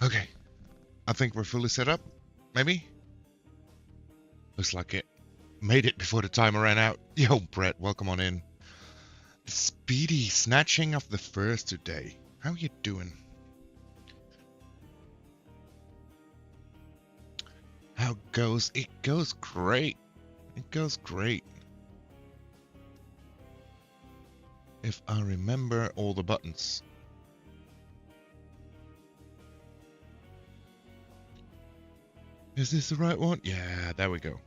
Okay, I think we're fully set up. Maybe? Looks like it. Made it before the timer ran out. Yo, Brett, welcome on in. Speedy snatching of the first today. How you doing? How goes? It goes great. It goes great. If I remember all the buttons. Is this the right one? Yeah, there we go.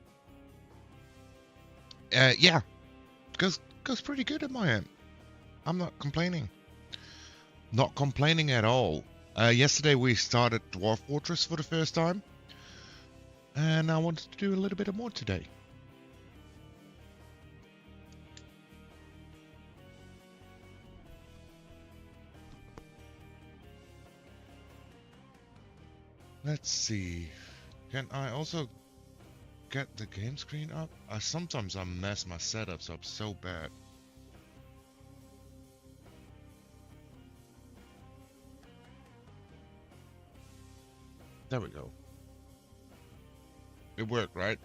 Yeah, goes pretty good at my end. I'm not complaining. Not complaining at all. Yesterday we started Dwarf Fortress for the first time. And I wanted to do a little bit more today. Let's see. Can I also get the game screen up? Sometimes I mess my setups up so bad. There we go. It worked, right?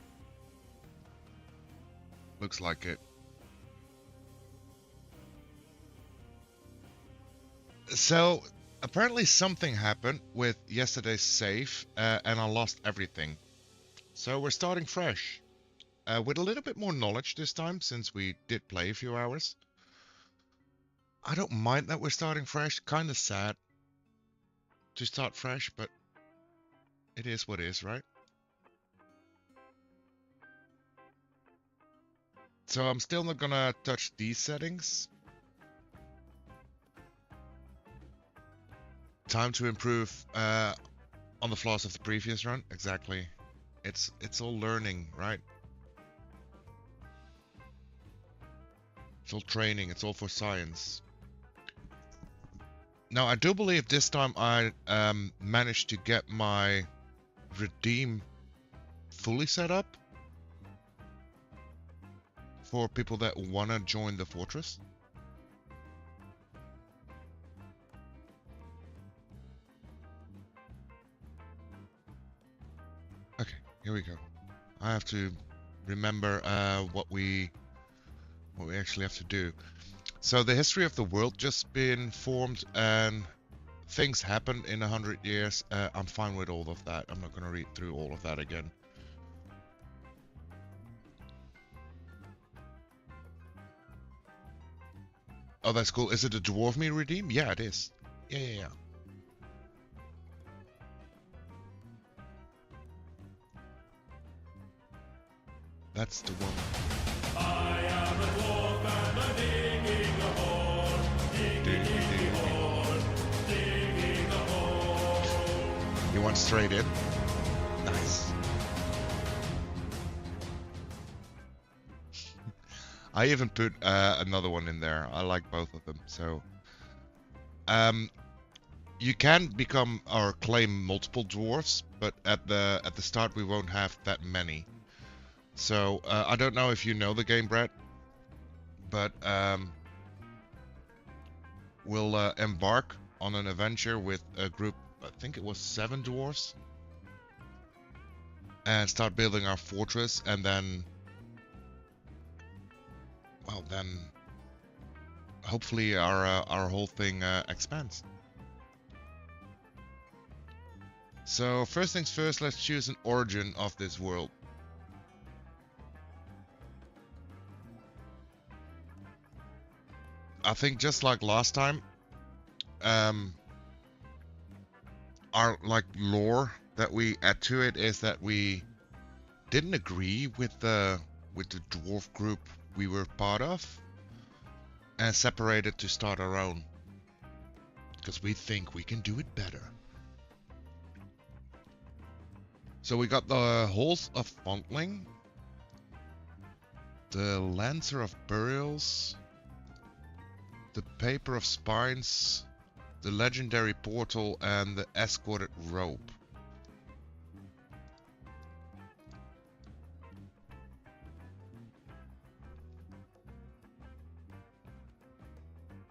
Looks like it. So, apparently something happened with yesterday's save, and I lost everything. So we're starting fresh. With a little bit more knowledge this time, since we did play a few hours. I don't mind that we're starting fresh. Kinda sad to start fresh, but it is what it is, right? So I'm still not gonna touch these settings. Time to improve on the flaws of the previous run. Exactly. It's all learning, right? It's all training. It's all for science. Now I do believe this time I managed to get my redeem fully set up for people that wanna join the fortress. Okay, here we go. I have to remember what we actually have to do. So the history of the world just been formed and things happened in 100 years. I'm fine with all of that. I'm not gonna read through all of that again. Oh, that's cool. Is it a dwarf me redeem? Yeah, it is. Yeah. That's the one. I am a dwarf and I'm digging a hole, digging a hole, digging a hole. You went straight in. Nice. I even put another one in there. I like both of them. So, you can become or claim multiple dwarfs, but at the start we won't have that many. So I don't know if you know the game, Brett, but we'll embark on an adventure with a group. I think it was 7 dwarfs, and start building our fortress, and then, well, then hopefully our whole thing expands. So first things first, let's choose an origin of this world. I think just like last time, our like lore that we add to it is that we didn't agree with the dwarf group we were part of, and separated to start our own, because we think we can do it better. So we got the Halls of Fontling, the Lancer of Burials, the Paper of Spines, the Legendary Portal, and the Escorted Robe.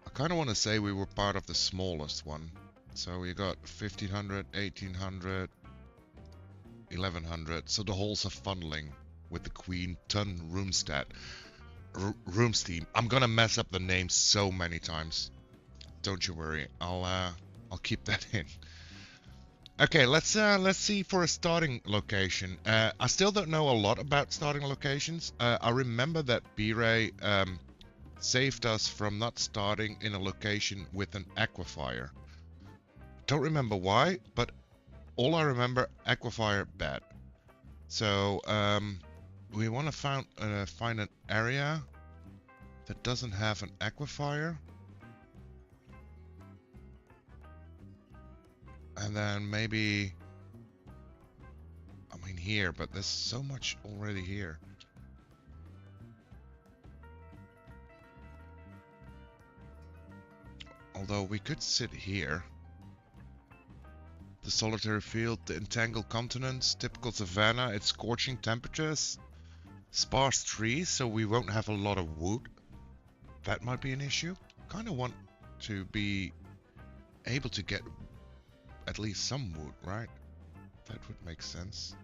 I kind of want to say we were part of the smallest one. So we got 1500, 1800, 1100. So the holes are funneling with the Queen Ton Roomstat. Rooms team. I'm gonna mess up the name so many times. Don't you worry. I'll keep that in. Okay, let's see for a starting location. I still don't know a lot about starting locations. I remember that B-Ray saved us from not starting in a location with an aquifer. Don't remember why, but all I remember, aquifer bad. So we want to find an area that doesn't have an aquifer. And then maybe, I mean here, but there's so much already here. Although we could sit here. The solitary field, the entangled continents, typical savanna, it's scorching temperatures, sparse trees, so we won't have a lot of wood. That might be an issue. Kind of want to be able to get at least some wood, right? That would make sense.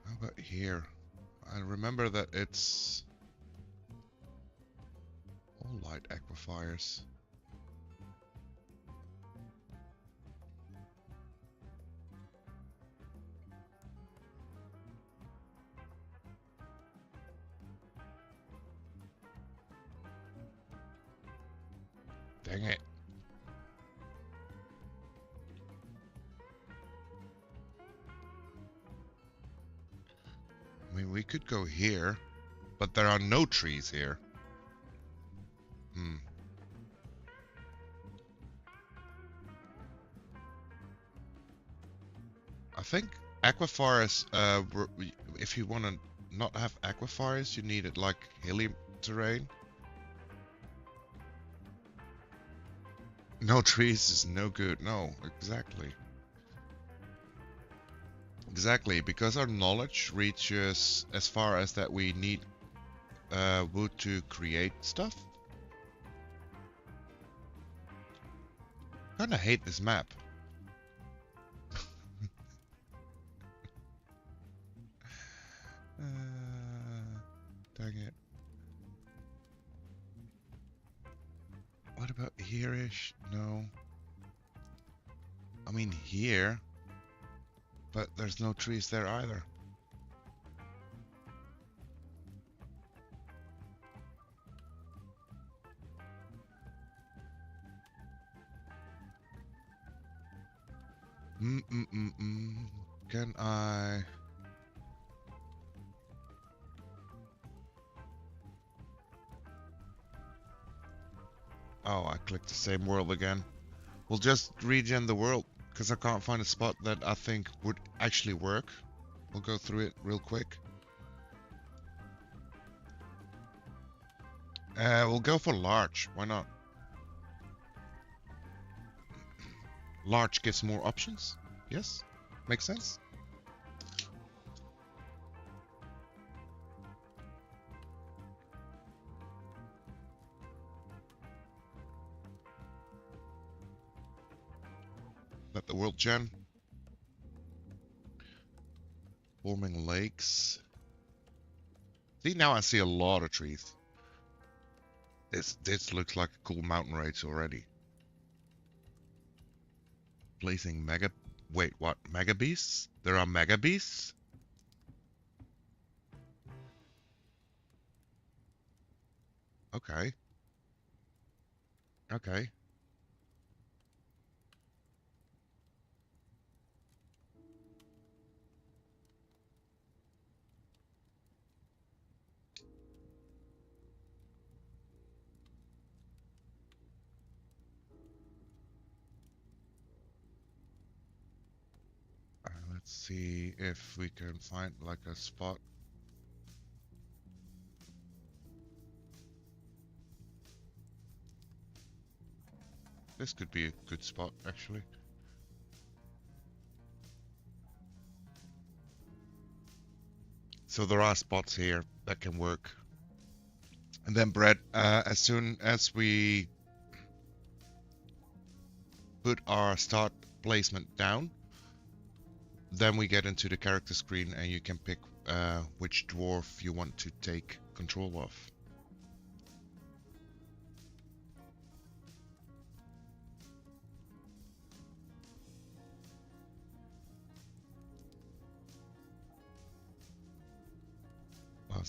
How about here? I remember that it's all light aquifers. Dang it. I mean, we could go here, but there are no trees here. I think aquifers, if you want to not have aquifers, you need it like hilly terrain. No trees is no good. No, exactly. Exactly, because our knowledge reaches as far as that we need wood to create stuff. Kinda hate this map. Dang it. What about here-ish? No. I mean here, but there's no trees there either. Can I? Oh, I clicked the same world again. We'll just regen the world, because I can't find a spot that I think would actually work. We'll go through it real quick. We'll go for large. Why not? Large gives more options. Yes? Makes sense? Let the world gen. Forming lakes. See, now I see a lot of trees. This looks like a cool mountain range already. Placing mega... Wait, what? Mega beasts? There are mega beasts? Okay. Okay. Let's see if we can find like a spot. This could be a good spot, actually. So there are spots here that can work. And then Brett, as soon as we put our start placement down, then we get into the character screen and you can pick which dwarf you want to take control of.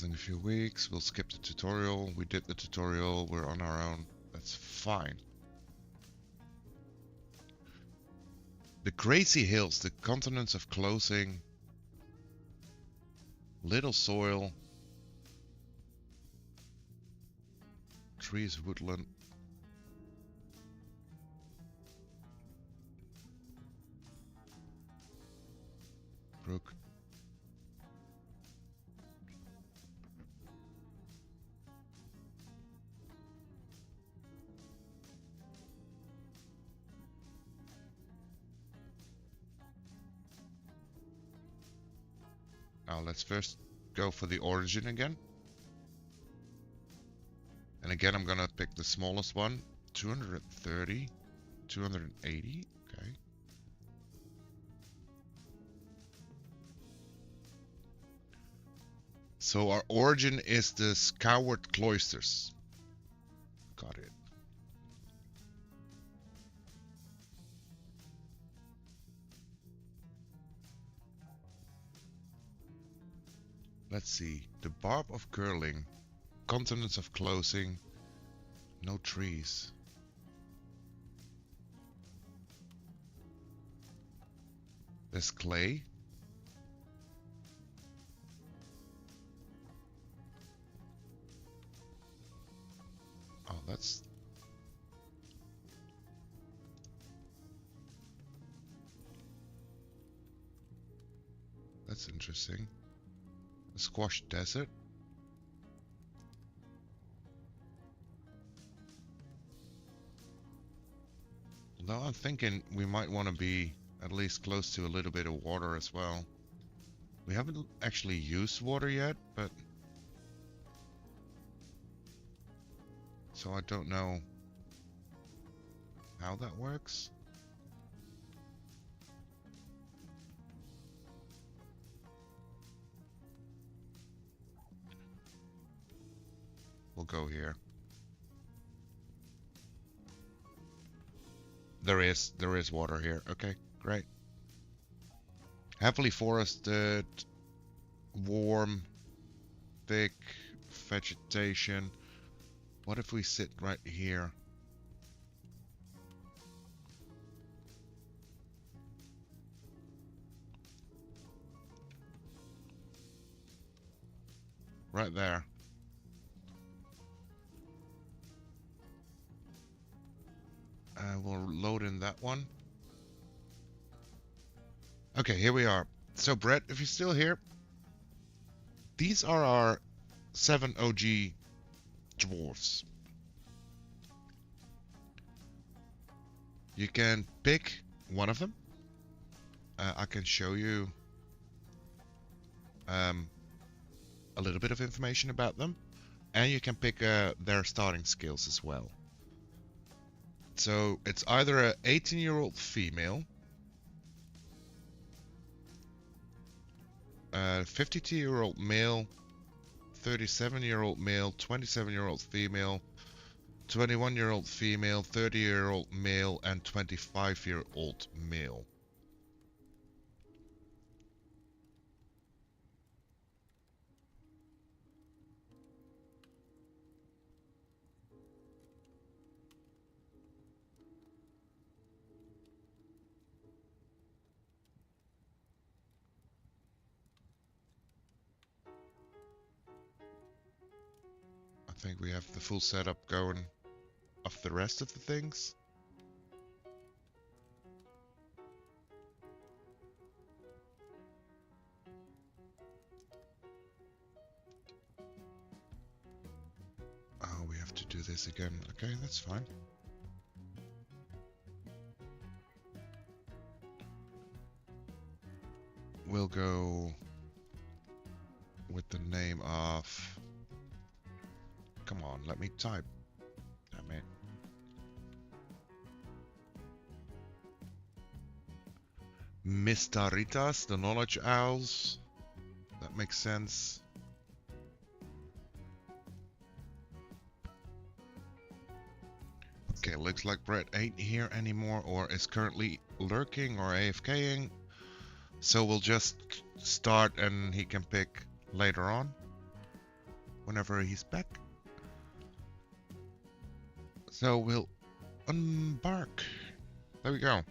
In a few weeks, we'll skip the tutorial. We did the tutorial, we're on our own. That's fine. The Crazy Hills, the continents of closing, little soil, trees, woodland. Brook. Now let's first go for the origin again. And again, I'm gonna pick the smallest one, 230, 280, okay. So our origin is the Scoured Cloisters. Got it. Let's see. The Barb of Curling. Continents of Closing. No trees. There's clay. Oh, that's... That's interesting. The Squash Desert. Now I'm thinking we might want to be at least close to a little bit of water as well. We haven't actually used water yet, but... So I don't know how that works. We'll go here. There is water here. Okay, great. Heavily forested, warm, thick vegetation. What if we sit right here? Right there. We'll load in that one. Okay, here we are. So Brett, if you're still here, these are our 7 OG dwarfs. You can pick one of them. I can show you a little bit of information about them, and you can pick their starting skills as well. So it's either a 18-year-old female, a 52-year-old male, 37-year-old male, 27-year-old female, 21-year-old female, 30-year-old male, and 25-year-old male. I think we have the full setup going of the rest of the things. Oh, we have to do this again. Okay, that's fine. We'll go with the name of... Come on, let me type. Damn it. Mistaritas, the knowledge owls. That makes sense. Okay, looks like Brett ain't here anymore or is currently lurking or AFKing. So we'll just start and he can pick later on, whenever he's back. So we'll embark. There we go.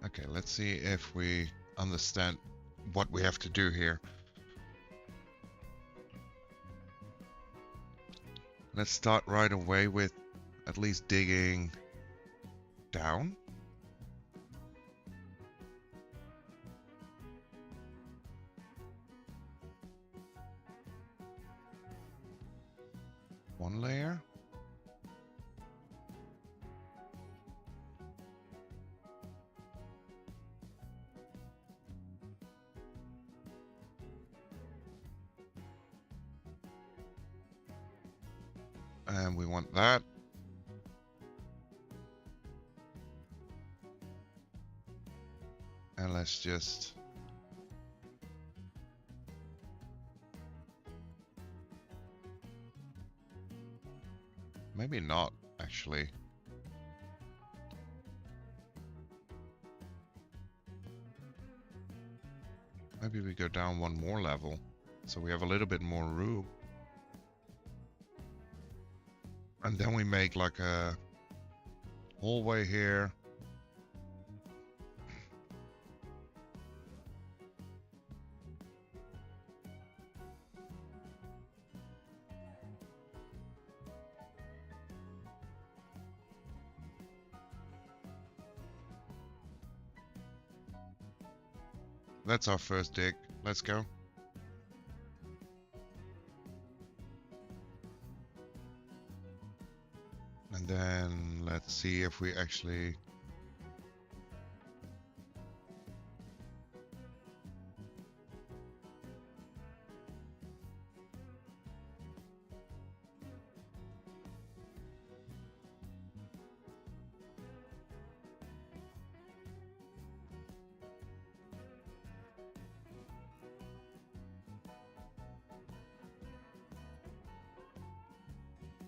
Okay, let's see if we understand what we have to do here. Let's start right away with at least digging down. One layer. And we want that. And let's just... Maybe not, actually. Maybe we go down one more level, so we have a little bit more room. And then we make like a hallway here. That's our first dig. Let's go. And then let's see if we actually...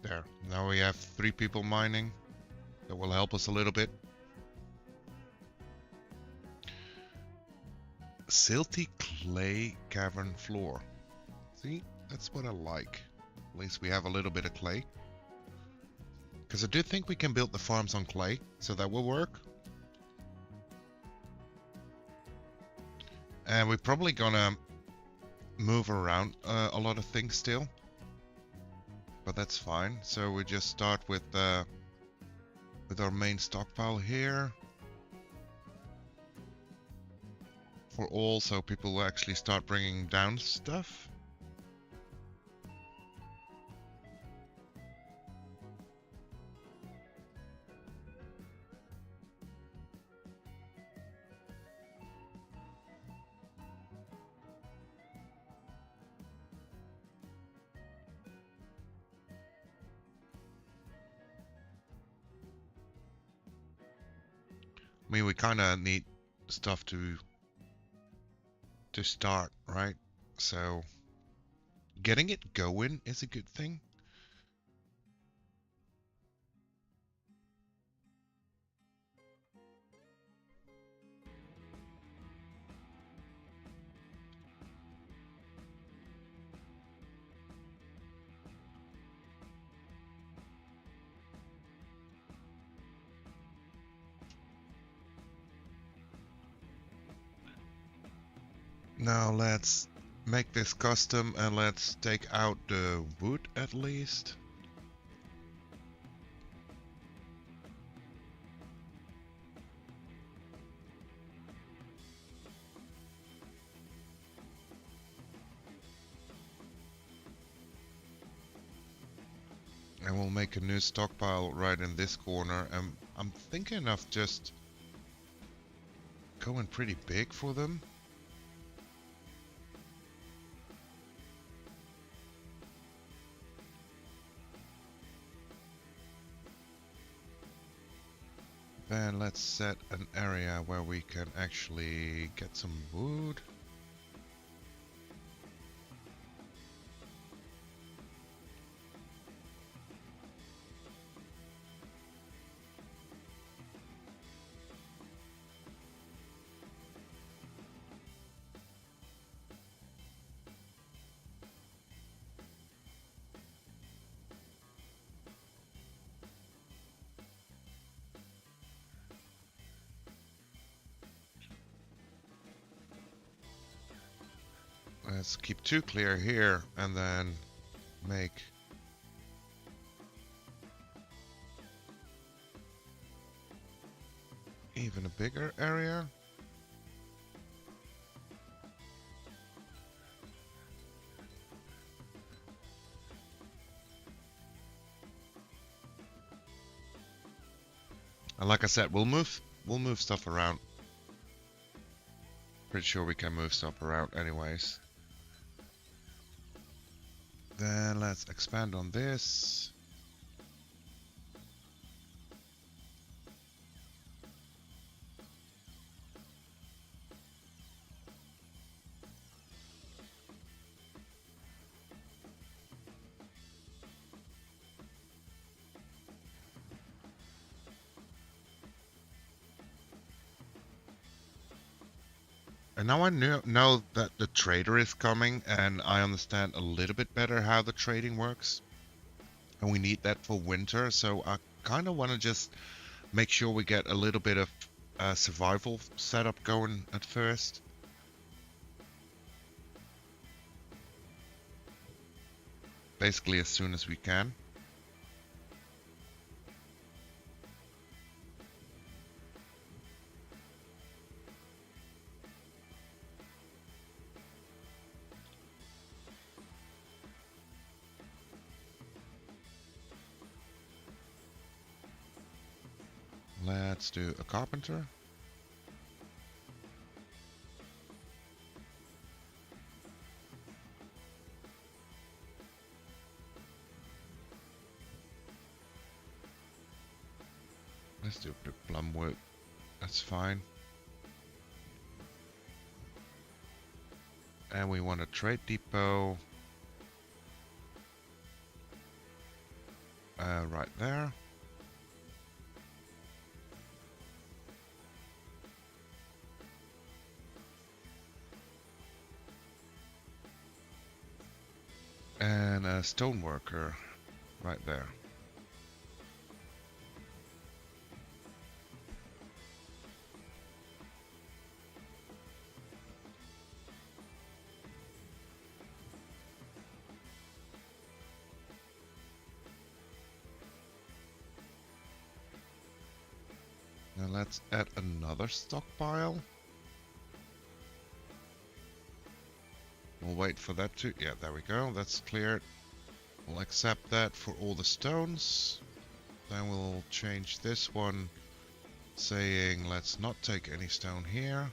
There. Now we have 3 people mining. That will help us a little bit. Silty clay cavern floor. See? That's what I like. At least we have a little bit of clay. Because I do think we can build the farms on clay, so that will work. And we're probably gonna move around a lot of things still. But that's fine. So we just start with our main stockpile here. For all, so people will actually start bringing down stuff. I mean, we kind of need stuff to start, right? So getting it going is a good thing. Now let's make this custom and let's take out the wood at least. And we'll make a new stockpile right in this corner. And I'm thinking of just going pretty big for them. Then let's set an area where we can actually get some wood. Let's keep 2 clear here and then make even a bigger area. And like I said, we'll move stuff around. Pretty sure we can move stuff around anyways. Then let's expand on this. And now I know that the trader is coming, and I understand a little bit better how the trading works. And we need that for winter, so I kind of want to just make sure we get a little bit of survival setup going at first. Basically as soon as we can. Let's do a carpenter. Let's do the plum wood. That's fine. And we want a trade depot. Right there. And a stone worker right there. Now let's add another stockpile. We'll wait for that to... Yeah, there we go. That's cleared. We'll accept that for all the stones. Then we'll change this one, saying let's not take any stone here.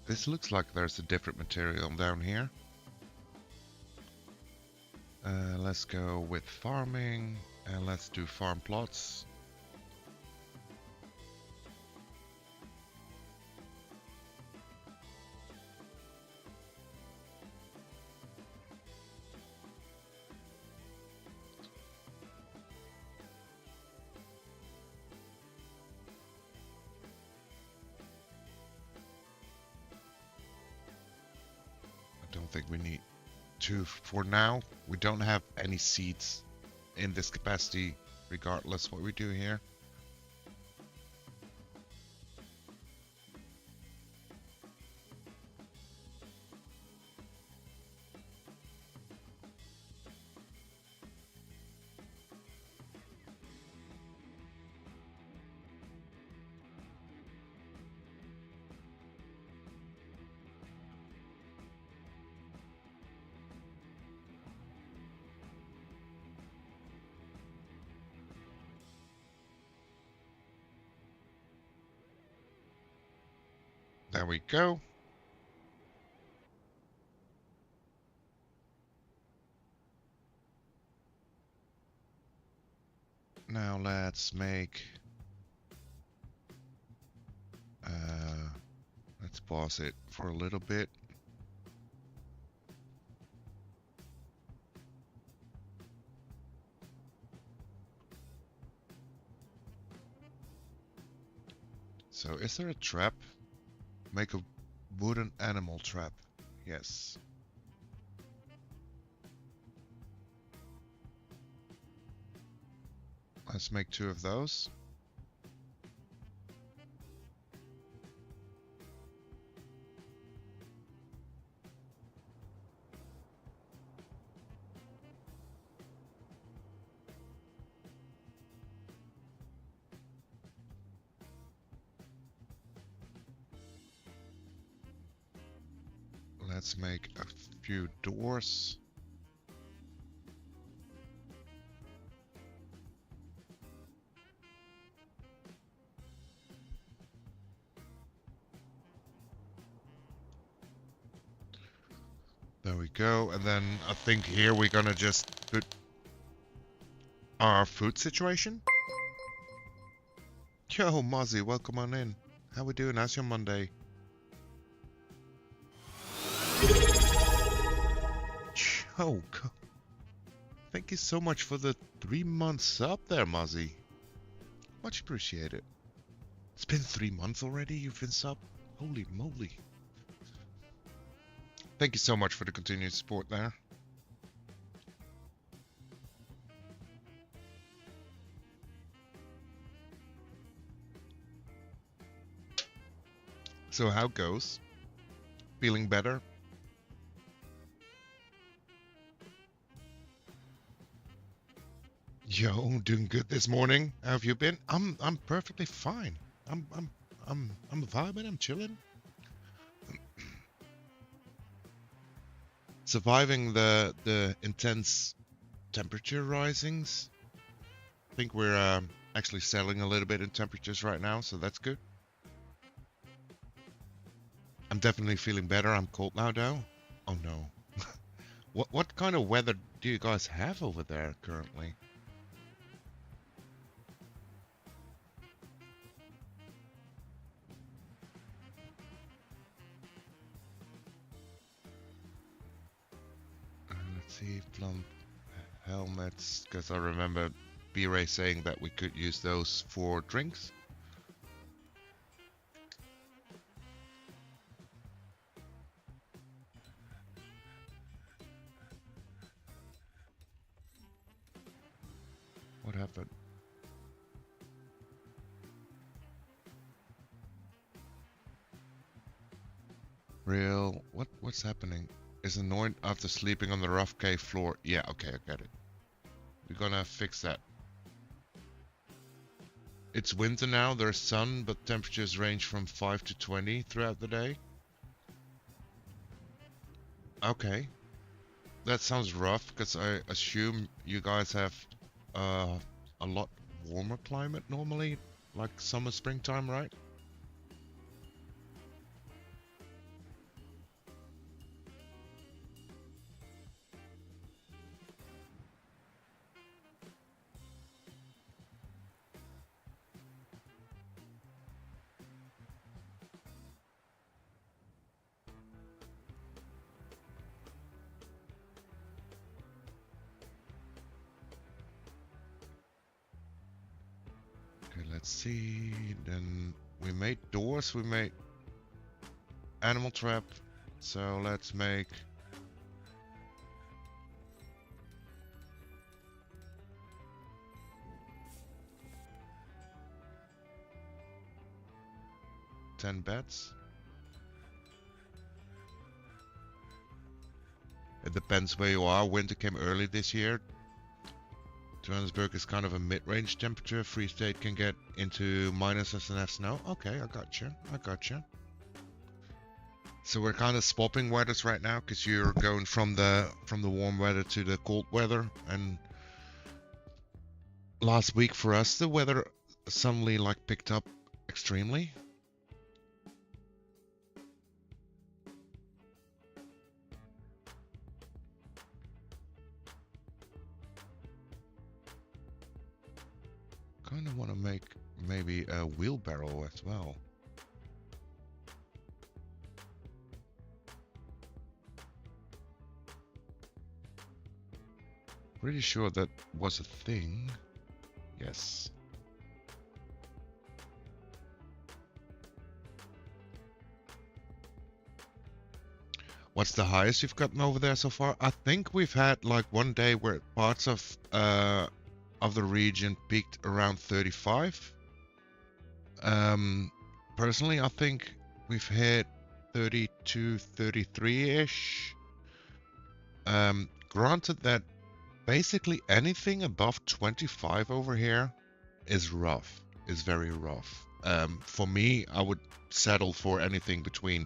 This looks like there's a different material down here. Let's go with farming and let's do farm plots. I don't think we need to for now. We don't have any seeds in this capacity regardless what we do here. There we go. Now let's make... let's pause it for a little bit. So is there a trap? Make a wooden animal trap. Yes. Let's make 2 of those. Let's make a few doors. There we go. And then I think here we're gonna just put our food situation. Yo, Mozzie, welcome on in. How we doing? How's your Monday? Yo, thank you so much for the 3 months up there, Mozzie. Much appreciated. It's been 3 months already you've been sub? Holy moly. Thank you so much for the continued support there. So how goes? Feeling better? Yo, doing good this morning. How have you been? I'm perfectly fine. I'm vibing, I'm chilling. Surviving the intense temperature risings. I think we're actually settling a little bit in temperatures right now, so that's good. I'm definitely feeling better. I'm cold now though. Oh no. What kind of weather do you guys have over there currently? Let's see, plump helmets, because I remember B-Ray saying that we could use those for drinks. What happened? Real, what's happening? Is annoyed after sleeping on the rough cave floor. Yeah, okay, I get it. We're gonna fix that. It's winter now, there's sun, but temperatures range from 5 to 20 throughout the day. Okay. That sounds rough, because I assume you guys have a lot warmer climate normally, like summer, springtime, right? Okay, let's see. Then we made doors, we made animal trap. So let's make 10 beds. It depends where you are. Winter came early this year. Johannesburg is kind of a mid-range temperature. Free State can get into minuses and have snow. Okay, I gotcha. I gotcha. So we're kind of swapping weathers right now because you're going from the warm weather to the cold weather. And last week for us, the weather suddenly like picked up extremely. Kind of want to make maybe a wheelbarrow as well. Pretty sure that was a thing. Yes. What's the highest you've gotten over there so far? I think we've had like one day where parts of the region peaked around 35. Personally, I think we've hit 32, 33-ish. Granted that basically anything above 25 over here is rough, is very rough. For me, I would settle for anything between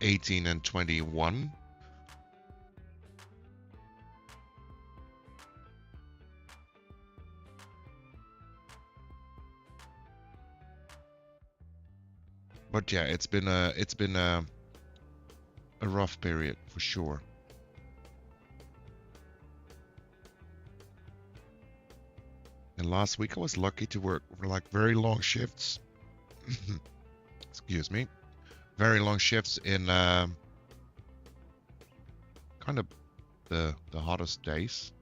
18 and 21. But yeah, it's been a rough period for sure. And last week I was lucky to work for like very long shifts. Excuse me. Very long shifts in kind of the hottest days.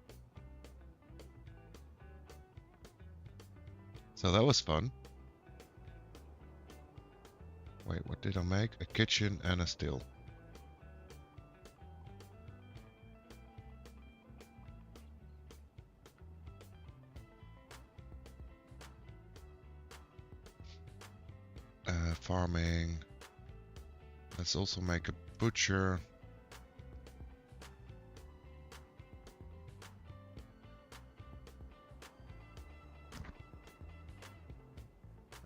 So that was fun. Wait, what did I make? A kitchen and a still. Farming. Let's also make a butcher.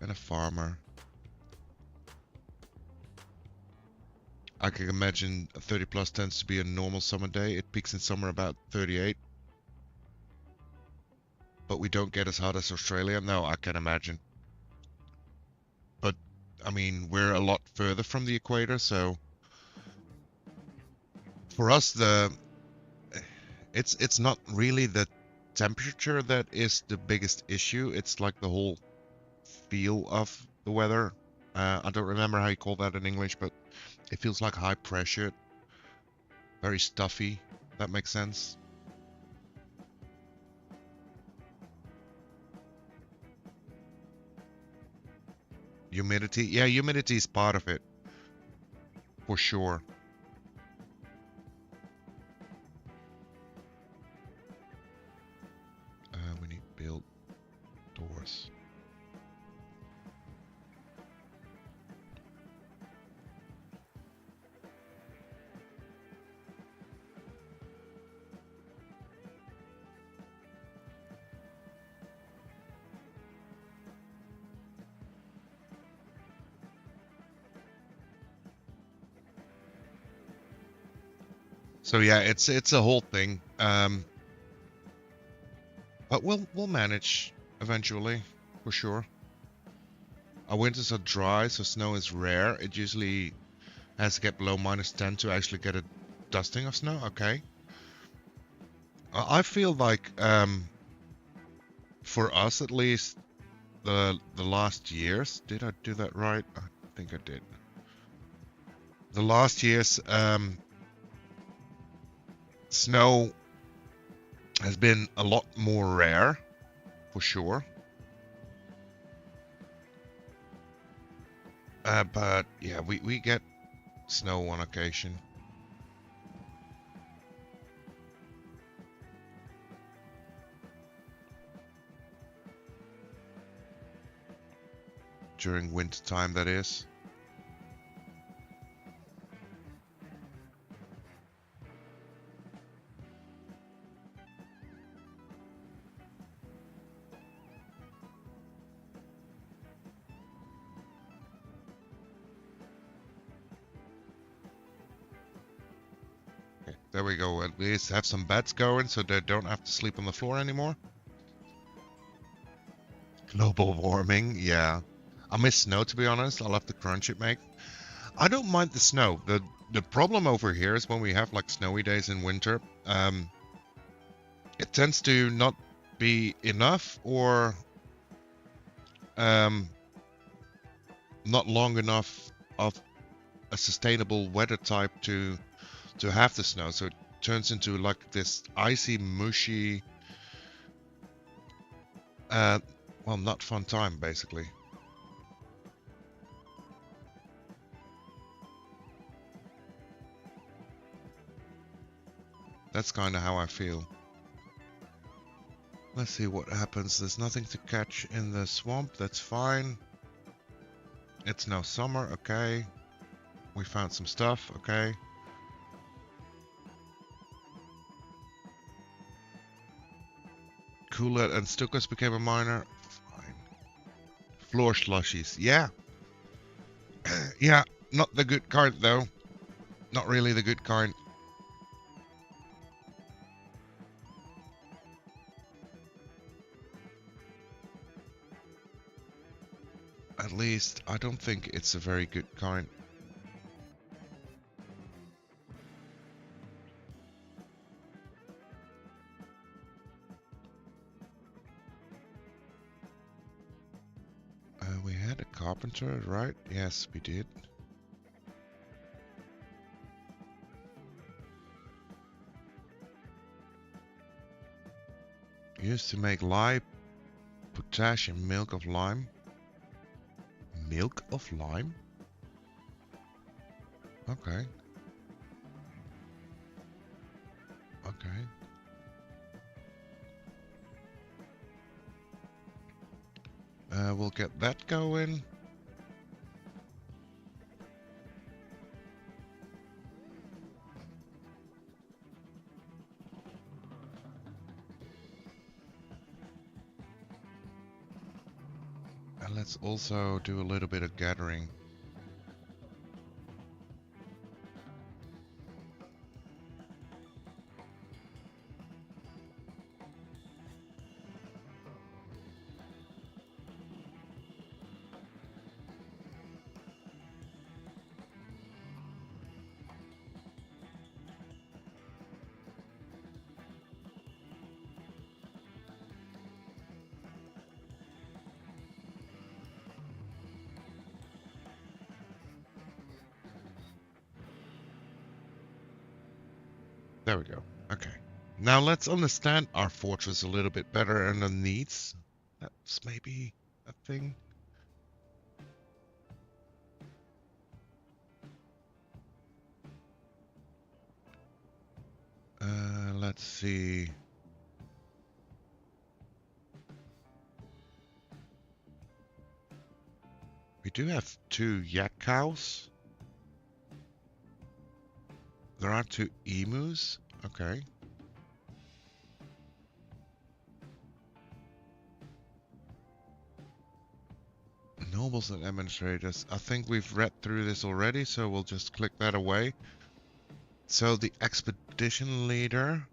And a farmer. I can imagine 30 plus tends to be a normal summer day. It peaks in summer about 38. But we don't get as hot as Australia. No, I can imagine. But, I mean, we're a lot further from the equator, so for us, it's not really the temperature that is the biggest issue. It's like the whole feel of the weather. I don't remember how you call that in English, but it feels like high pressure, very stuffy. That makes sense. Humidity, yeah, humidity is part of it, for sure. We need to build doors. So yeah, it's a whole thing. But we'll manage eventually, for sure. Our winters are dry, so snow is rare. It usually has to get below -10 to actually get a dusting of snow. Okay. I feel like for us at least, the last years. Did I do that right? I think I did. The last years, snow has been a lot more rare, for sure. But yeah, we get snow on occasion. During winter time, that is. There we go. At least have some beds going so they don't have to sleep on the floor anymore. Global warming, yeah. I miss snow, to be honest. I love the crunch it makes. I don't mind the snow. The problem over here is when we have like snowy days in winter, it tends to not be enough or not long enough of a sustainable weather type to have the snow. So it turns into like this icy, mushy, well, not fun time, basically. That's kind of how I feel. Let's see what happens. There's nothing to catch in the swamp. That's fine. It's now summer. Okay. We found some stuff. Okay. Coolet and Stukas became a miner. Fine. Floor slushies. Yeah. Yeah. Not the good kind, though. Not really the good kind. At least, I don't think it's a very good kind. We had a carpenter, right? Yes, we did. Used to make lye, potassium, milk of lime. Milk of lime? Okay. Okay. We'll get that going. And let's also do a little bit of gathering. There we go. Okay. Now let's understand our fortress a little bit better and the needs. That's maybe a thing. Let's see. We do have 2 yak cows. There are 2 emus. Okay. Nobles and administrators. I think we've read through this already, so we'll just click that away. So the expedition leader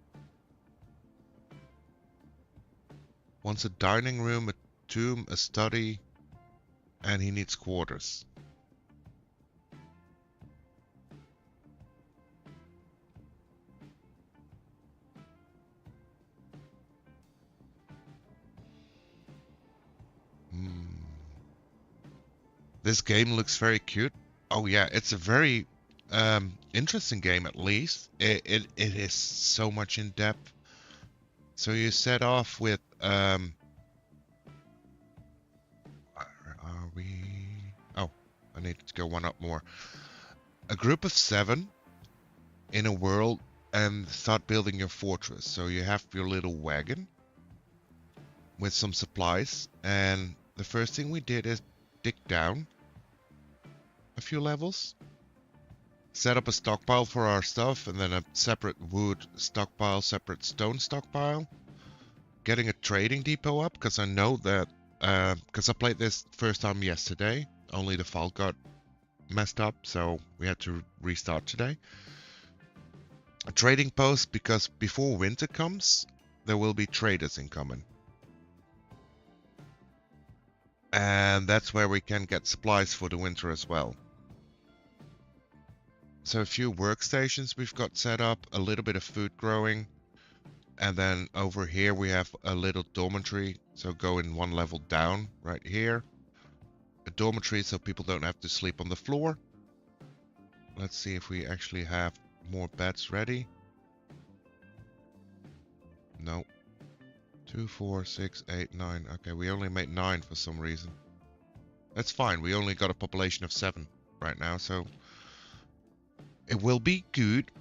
wants a dining room, a tomb, a study, and he needs quarters. This game looks very cute. Oh yeah, it's a very interesting game at least. It is so much in depth. So you set off with where are we? Oh, I need to go one up more. A group of 7 in a world and start building your fortress. So you have your little wagon with some supplies, and the first thing we did is dig down a few levels, set up a stockpile for our stuff, and then a separate wood stockpile, separate stone stockpile. Getting a trading depot up, because I know that, because I played this first time yesterday, only the file got messed up, so we had to restart today. a trading post, because before winter comes, there will be traders incoming. And that's where we can get supplies for the winter as well. So a few workstations we've got set up, a little bit of food growing, and then over here we have a little dormitory, so going one level down right here. A dormitory so people don't have to sleep on the floor. Let's see if we actually have more beds ready. No. 2, 4, 6, 8, 9. Okay, we only made 9 for some reason. That's fine, we only got a population of 7 right now, so it will be good.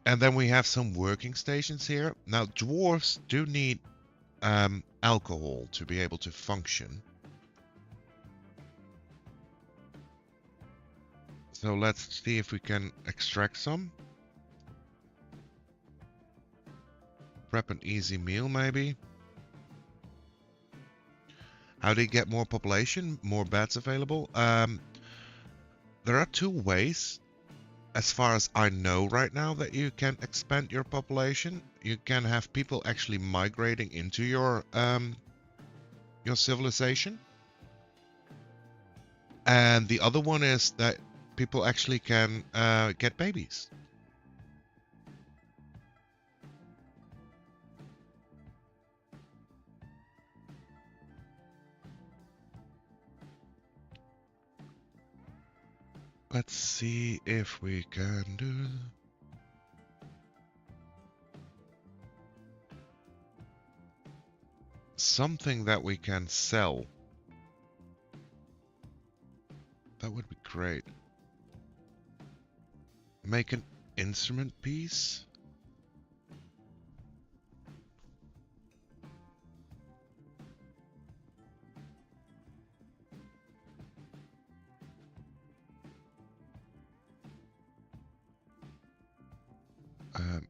And then we have some working stations here. Now, dwarves do need alcohol to be able to function. So let's see if we can extract some. Prep an easy meal, maybe. How do you get more population, more beds available? There are 2 ways, as far as I know right now, that you can expand your population. You can have people actually migrating into your civilization. And the other one is that people actually can get babies. Let's see if we can do something that we can sell. That would be great. Make an instrument piece.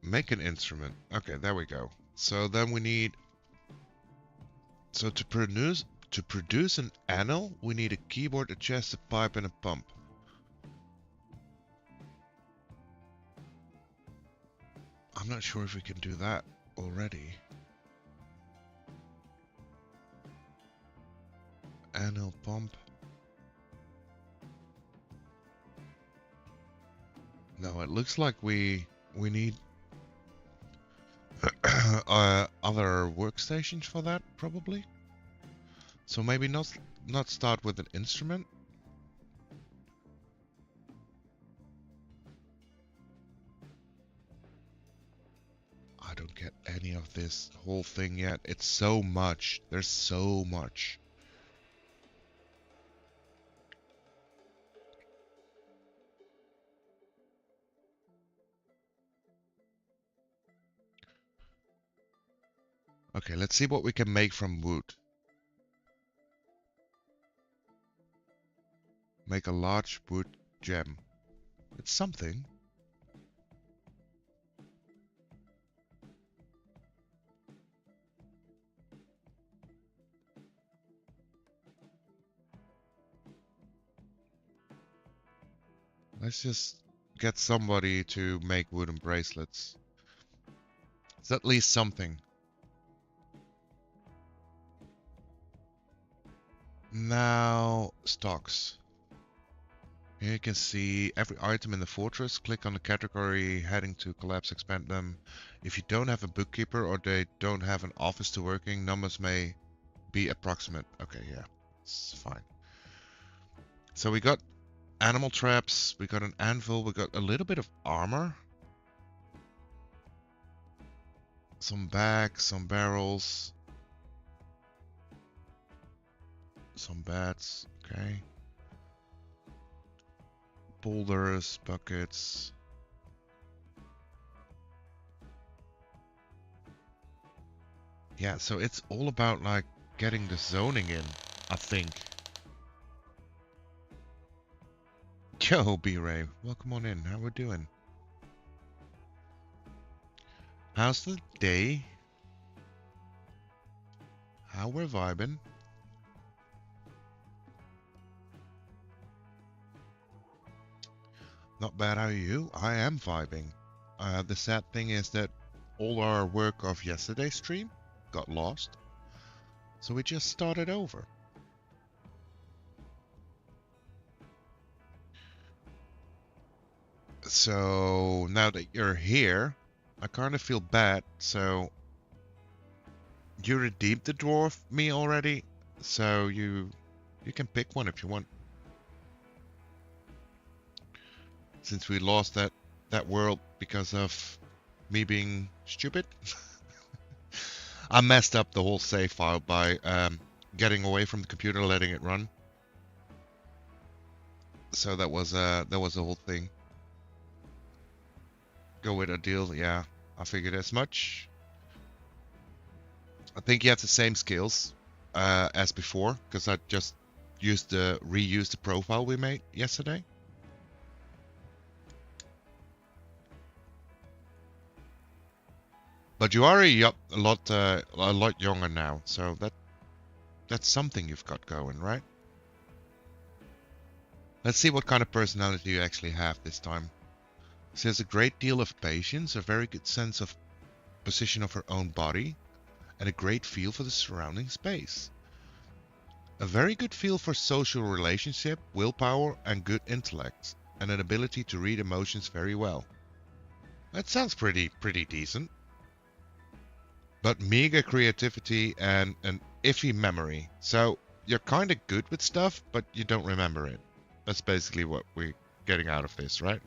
Make an instrument. Okay, there we go. So then we need. So to produce an anvil, we need a keyboard, a chest, a pipe, and a pump. I'm not sure if we can do that already. Anvil, pump. No, it looks like we need other workstations for that, probably. So maybe not start with an instrument. I don't get any of this whole thing yet. It's so much. There's so much. Okay, let's see what we can make from wood. Make a large wood gem. It's something. Let's just get somebody to make wooden bracelets. It's at least something. Now, stocks. Here you can see every item in the fortress. Click on the category heading to collapse, expand them. If you don't have a bookkeeper or they don't have an office to working, numbers may be approximate. Okay, yeah, it's fine. So we got animal traps, we got an anvil, we got a little bit of armor. Some bags, some barrels. Some bats, okay. Boulders, buckets. Yeah, so it's all about like getting the zoning in, I think. Yo, B-Ray, welcome on in. How we doing? How's the day? How we're vibing? Not bad, how are you? I am vibing. The sad thing is that all our work of yesterday's stream got lost, so we just started over. So now that you're here, I kind of feel bad. So you redeemed the dwarf me already, so you can pick one if you want. Since we lost that world because of me being stupid. I messed up the whole save file by getting away from the computer, letting it run. So that was the whole thing. Go with a deal, yeah. I figured as much. I think you have the same skills as before, because I just reused the profile we made yesterday. But you are a lot younger now, so that's something you've got going, right? Let's see what kind of personality you actually have this time. She has a great deal of patience, a very good sense of position of her own body, and a great feel for the surrounding space. A very good feel for social relationship, willpower, and good intellect, and an ability to read emotions very well. That sounds pretty decent. But meager creativity and an iffy memory. So you're kind of good with stuff, but you don't remember it. That's basically what we're getting out of this, right?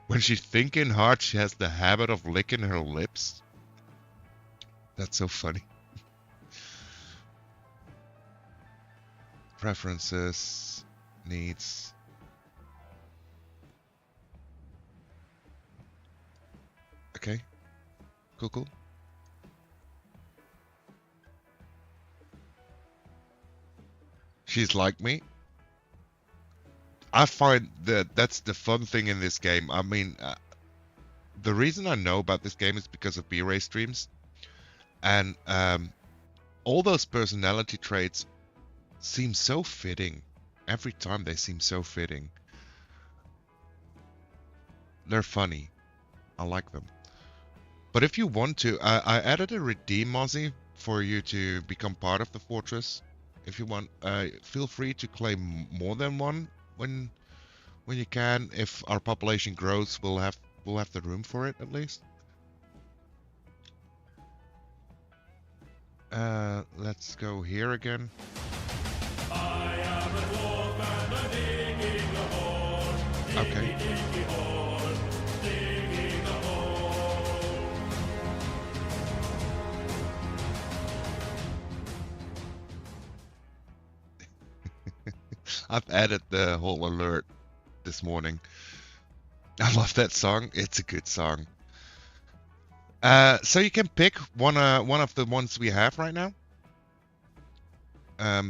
When she's thinking hard, she has the habit of licking her lips. That's so funny. Preferences, needs. Okay, cool. She's like me. I find that that's the fun thing in this game. I mean, the reason I know about this game is because of B-Ray streams, and all those personality traits seem so fitting. Every time they seem so fitting. They're funny. I like them. But if you want to, I added a redeem Mozzie for you to become part of the fortress. If you want, feel free to claim more than one when you can. If our population grows, we'll have the room for it at least. Let's go here again. I am a dwarf and I'm digging a hole. Okay. Diggy hole, digging a hole. I've added the whole alert this morning. I love that song. It's a good song. So you can pick one of the ones we have right now. I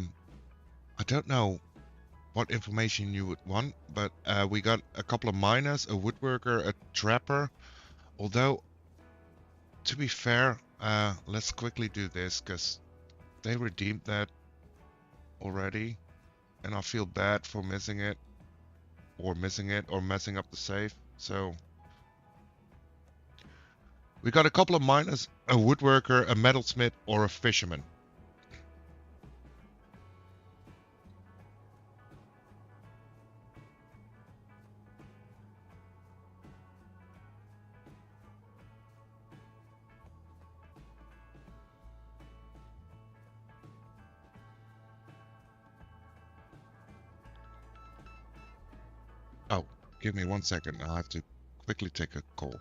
don't know what information you would want, but we got a couple of miners, a woodworker, a trapper. Although, to be fair, let's quickly do this because they redeemed that already, and I feel bad for missing it, or messing up the save. So we got a couple of miners, a woodworker, a metalsmith, or a fisherman. Oh, give me 1 second. I'll have to quickly take a call.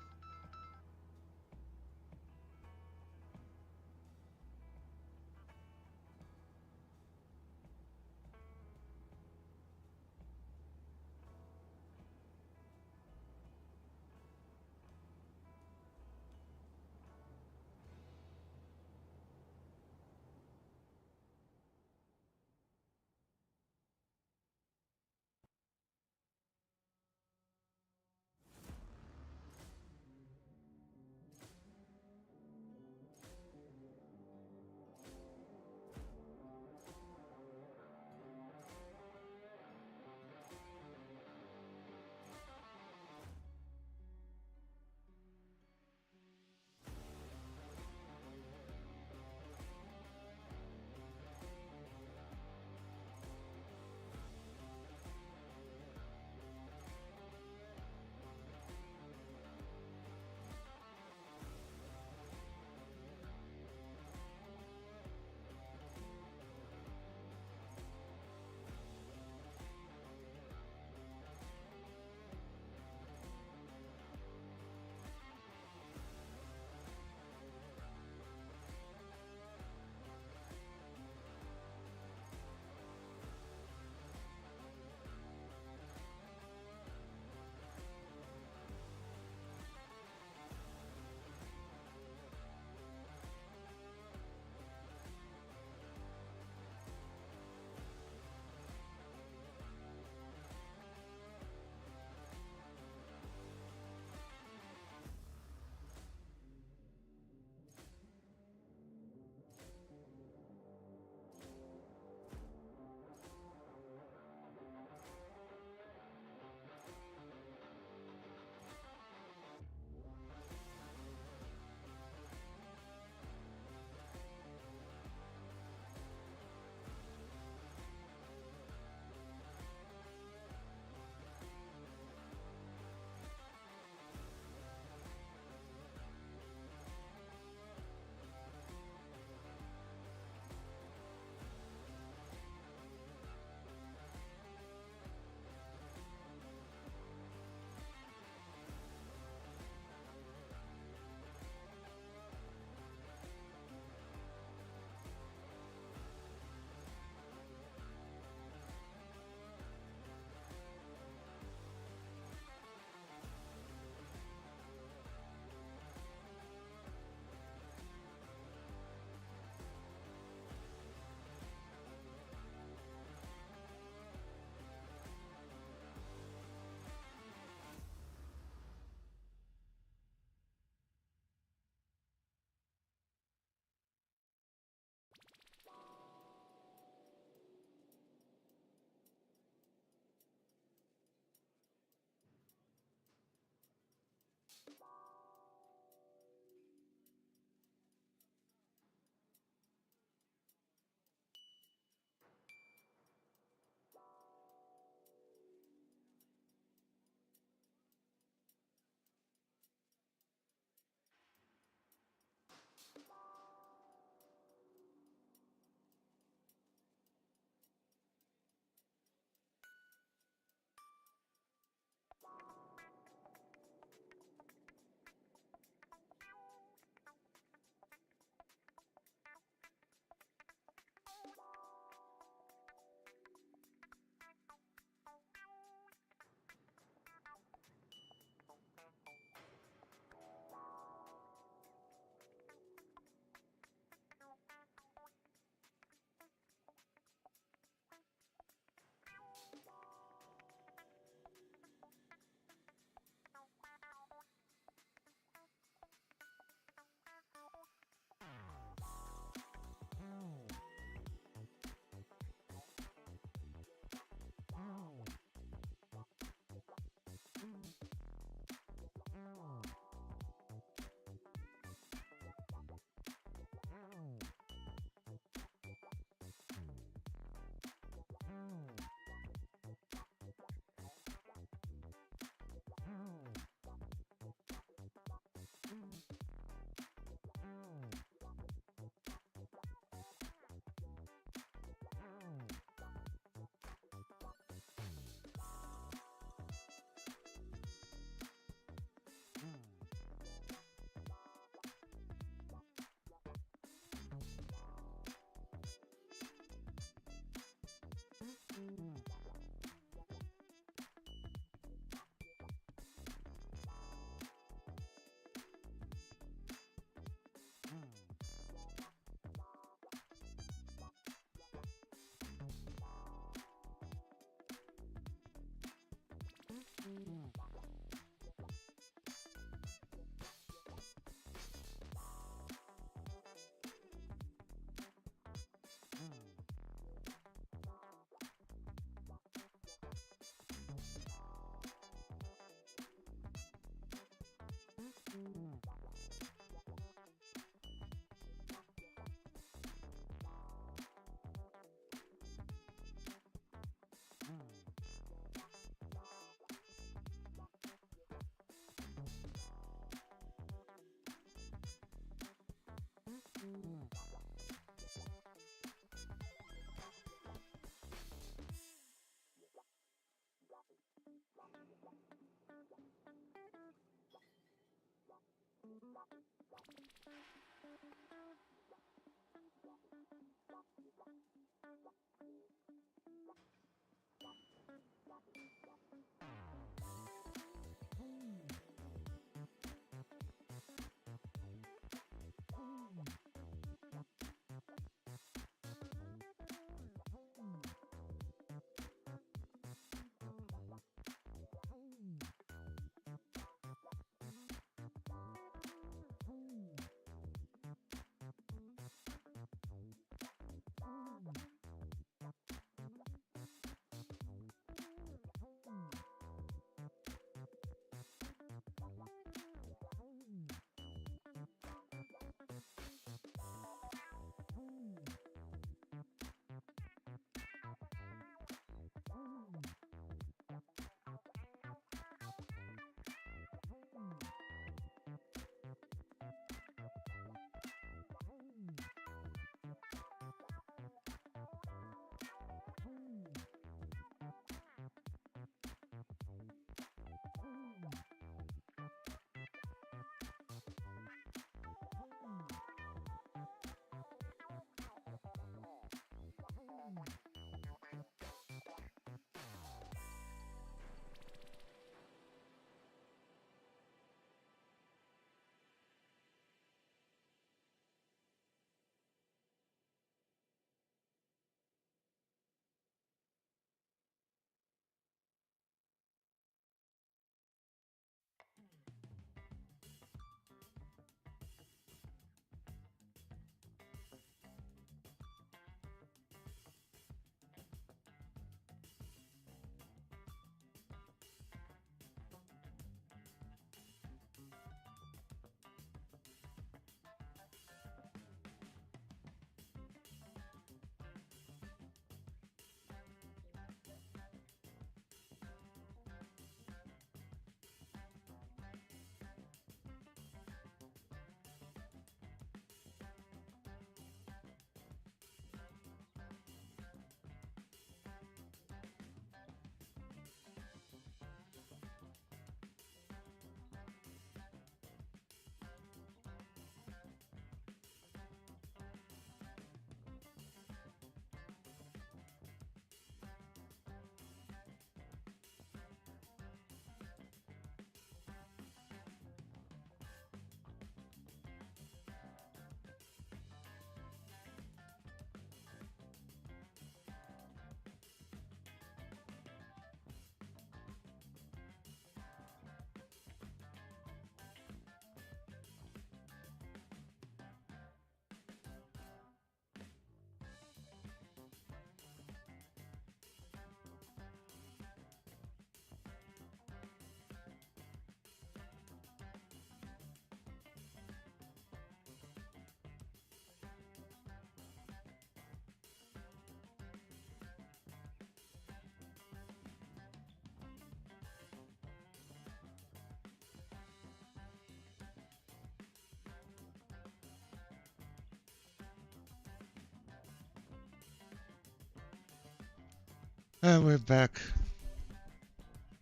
And we're back.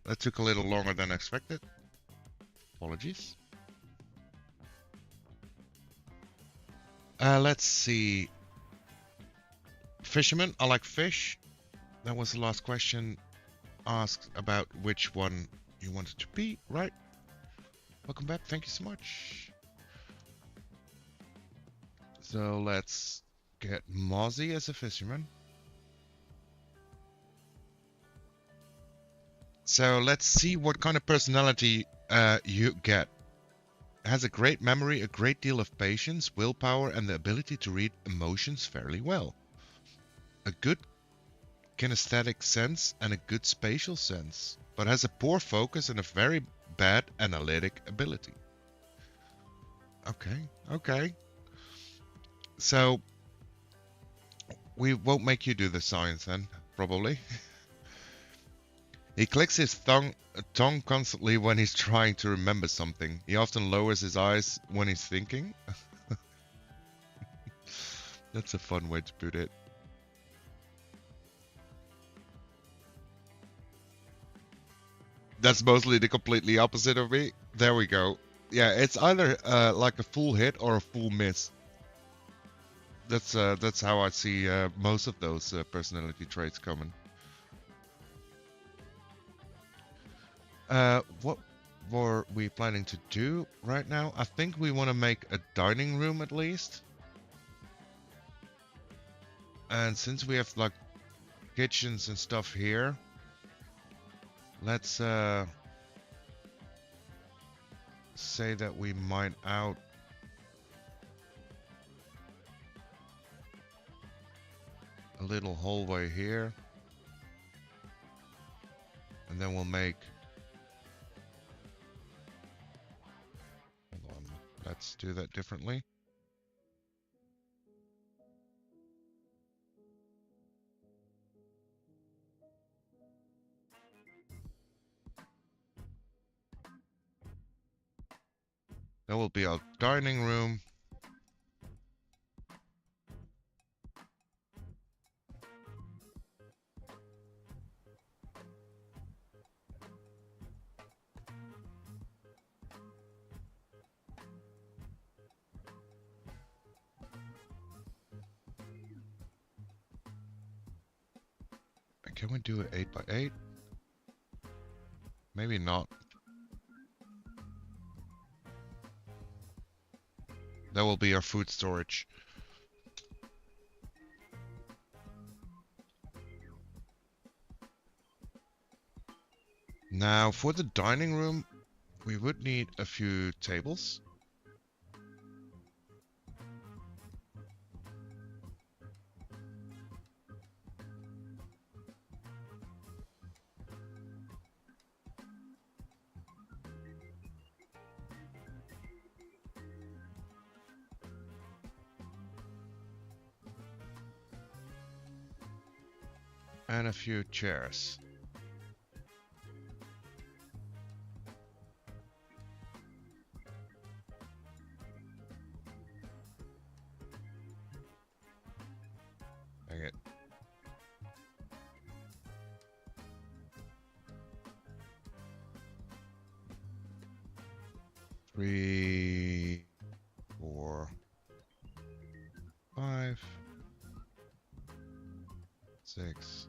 That took a little longer than expected. Apologies. Let's see. Fisherman, I like fish. That was the last question asked about which one you wanted to be, right? Welcome back. Thank you so much. So let's get Mozzie as a fisherman. So let's see what kind of personality you get. Has a great memory, a great deal of patience, willpower, and the ability to read emotions fairly well. A good kinesthetic sense and a good spatial sense, but has a poor focus and a very bad analytic ability. Okay. So we won't make you do the science then, probably. He clicks his tongue constantly when he's trying to remember something. He often lowers his eyes when he's thinking. That's a fun way to put it. That's mostly the completely opposite of me. There we go. Yeah, it's either like a full hit or a full miss. That's how I see most of those personality traits coming. What were we planning to do right now? I think we want to make a dining room at least. And since we have like kitchens and stuff here, let's say that we mine out a little hallway here. And then we'll make... Hold on, let's do that differently. That will be our dining room. Can we do it 8 by 8? Maybe not. That will be our food storage. Now, for the dining room, we would need a few tables. And a few chairs. Dang it. Three, 4, 5, 6,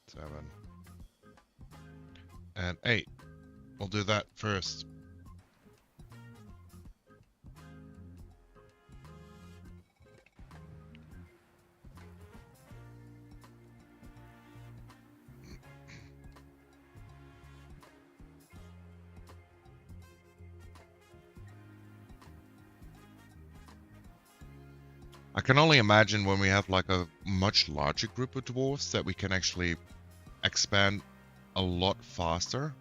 7, and 8. We'll do that first. I can only imagine when we have like a much larger group of dwarves that we can actually expand a lot faster.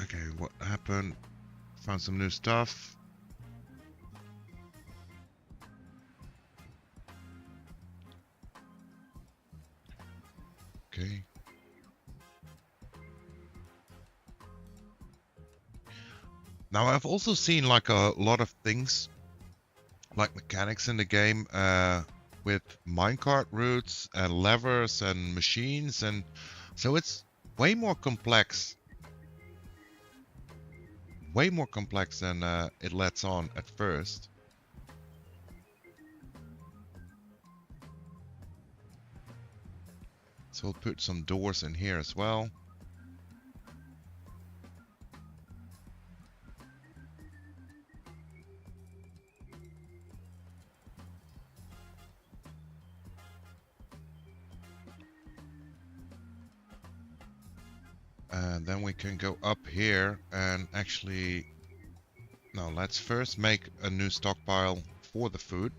Okay, what happened? Found some new stuff. Okay. Now I've also seen like a lot of things, like mechanics in the game, with minecart routes and levers and machines, and so it's way more complex. Way more complex than it lets on at first. So we'll put some doors in here as well. And then we can go up here and actually... No, let's first make a new stockpile for the food.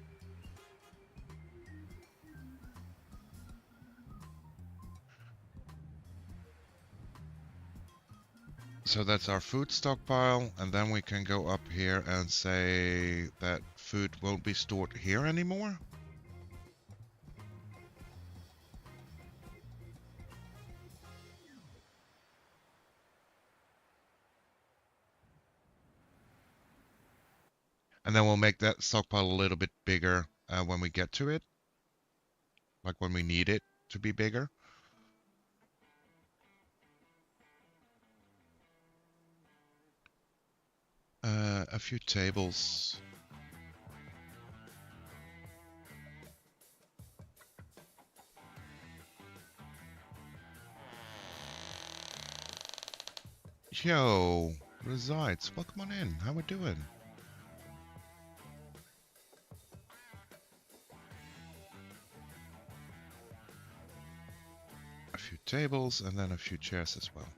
So that's our food stockpile, and then we can go up here and say that food won't be stored here anymore. And then we'll make that stockpile a little bit bigger when we get to it. Like when we need it to be bigger. A few tables. Yo, resides. Welcome on in. How we doing? A few tables and then a few chairs as well.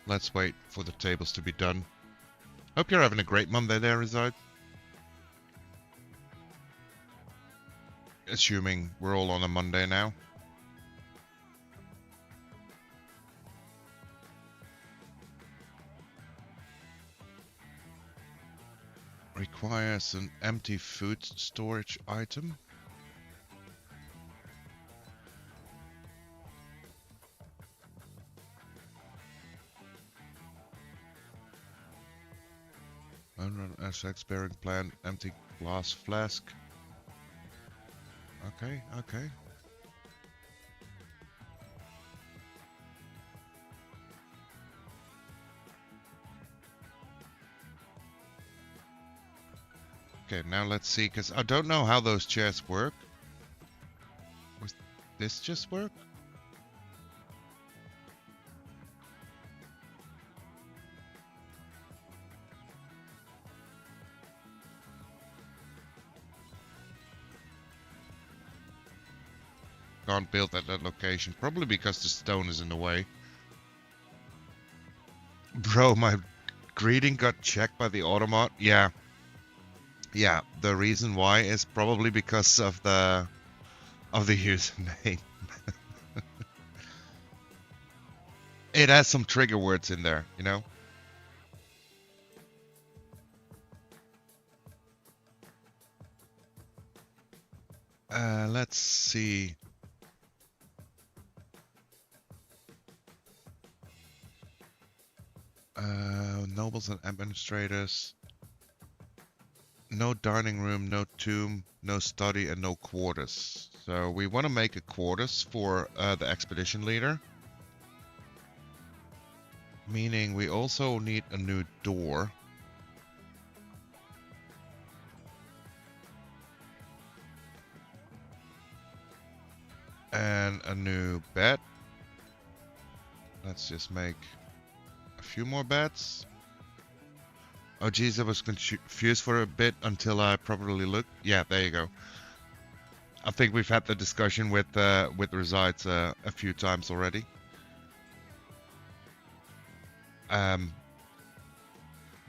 Let's wait for the tables to be done. Hope you're having a great Monday there, Reside. Assuming we're all on a Monday now. Requires an empty food storage item. Unrun SX bearing plant, empty glass flask. Okay, okay. Okay, now let's see, because I don't know how those chairs work. Was this just work? Can't build at that location, probably because the stone is in the way. Bro, my greeting got checked by the automat. Yeah. Yeah, the reason why is probably because of the username. It has some trigger words in there, you know? Let's see. Nobles and administrators. No dining room, no tomb, no study, and no quarters. So we want to make a quarters for the expedition leader. Meaning we also need a new door. And a new bed. Let's just make a few more beds. Oh geez, I was confused for a bit until I properly looked. Yeah, there you go. I think we've had the discussion with resides a few times already.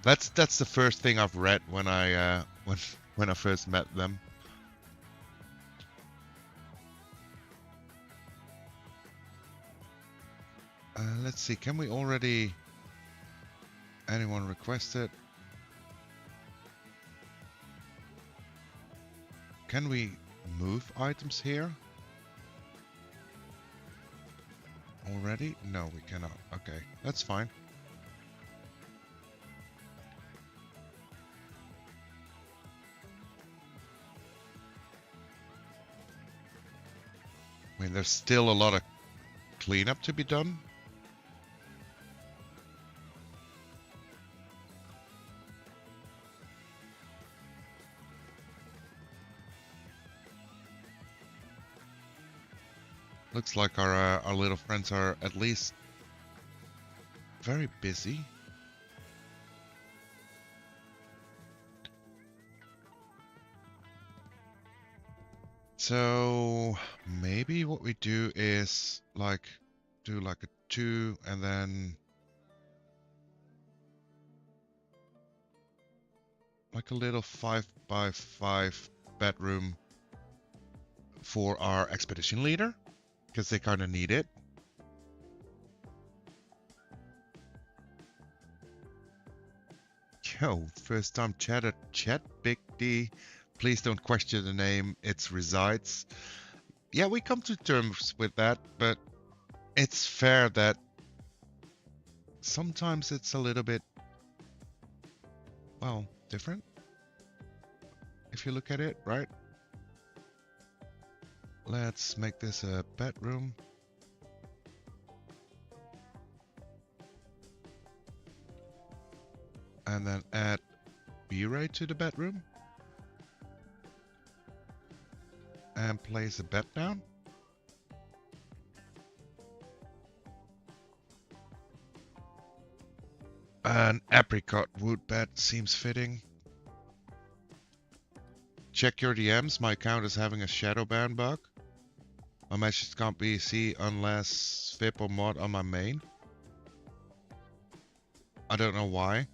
That's the first thing I've read when I when I first met them. Let's see, can we already... Anyone requested? Can we move items here? Already? No, we cannot. Okay, that's fine. I mean, there's still a lot of cleanup to be done. Looks like our little friends are at least very busy. So maybe what we do is do like a 2 and then like a little 5x5 bedroom for our expedition leader, because they kind of need it. Yo, first time chatter chat, Big D. Please don't question the name, it's resides. Yeah, we come to terms with that, but it's fair that sometimes it's a little bit, well, different. If you look at it, right? Let's make this a bedroom. And then add B-ray to the bedroom. And place a bed down. An apricot wood bed seems fitting. Check your DMs. My account is having a shadow ban bug. My messages can't be seen unless VIP or mod on my main. I don't know why.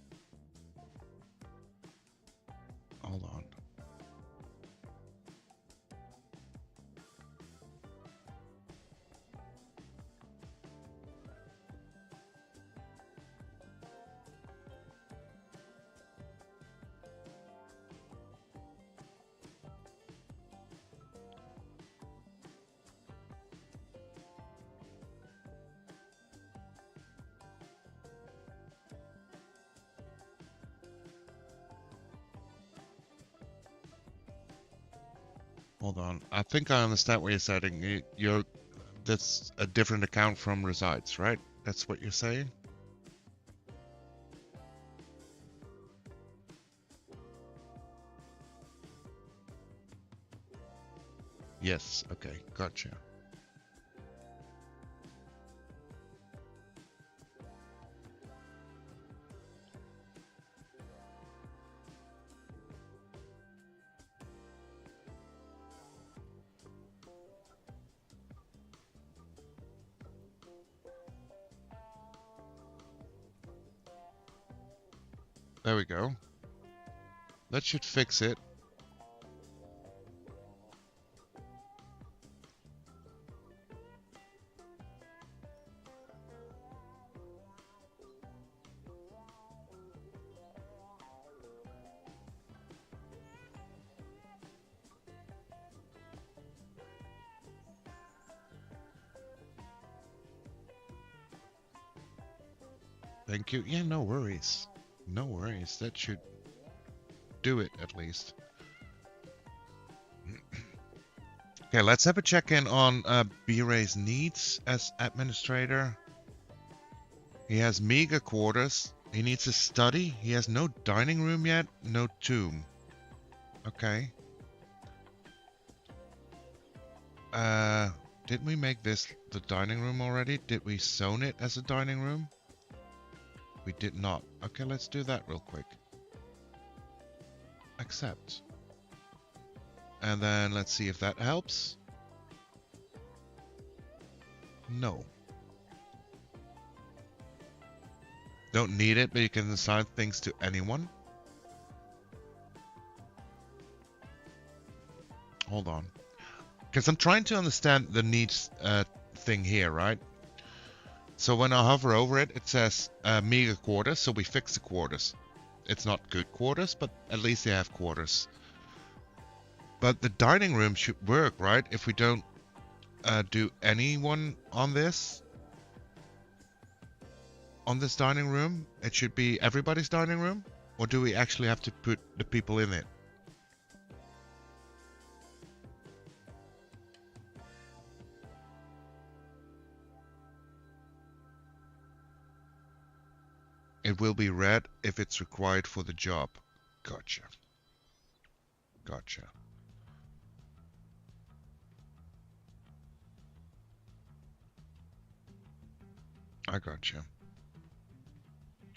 Hold on. Hold on. I think I understand what you're saying. That's a different account from resides, right? That's what you're saying? Yes. Okay. Gotcha. There we go. That should fix it. Thank you. Yeah, no worries. No worries. That should do it at least. Okay, let's have a check-in on B-Ray's needs as administrator. He has meager quarters. He needs a study. He has no dining room yet, no tomb. Okay. Didn't we make this the dining room already? Did we zone it as a dining room? We did not. Okay, let's do that real quick. Accept. And then let's see if that helps. No. Don't need it, but you can assign things to anyone. Hold on. Because I'm trying to understand the needs thing here, right? So when I hover over it, it says meager quarters, so we fix the quarters. It's not good quarters, but at least they have quarters. But the dining room should work, right? If we don't do anyone on this dining room, it should be everybody's dining room? Or do we actually have to put the people in it? It will be red if it's required for the job. Gotcha. Gotcha. I gotcha.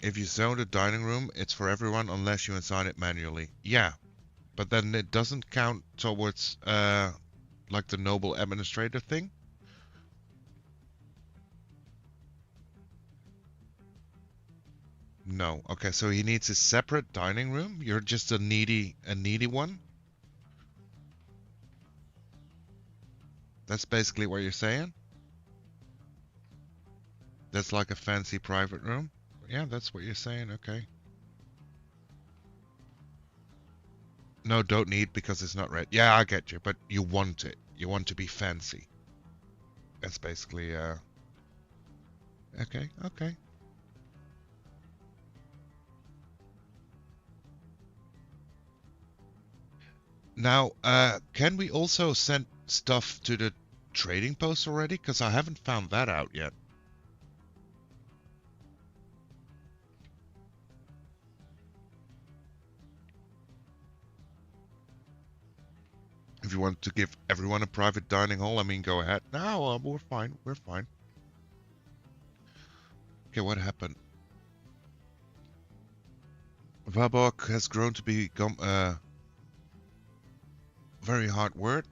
If you zone the dining room, it's for everyone unless you assign it manually. Yeah, but then it doesn't count towards like the noble administrator thing. No. Okay, so he needs a separate dining room. You're just a needy one. That's basically what you're saying. That's like a fancy private room. Yeah, that's what you're saying. Okay. No, don't need because it's not red. Yeah, I get you, but you want it. You want to be fancy. That's basically okay, okay. Now, can we also send stuff to the trading post already? Because I haven't found that out yet. If you want to give everyone a private dining hall, I mean, go ahead. No, we're fine. We're fine. Okay, what happened? Vabok has grown to become a very hard word.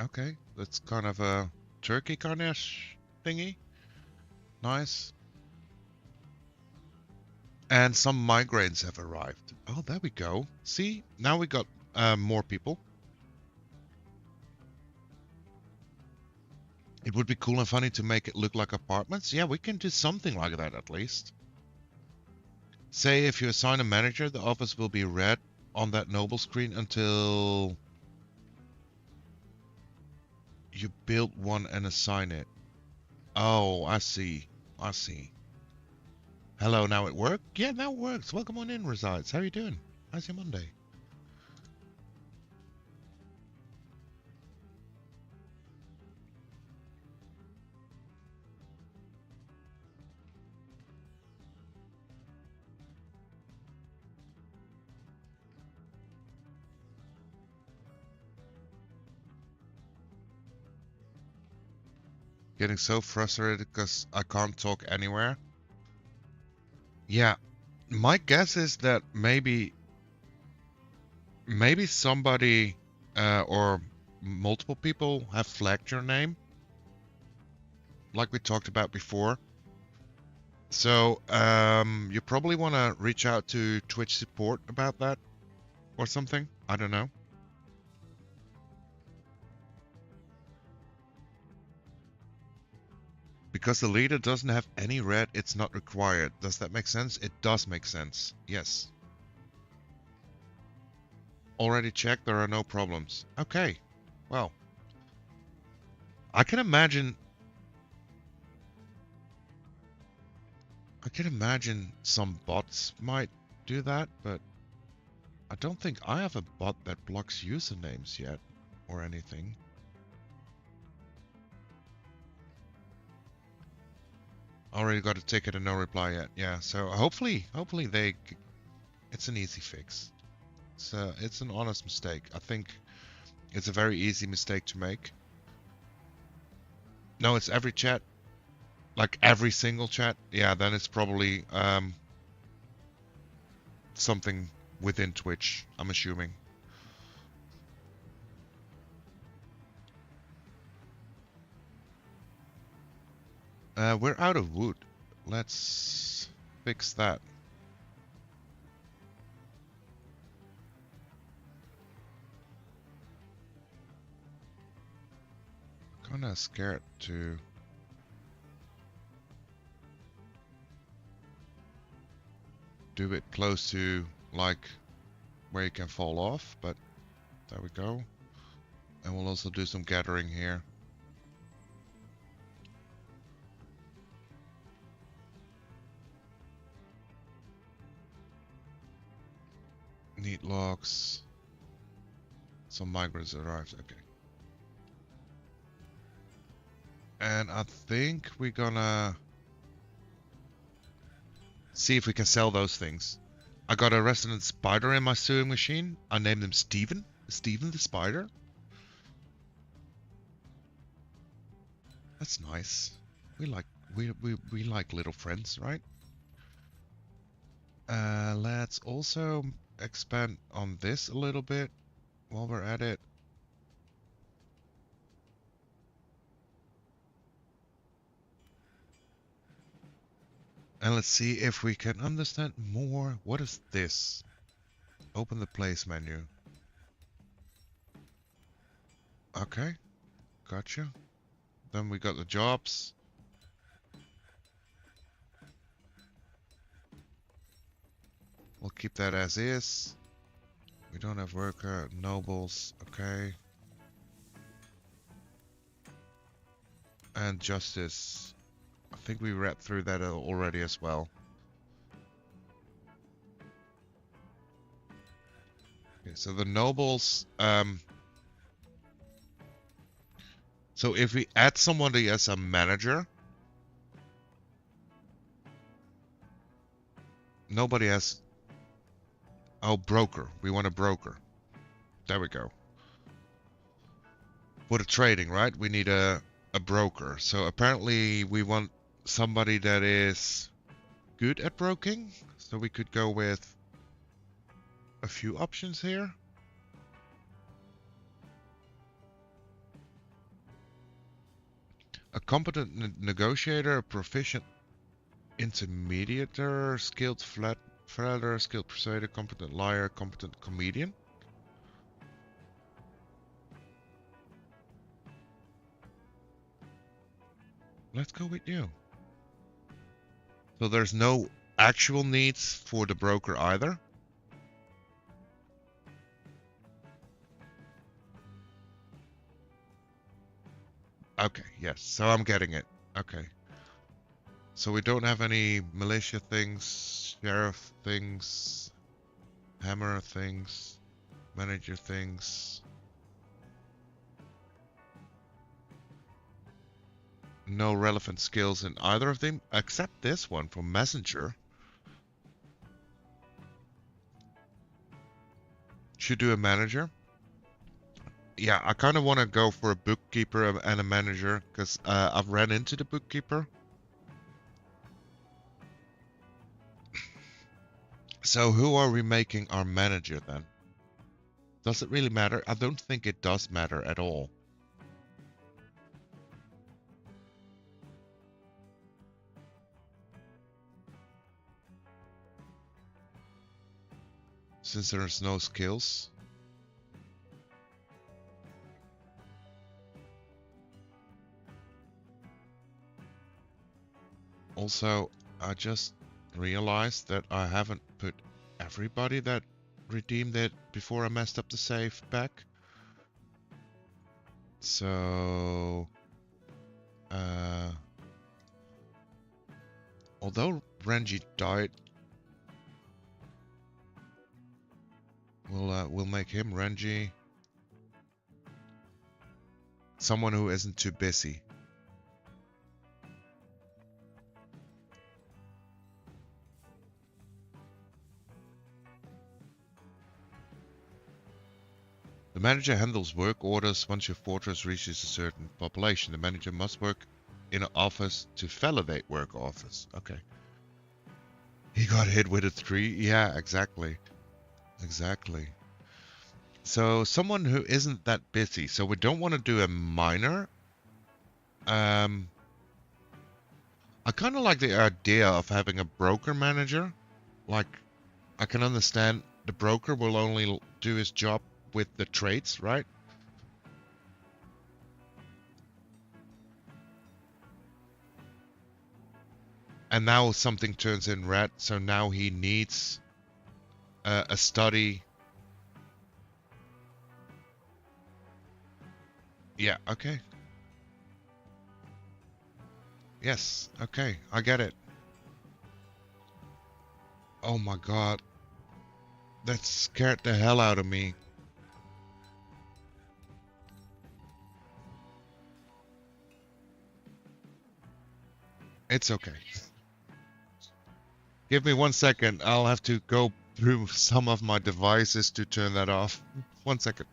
Okay, that's kind of a turkey carnish thingy. Nice. And some migraines have arrived. Oh, there we go. See, now we got more people. It would be cool and funny to make it look like apartments. Yeah, we can do something like that at least. Say if you assign a manager, the office will be red on that noble screen until you build one and assign it. Oh, I see. I see. Hello, now it worked? Yeah, now it works. Welcome on in, Resides. How are you doing? How's your Monday? Getting so frustrated because I can't talk anywhere. Yeah, my guess is that maybe somebody or multiple people have flagged your name, like we talked about before. So you probably want to reach out to Twitch support about that or something. I don't know. Because the leader doesn't have any red, it's not required. Does that make sense? It does make sense. Yes. Already checked, there are no problems. Okay. Well, I can imagine some bots might do that, but I don't think I have a bot that blocks usernames yet or anything. Already got a ticket and no reply yet. Yeah, so hopefully it's an easy fix. It's an honest mistake. I think it's a very easy mistake to make. No, it's every chat. Like every single chat. Yeah, then it's probably something within Twitch, I'm assuming. We're out of wood. Let's fix that. Kinda scared to do it close to like where you can fall off, but there we go. And we'll also do some gathering here. Need logs. Some migrants arrived. Okay. And I think we're gonna see if we can sell those things. I got a resident spider in my sewing machine. I named him Steven. Steven the spider. That's nice. We like little friends, right? Let's also expand on this a little bit while we're at it. And let's see if we can understand more. What is this? Open the place menu. Okay, gotcha. Then we got the jobs. We'll keep that as is. We don't have worker, nobles, okay. And justice. I think we read through that already as well. Okay, so the nobles, so if we add somebody as a manager, nobody has, oh, broker. We want a broker. There we go. For the trading, right? We need a broker. So apparently we want somebody that is good at broking. So we could go with a few options here. A competent negotiator, a proficient intermediator, skilled flatter, skilled persuader, competent liar, competent comedian. Let's go with you. So there's no actual needs for the broker either. Okay, yes, so I'm getting it. Okay. So we don't have any militia things, sheriff things, hammer things, manager things. No relevant skills in either of them, except this one from messenger. Should do a manager. Yeah, I kind of want to go for a bookkeeper and a manager, because I've ran into the bookkeeper. So who are we making our manager then? Does it really matter? I don't think it does matter at all. Since there's no skills. Also, I just realized that I haven't put everybody that redeemed it before I messed up the save back. So, although Renji died, we'll make him Renji. Someone who isn't too busy. The manager handles work orders once your fortress reaches a certain population. The manager must work in an office to validate work office. Okay. He got hit with a tree. Yeah, exactly. Exactly. So someone who isn't that busy. So we don't want to do a miner. I kind of like the idea of having a broker manager. Like, I can understand the broker will only do his job with the trades, right? And now something turns in red, so now he needs a study. Yeah, okay. Yes, okay, I get it. Oh my god. That scared the hell out of me. It's okay. Give me 1 second. I'll have to go through some of my devices to turn that off. 1 second.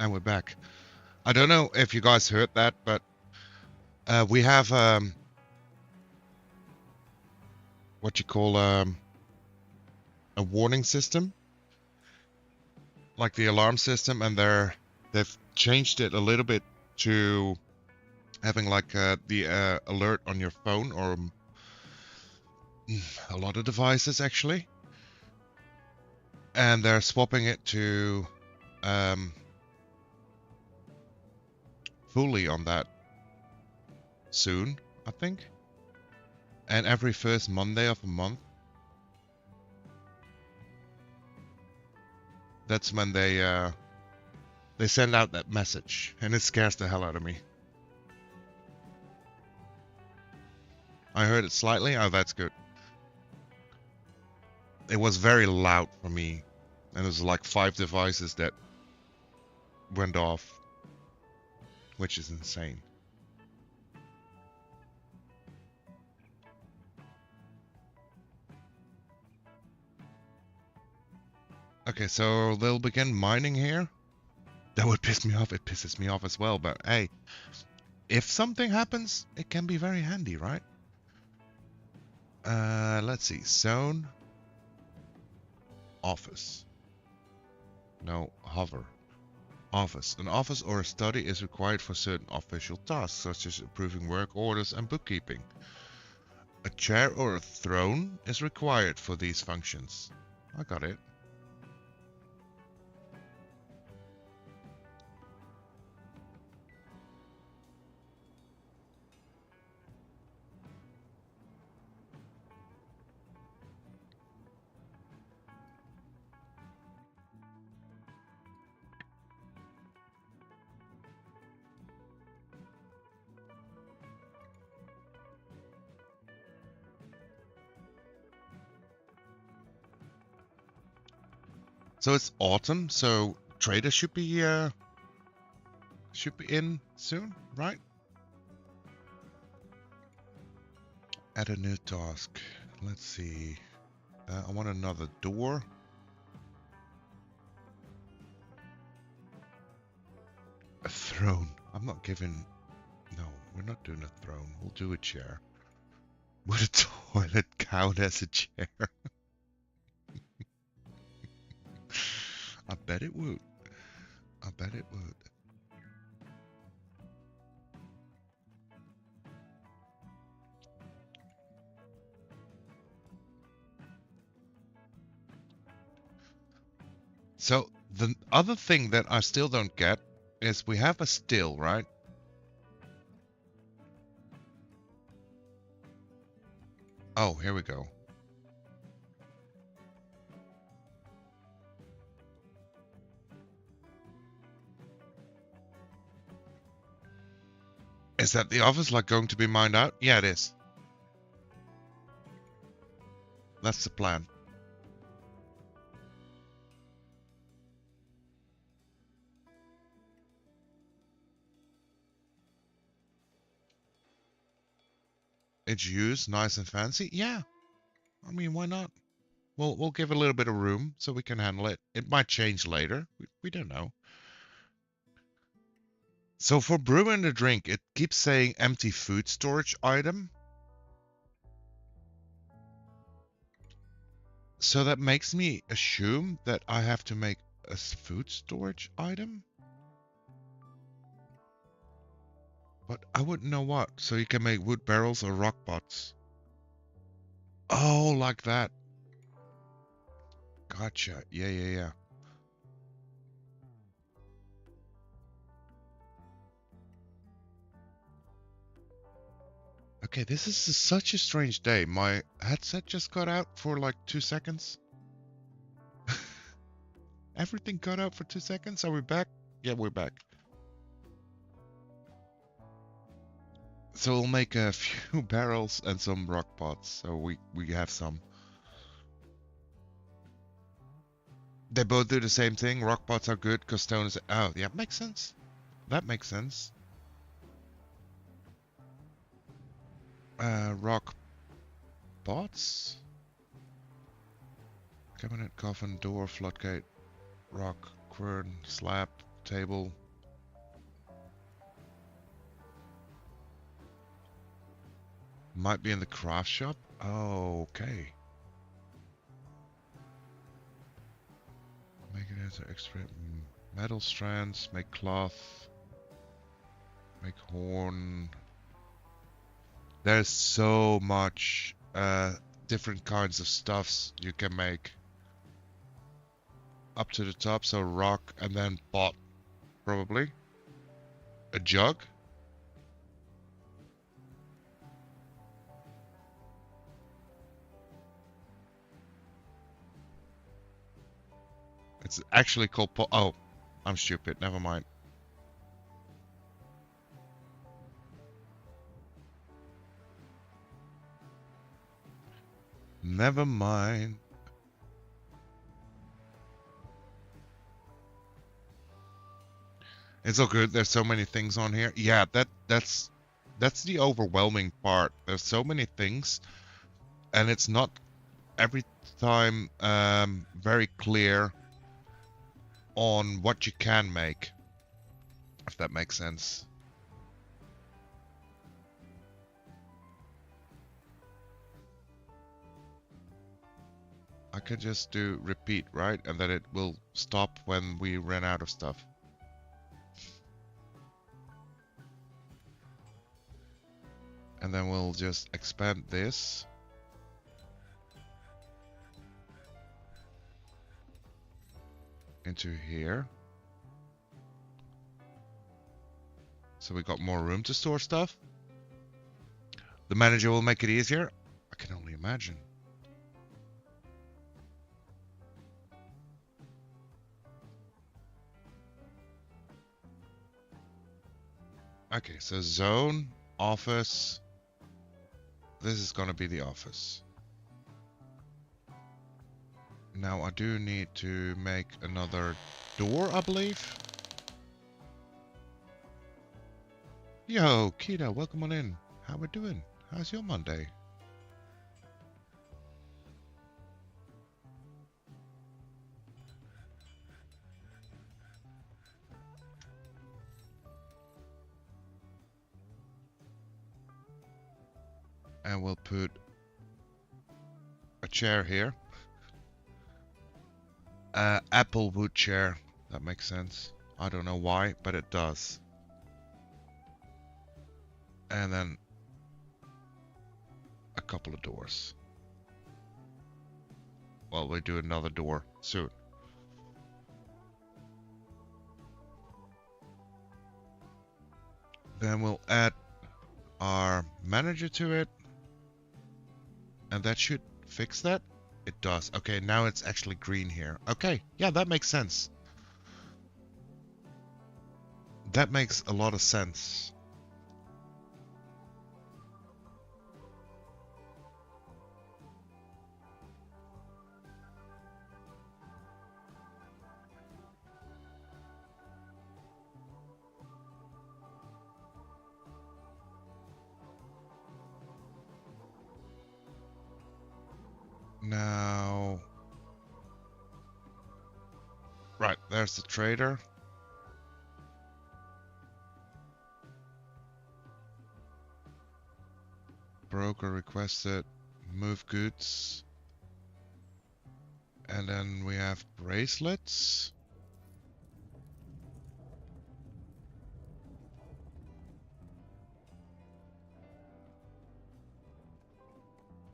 And we're back. I don't know if you guys heard that, but we have what you call a warning system, like the alarm system, and there They've changed it a little bit to having like the alert on your phone or a lot of devices actually, and they're swapping it to fully on that soon, I think. And every first Monday of a month, that's when they send out that message, and it scares the hell out of me. I heard it slightly. Oh, that's good. It was very loud for me, and it was like 5 devices that went off, which is insane. Okay, so they'll begin mining here. That would piss me off. It pisses me off as well, but hey, if something happens, it can be very handy, right? Let's see. Zone. Office. No, hover. Office. An office or a study is required for certain official tasks, such as approving work orders and bookkeeping. A chair or a throne is required for these functions. I got it. So it's autumn, so traders should be in soon, right? Add a new task. Let's see. I want another door. A throne. I'm not giving. No, we're not doing a throne. We'll do a chair. Would a toilet count as a chair? I bet it would. I bet it would. So the other thing that I still don't get is we have a still, right? Oh, here we go. Is that the office like going to be mined out? Yeah, it is. That's the plan. It's used, nice and fancy. Yeah, I mean, why not? We'll give a little bit of room so we can handle it. It might change later. We don't know. So for brewing the drink, it keeps saying empty food storage item. So that makes me assume that I have to make a food storage item. But I wouldn't know what. So you can make wood barrels or rock pots. Oh, like that. Gotcha. Yeah. Okay, this is such a strange day. My headset just got out for like 2 seconds. Everything got out for 2 seconds. Are we back? Yeah, we're back. So we'll make a few barrels and some rock pots. So we have some. They both do the same thing. Rock pots are good because stone is. Oh, yeah, makes sense. That makes sense. Rock pots. Cabinet, coffin, door, floodgate, rock, quern, slab, table. Might be in the craft shop. Oh, okay. Make it as an extra. Metal strands, make cloth, make horn. There's so much different kinds of stuffs you can make. Up to the top, so rock and then pot, probably. A jug. It's actually called pot. Oh, I'm stupid. Never mind. Never mind. It's all good. There's so many things on here. Yeah, that's the overwhelming part. There's so many things, and it's not every time very clear on what you can make, if that makes sense. I can just do repeat, right? And then it will stop when we run out of stuff. And then we'll just expand this. Into here. So we got more room to store stuff. The manager will make it easier. I can only imagine. Okay, so zone, office. This is gonna be the office. Now I do need to make another door, I believe. Yo, Kita, welcome on in. How we doing? How's your Monday? And we'll put a chair here. Apple wood chair. That makes sense. I don't know why, but it does. And then a couple of doors. Well, we do another door soon. Then we'll add our manager to it. And that should fix that. It does. Okay, now it's actually green here. Okay, yeah, that makes sense. That makes a lot of sense. Now, right, there's the trader. Broker requested move goods. And then we have bracelets.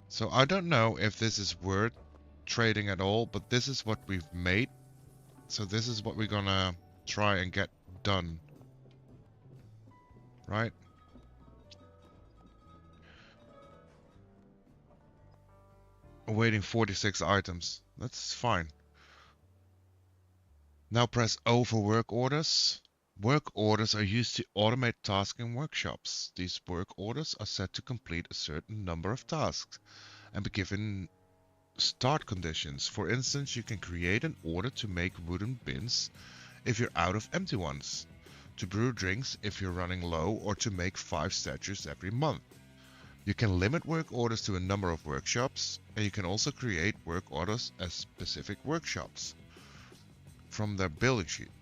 So I don't know if this is worth trading at all, but this is what we've made. So this is what we're gonna try and get done. Right? Awaiting 46 items. That's fine. Now press O for work orders. Work orders are used to automate tasks in workshops. These work orders are set to complete a certain number of tasks and be given start conditions. For instance, you can create an order to make wooden bins if you're out of empty ones, to brew drinks if you're running low, or to make 5 statues every month. You can limit work orders to a number of workshops, and you can also create work orders as specific workshops from their building sheet.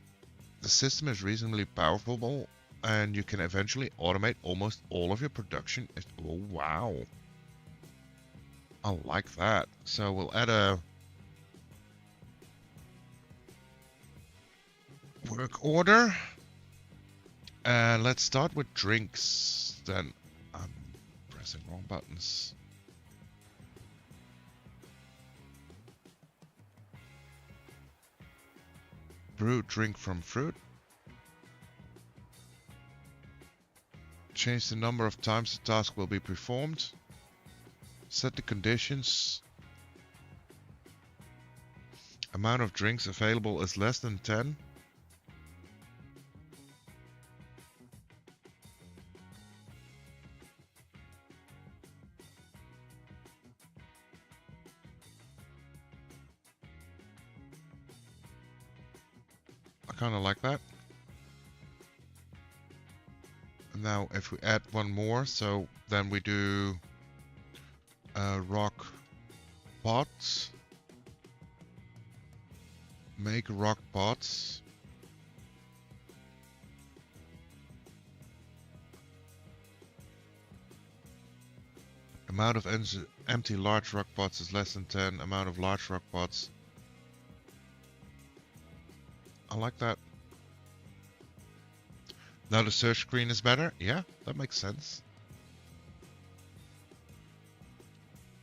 The system is reasonably powerful, and you can eventually automate almost all of your production. Oh, wow. I like that. So we'll add a Work order. And let's start with drinks. Then I'm pressing wrong buttons. Brew drink from fruit. Change the number of times the task will be performed. Set the conditions. Amount of drinks available is less than 10. I kind of like that. And now if we add one more, so then we do rock pots. Make rock pots. Amount of empty large rock pots is less than 10. Amount of large rock pots. I like that. Now the search screen is better. Yeah, that makes sense.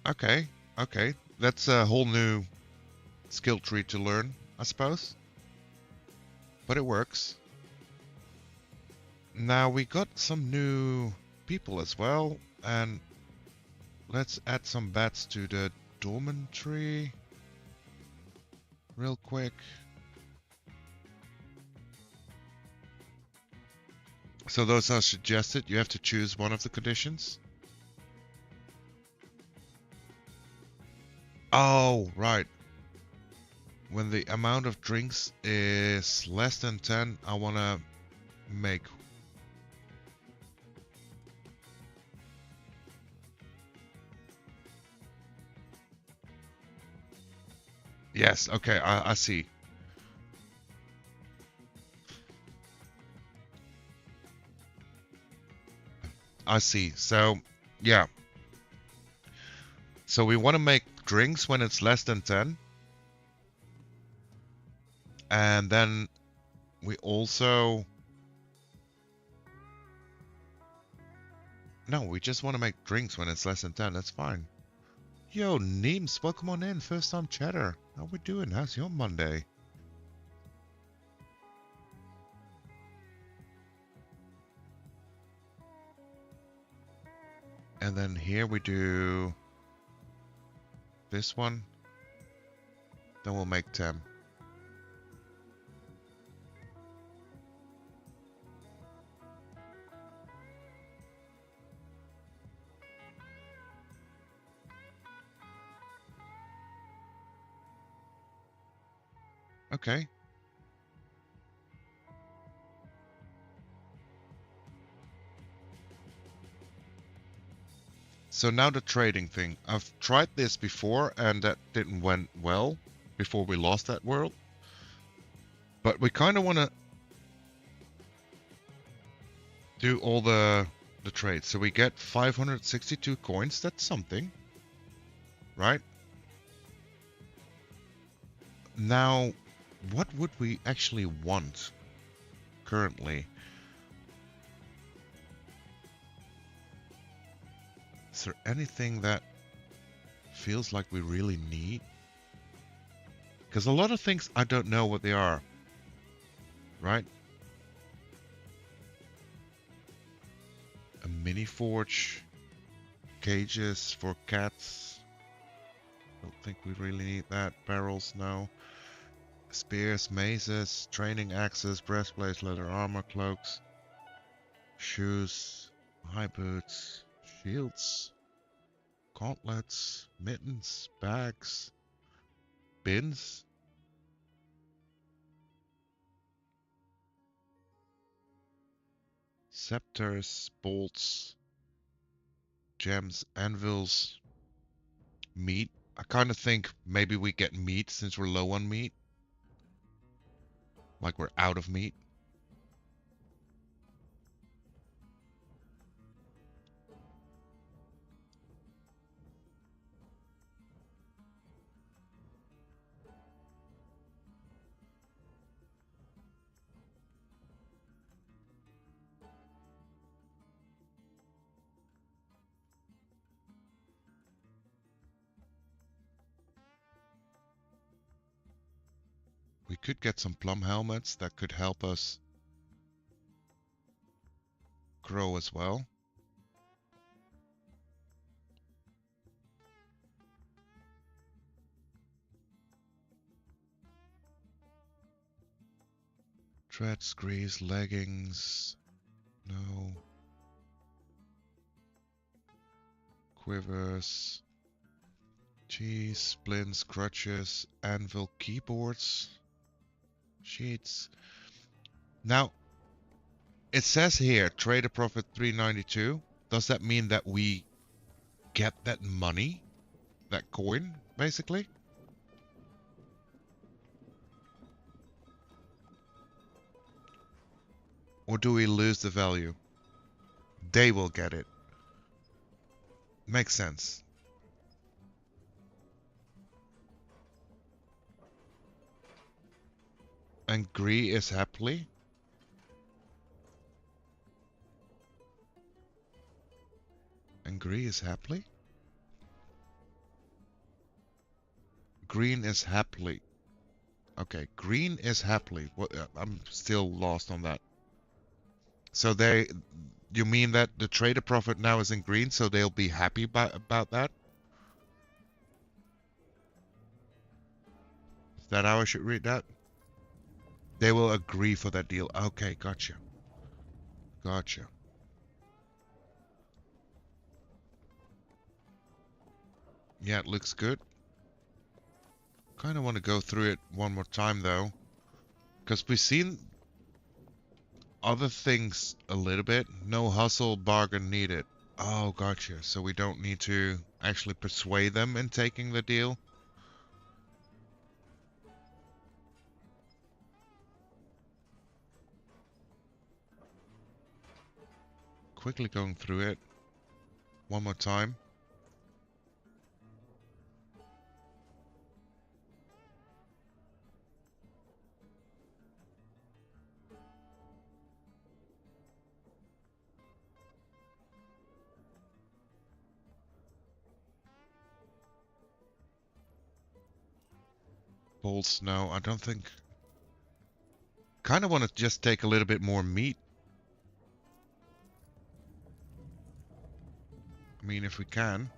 Okay, okay. That's a whole new skill tree to learn, I suppose. But it works. Now we got some new people as well, and let's add some bats to the dormitory real quick. So those are suggested. You have to choose one of the conditions. Oh, right. When the amount of drinks is less than 10, I want to make. Yes, okay, I see. I see. So, yeah. So we want to make drinks when it's less than 10. And then we also... No, we just want to make drinks when it's less than 10. That's fine. Yo, Neems, welcome on in. First time chatter. How we doing? How's your Monday? And then here we do this one. Then we'll make 10. Okay. So now the trading thing. I've tried this before and that didn't went well before we lost that world. But we kind of want to do all the trades. So we get 562 coins. That's something, right? Now, what would we actually want currently? Is there anything that feels like we really need? Because a lot of things I don't know what they are, right? A mini forge, cages for cats. Don't think we really need that. Barrels, no. Spears, mazes, training axes, breastplates, leather armor, cloaks, shoes, high boots, shields, gauntlets, mittens, bags, bins. Scepters, bolts, gems, anvils, meat. I kind of think maybe we get meat since we're low on meat. Like we're out of meat. We could get some plum helmets that could help us grow as well. Treads, grease, leggings. No. Quivers. Cheese, splints, crutches, anvil, keyboards. Sheets. Now, it says here, trader profit 392. Does that mean that we get that money? That coin, basically? Or do we lose the value? They will get it. Makes sense. And Gree is happily. And Gree is happily. Green is happily. Okay, green is happily. What? I'm still lost on that. So you mean that the trader profit now is in green, so they'll be happy about that? Is that how I should read that? They will agree for that deal. Okay, gotcha. Gotcha. Yeah, it looks good. Kind of want to go through it one more time though, because we've seen other things a little bit. No hustle, bargain needed. Oh, gotcha. So we don't need to actually persuade them in taking the deal. Quickly going through it one more time. Bolts, no, I don't think. Kind of want to just take a little bit more meat. I mean, if we can.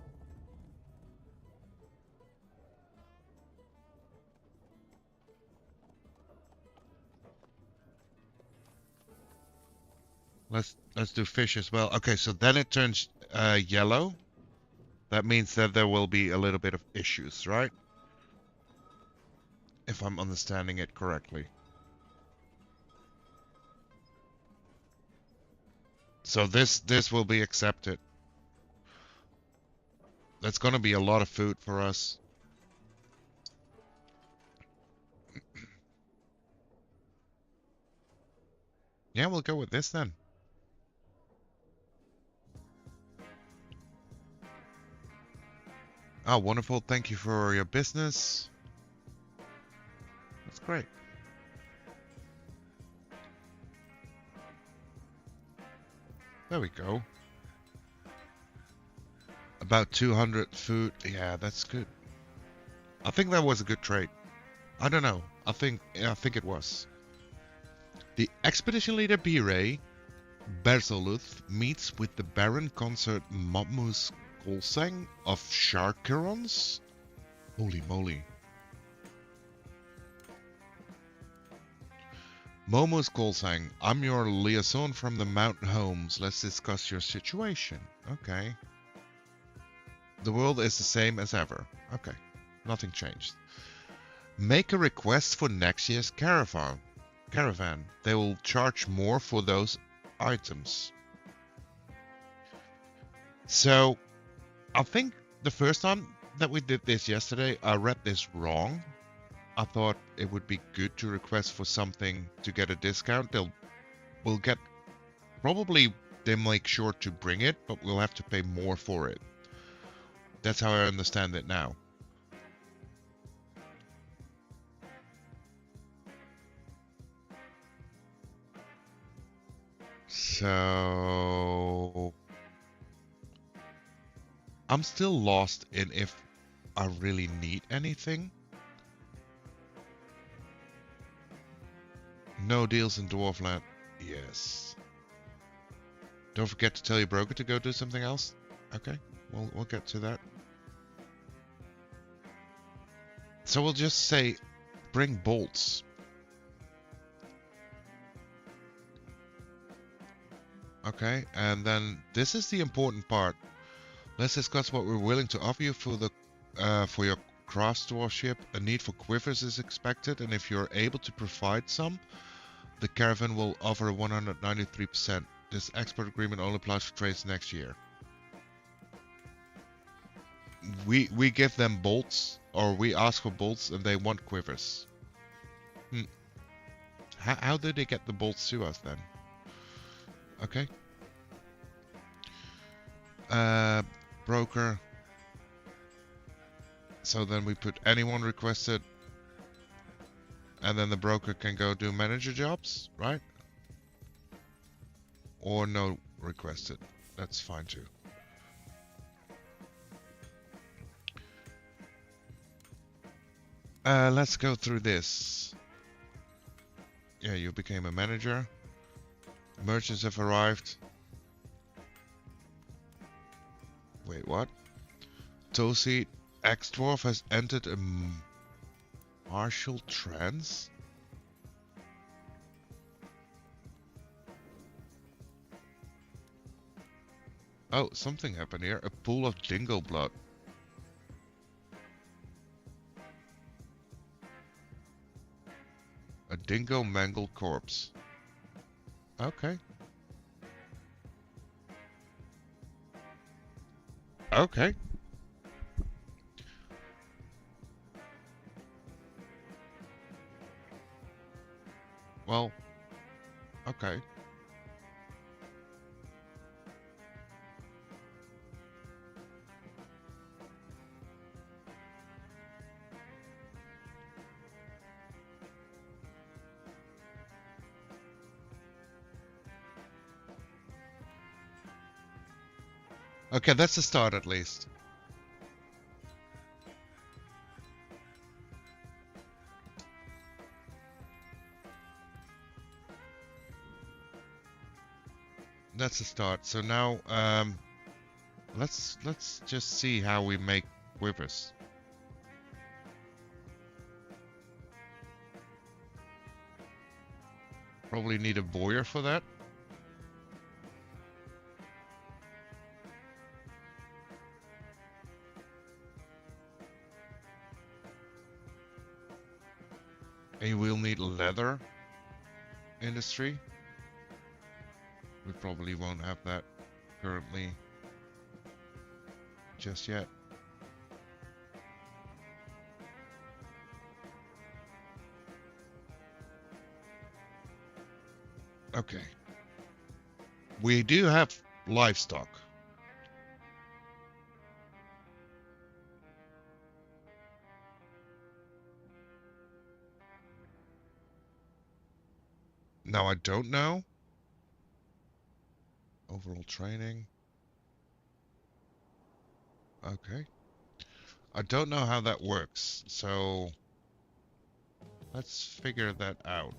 Let's do fish as well. Okay, so then it turns yellow. That means that there will be a little bit of issues, right? If I'm understanding it correctly. So this will be accepted. That's gonna be a lot of food for us. Yeah, we'll go with this then. Oh, wonderful. Thank you for your business. That's great. There we go. About 200 food. Yeah, that's good. I think that was a good trade. I don't know. I think it was. The expedition leader B-Ray Berzoluth meets with the Baron Consort Momus Kolsang of Sharkerons. Holy moly. Momus Kolsang, I'm your liaison from the Mountain Homes. Let's discuss your situation. Okay. The world is the same as ever. Okay. Nothing changed. Make a request for next year's caravan. They will charge more for those items. So, I think the first time that we did this yesterday, I read this wrong. I thought it would be good to request for something to get a discount. We'll get, probably they make sure to bring it, but we'll have to pay more for it. That's how I understand it now. So I'm still lost in if I really need anything. No deals in Dwarfland. Yes. Don't forget to tell your broker to go do something else. Okay, we'll get to that. So we'll just say, bring bolts. Okay, and then this is the important part. Let's discuss what we're willing to offer you for your craft dwarfship. A need for quivers is expected, and if you're able to provide some, the caravan will offer 193%. This export agreement only applies for trades next year. We give them bolts, or we ask for bolts, and they want quivers. How do they get the bolts to us then? Okay. Broker. So then we put anyone requested, and then the broker can go do manager jobs, right? Or no requested. That's fine too. Let's go through this. Yeah, you became a manager. Merchants have arrived. Wait, what? Tosi, ex-dwarf has entered a martial trance? Oh, something happened here. A pool of dingo blood. A dingo mangled corpse. Okay. Okay. Well, okay. Okay, that's a start at least. That's a start. So now, let's just see how we make quivers. Probably need a boyer for that. And we'll need leather industry. We probably won't have that currently just yet. Okay. We do have livestock. Now I don't know. Overall training. Okay. I don't know how that works, so let's figure that out.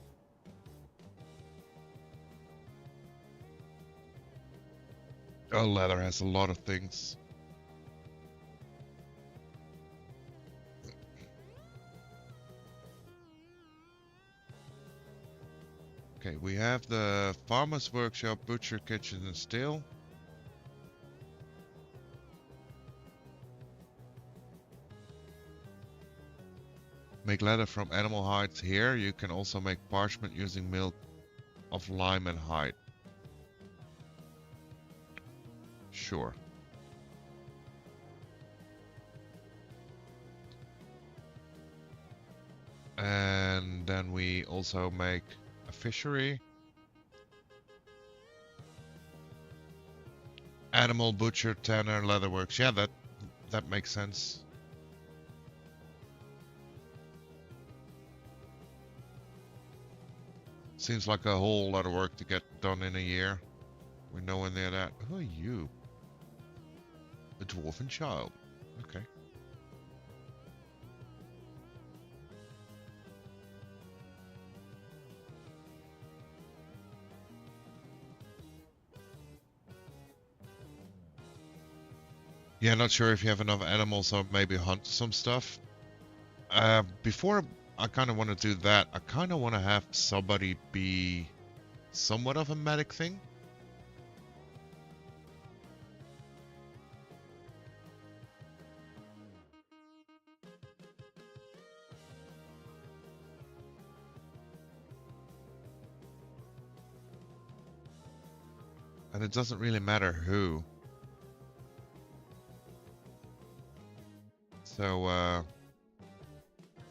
Oh, leather has a lot of things. Okay, we have the farmer's workshop, butcher, kitchen, and steel. Make leather from animal hides here. You can also make parchment using milk of lime and hide. Sure. And then we also make a fishery. Animal butcher, tanner, leatherworks. Yeah, that makes sense. Seems like a whole lot of work to get done in a year. We're nowhere near that. Who are you? A dwarven child. Okay. Yeah, not sure if you have enough animals or maybe hunt some stuff. Before I kind of want to do that, I kind of want to have somebody be somewhat of a medic thing. And it doesn't really matter who. So,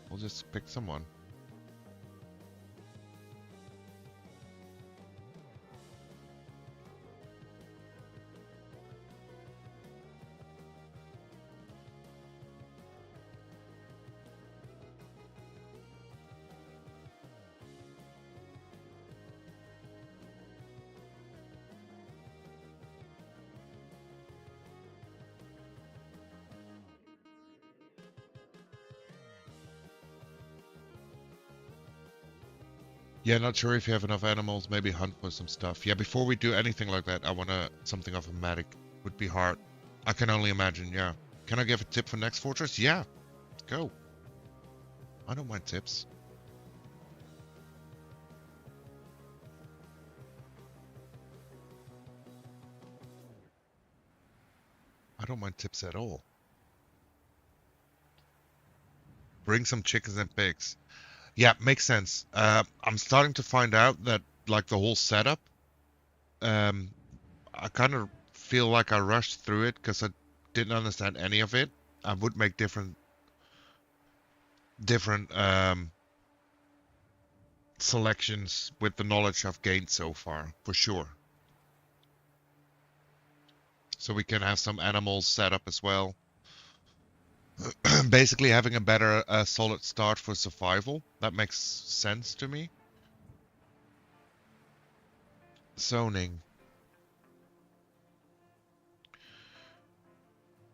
we'll just pick someone. Yeah, not sure if you have enough animals, maybe hunt for some stuff. Yeah, before we do anything like that, I wanna something of a medic. Would be hard. I can only imagine, yeah. Can I give a tip for next fortress? Yeah, go. I don't mind tips. I don't mind tips at all. Bring some chickens and pigs. Yeah, makes sense. I'm starting to find out that like the whole setup, um, I kind of feel like I rushed through it because I didn't understand any of it. I would make different selections with the knowledge I've gained so far, for sure. So we can have some animals set up as well. Basically having a better solid start for survival. That makes sense to me. Zoning.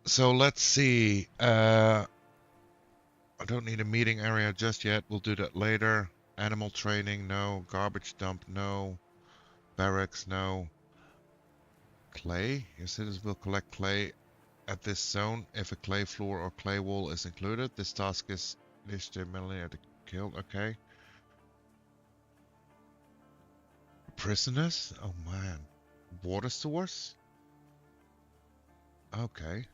So let's see. I don't need a meeting area just yet. We'll do that later. Animal training, no. Garbage dump, no. Barracks, no. Clay. Your citizens will collect clay at this zone. If a clay floor or clay wall is included, this task is immediately killed. Okay. Prisoners? Oh man. Water source? Okay.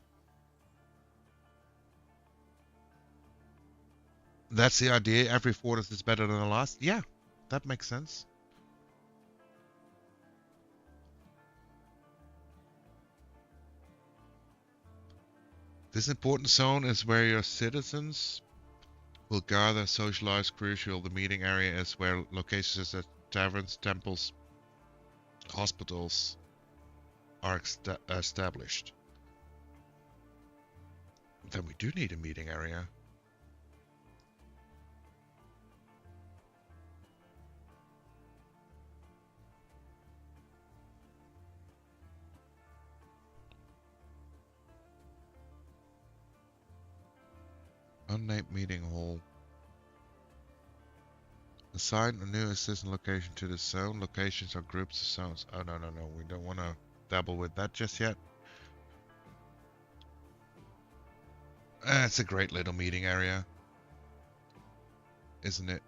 That's the idea. Every fortress is better than the last. Yeah, that makes sense. This important zone is where your citizens will gather, socialize, crucial. The meeting area is where locations such as taverns, temples, hospitals are established. Then we do need a meeting area. Unnamed meeting hall. Assign a new assistant location to the zone. Locations are groups of zones. Oh, no, no, no. We don't want to dabble with that just yet. It's a great little meeting area, isn't it?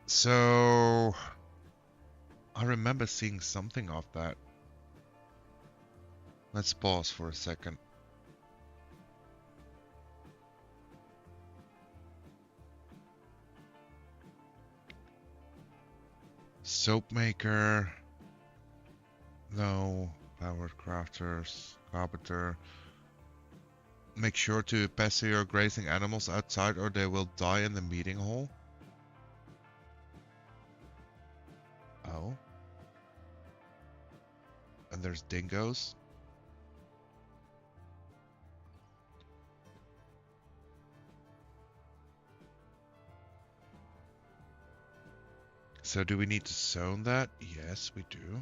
So, I remember seeing something of that. Let's pause for a second. Soap maker. No. Powered crafters. Carpenter. Make sure to pass your grazing animals outside or they will die in the meeting hall. Oh. And there's dingoes. So do we need to zone that? Yes, we do.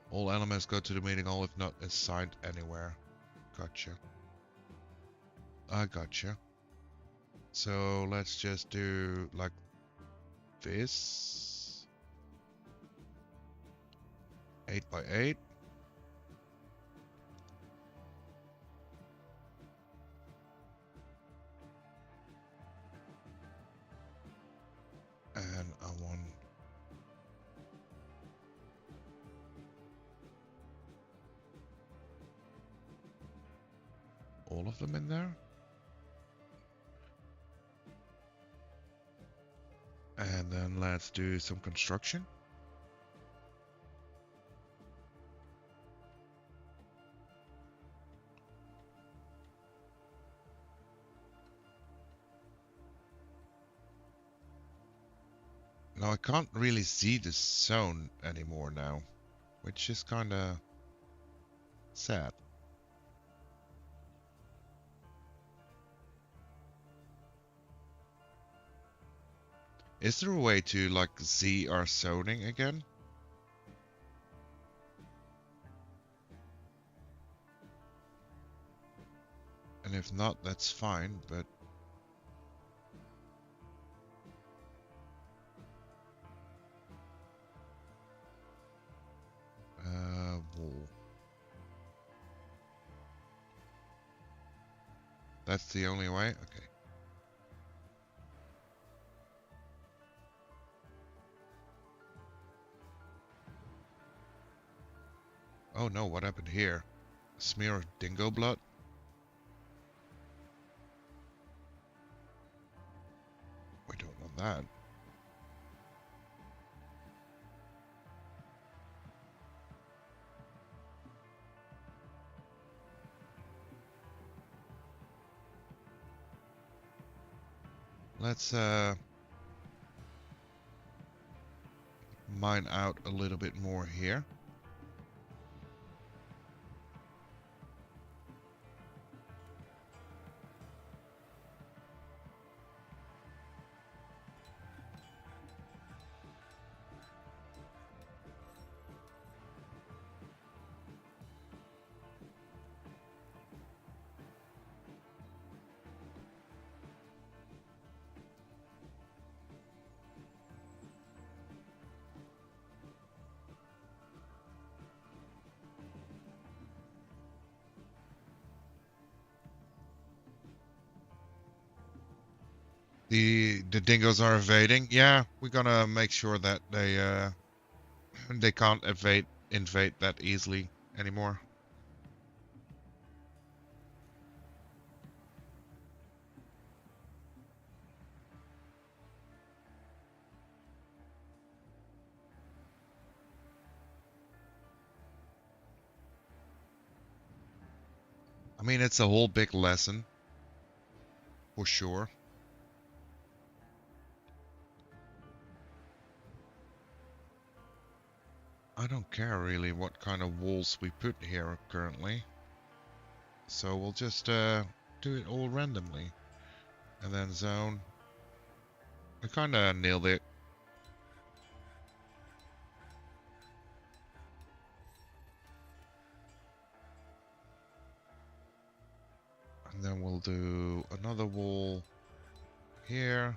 All elements go to the meeting hall if not assigned anywhere. Gotcha. I gotcha. So let's just do like this. 8 by 8. And I want all of them in there. And then let's do some construction. Now I can't really see the zone anymore now, which is kind of sad. Is there a way to like see our zoning again? And if not, that's fine, but wool. That's the only way? Okay. Oh no, what happened here? A smear of dingo blood? We don't want that. Let's mine out a little bit more here. The dingoes are evading. Yeah, we're gonna make sure that they can't invade that easily anymore. I mean, it's a whole big lesson for sure. I don't care really what kind of walls we put here currently. So we'll just do it all randomly. And then zone. We kinda nailed it. And then we'll do another wall here.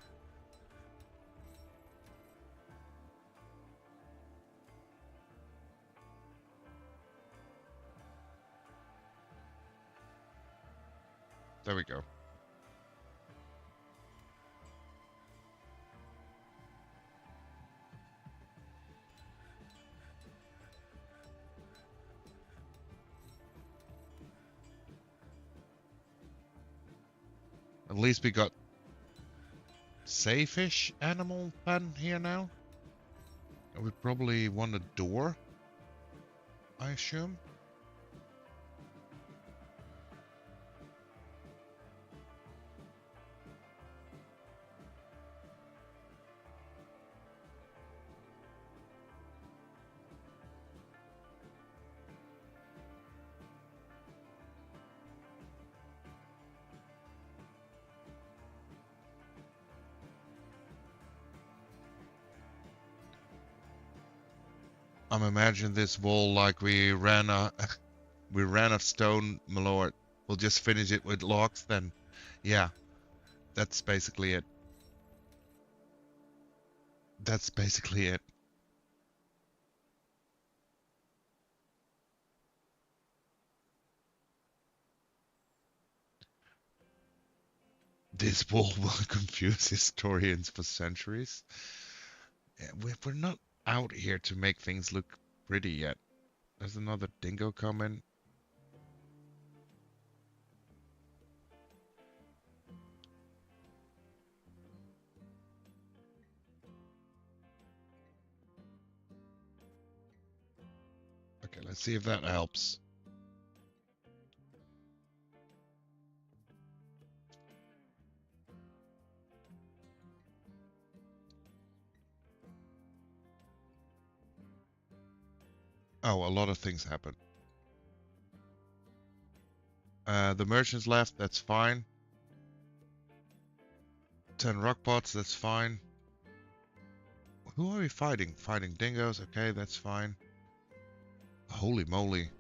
There we go. At least we got safe-ish animal pen here now. And we probably want a door, I assume. I'm imagining this wall like we ran a stone, my lord. We'll just finish it with logs then. Yeah, That's basically it. That's basically it. This wall will confuse historians for centuries. Yeah, we're not out here to make things look pretty yet. There's another dingo coming. Okay, let's see if that helps. Oh, a lot of things happen. The merchants left, that's fine. 10 rock pots, that's fine. Who are we fighting? Fighting dingoes, okay, that's fine. Holy moly.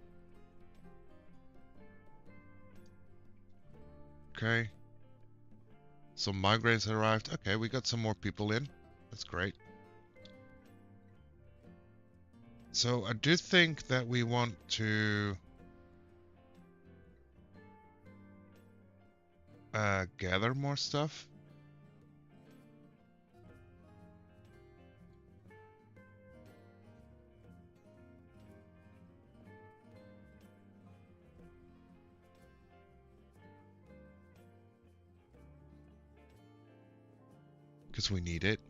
Okay. Some migraines arrived. Okay, we got some more people in. That's great. So I do think that we want to gather more stuff. Because we need it.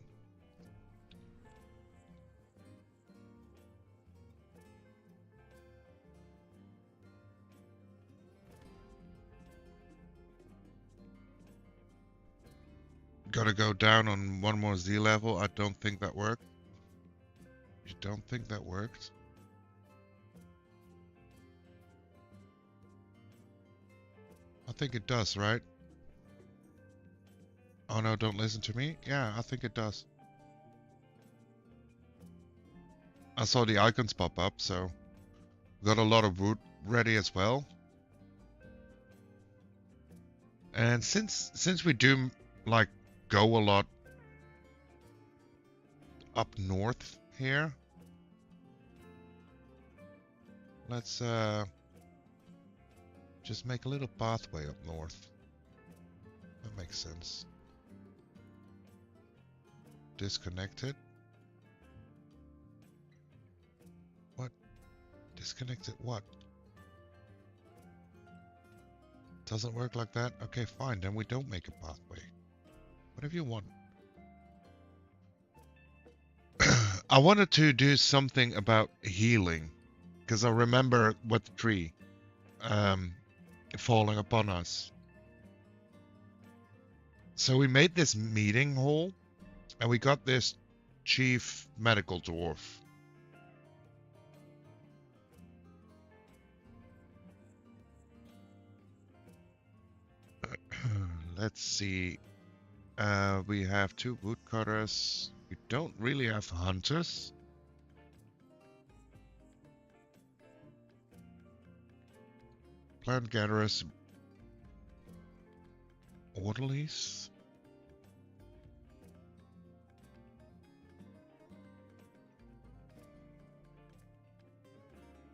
Gotta go down on one more Z level. I don't think that worked. You don't think that worked? I think it does, right? Oh no, don't listen to me? Yeah, I think it does. I saw the icons pop up, so got a lot of wood ready as well. And since we do like go a lot up north here, let's just make a little pathway up north. That makes sense. Disconnected. What? Disconnected what? Doesn't work like that? Okay, fine, then we don't make a pathway. Whatever you want. I wanted to do something about healing, because I remember with the tree falling upon us. So we made this meeting hall, and we got this chief medical dwarf. Let's see. We have 2 woodcutters. We don't really have hunters. Plant gatherers. Orderlies.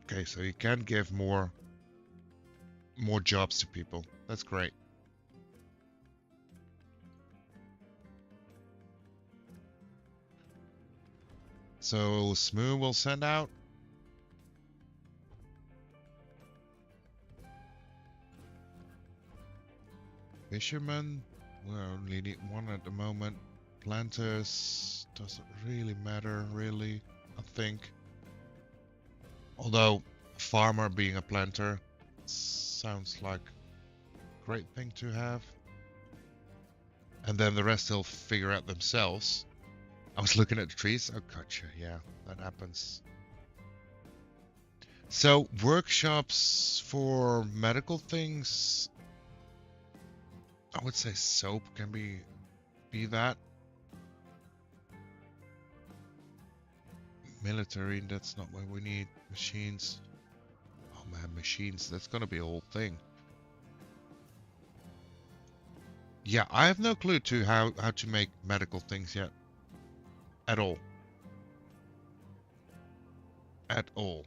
Okay, so you can give more jobs to people. That's great. So Smoo will send out. Fishermen. We only need 1 at the moment. Planters doesn't really matter, really, I think. Although farmer being a planter sounds like a great thing to have. And then the rest they'll figure out themselves. I was looking at the trees. Oh, gotcha. Yeah, that happens. So workshops for medical things. I would say soap can be that. Military, that's not what we need. Machines. Oh man, machines. That's gonna be a whole thing. Yeah, I have no clue to how to make medical things yet. At all. At all.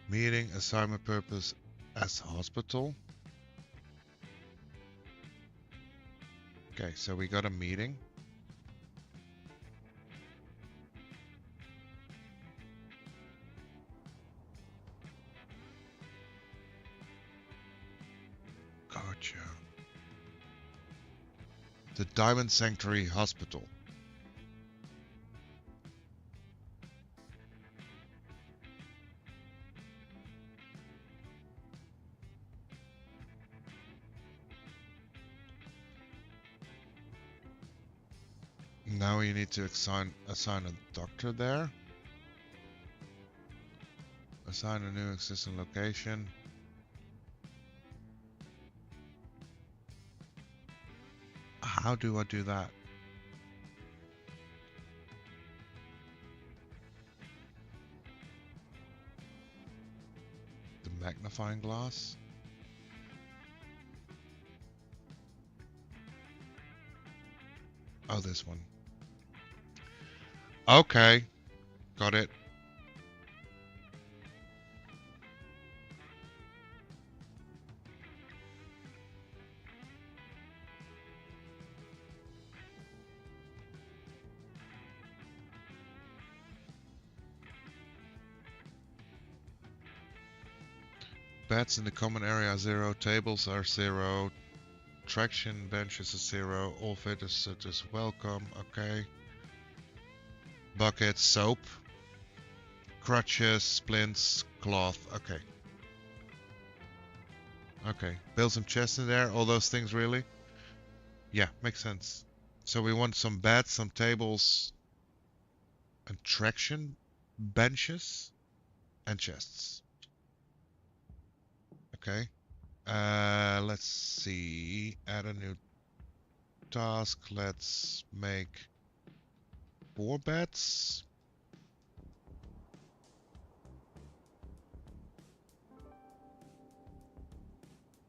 Meeting assignment purpose as hospital. Okay, so we got a meeting. Gotcha. The Diamond Sanctuary Hospital. Now you need to assign a doctor there. Assign a new existing location. How do I do that? The magnifying glass. Oh, this one. Okay, got it. Beds in the common area are 0, tables are 0, traction benches are 0, all visitors welcome, okay. Buckets, soap, crutches, splints, cloth, okay. Okay, build some chests in there, all those things really? Yeah, makes sense. So we want some beds, some tables, and traction benches, and chests. Okay. Let's see. Add a new task. Let's make 4 beds.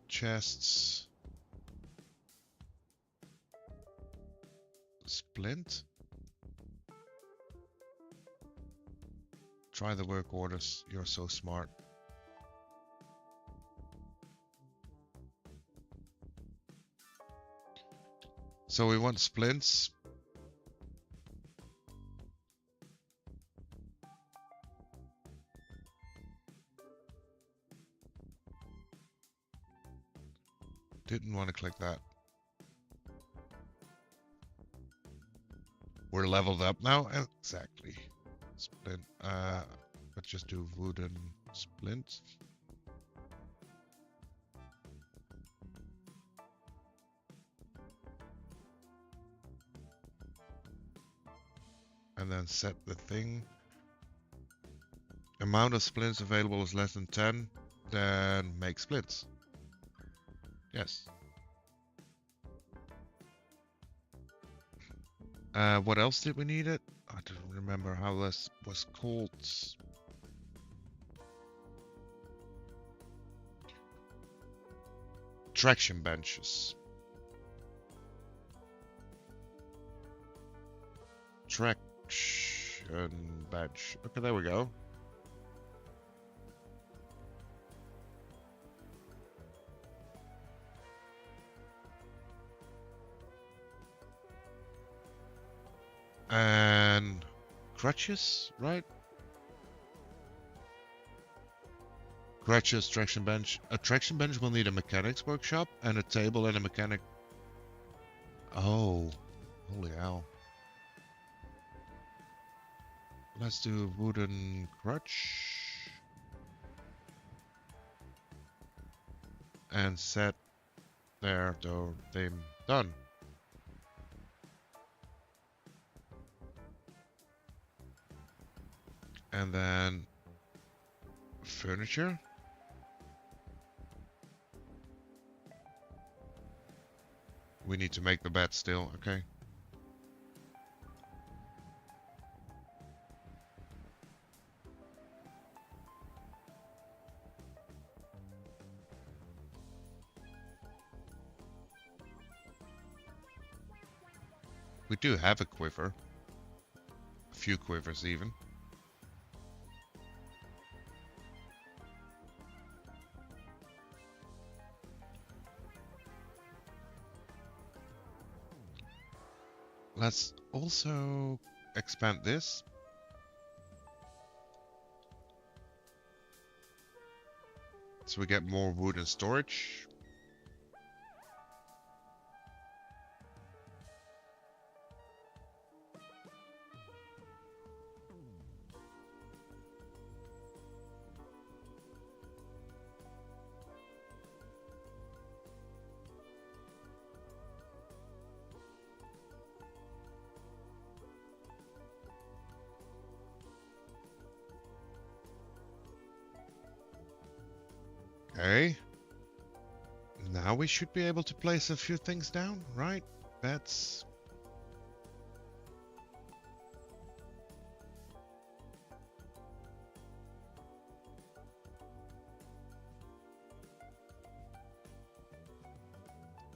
Chests. Splint. Try the work orders. You're so smart. So we want splints. Didn't want to click that. We're leveled up now? Exactly. Splint. Let's just do wooden splint. And then set the thing. Amount of splints available is less than 10. Then make splits. Yes. What else did we need it? I don't remember how this was called. Traction benches. Traction bench. Okay, there we go. And crutches, right? Crutches, traction bench. A traction bench will need a mechanics workshop and a table and a mechanic. Oh, holy hell. Let's do wooden crutch. and set there, though them done. And then furniture. We need to make the bed still, okay. We do have a quiver. A few quivers even. Let's also expand this. So we get more wood and storage. Okay. Now we should be able to place a few things down, right? Beds.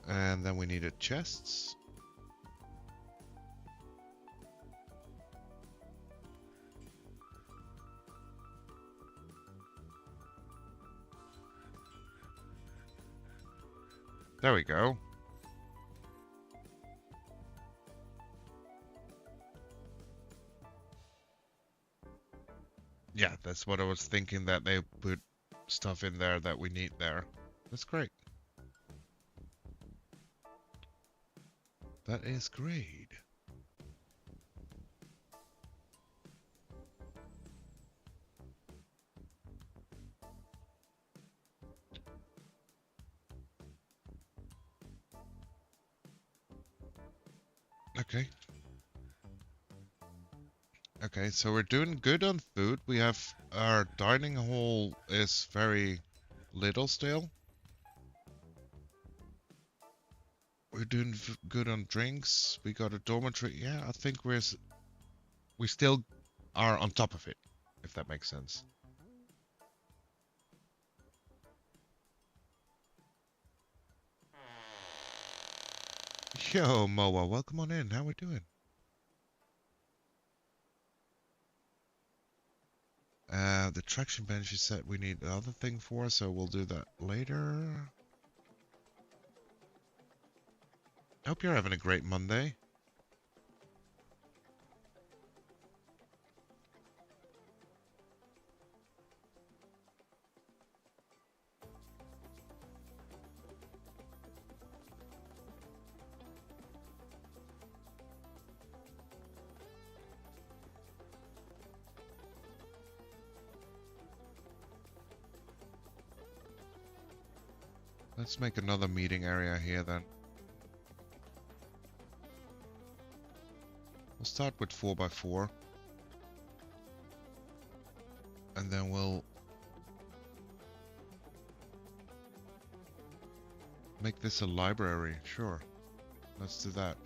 And then we needed chests. There we go. Yeah, that's what I was thinking, that they put stuff in there that we need there. That's great. That is great. Okay. Okay, so we're doing good on food. We have our dining hall is very little still. We're doing good on drinks. We got a dormitory. Yeah, I think we still are on top of it, if that makes sense. Yo, Moa, welcome on in. How we doing? The traction bench you said we need the other thing for, so we'll do that later. Hope you're having a great Monday. Let's make another meeting area here then. We'll start with 4x4. And then we'll make this a library. Sure. Let's do that.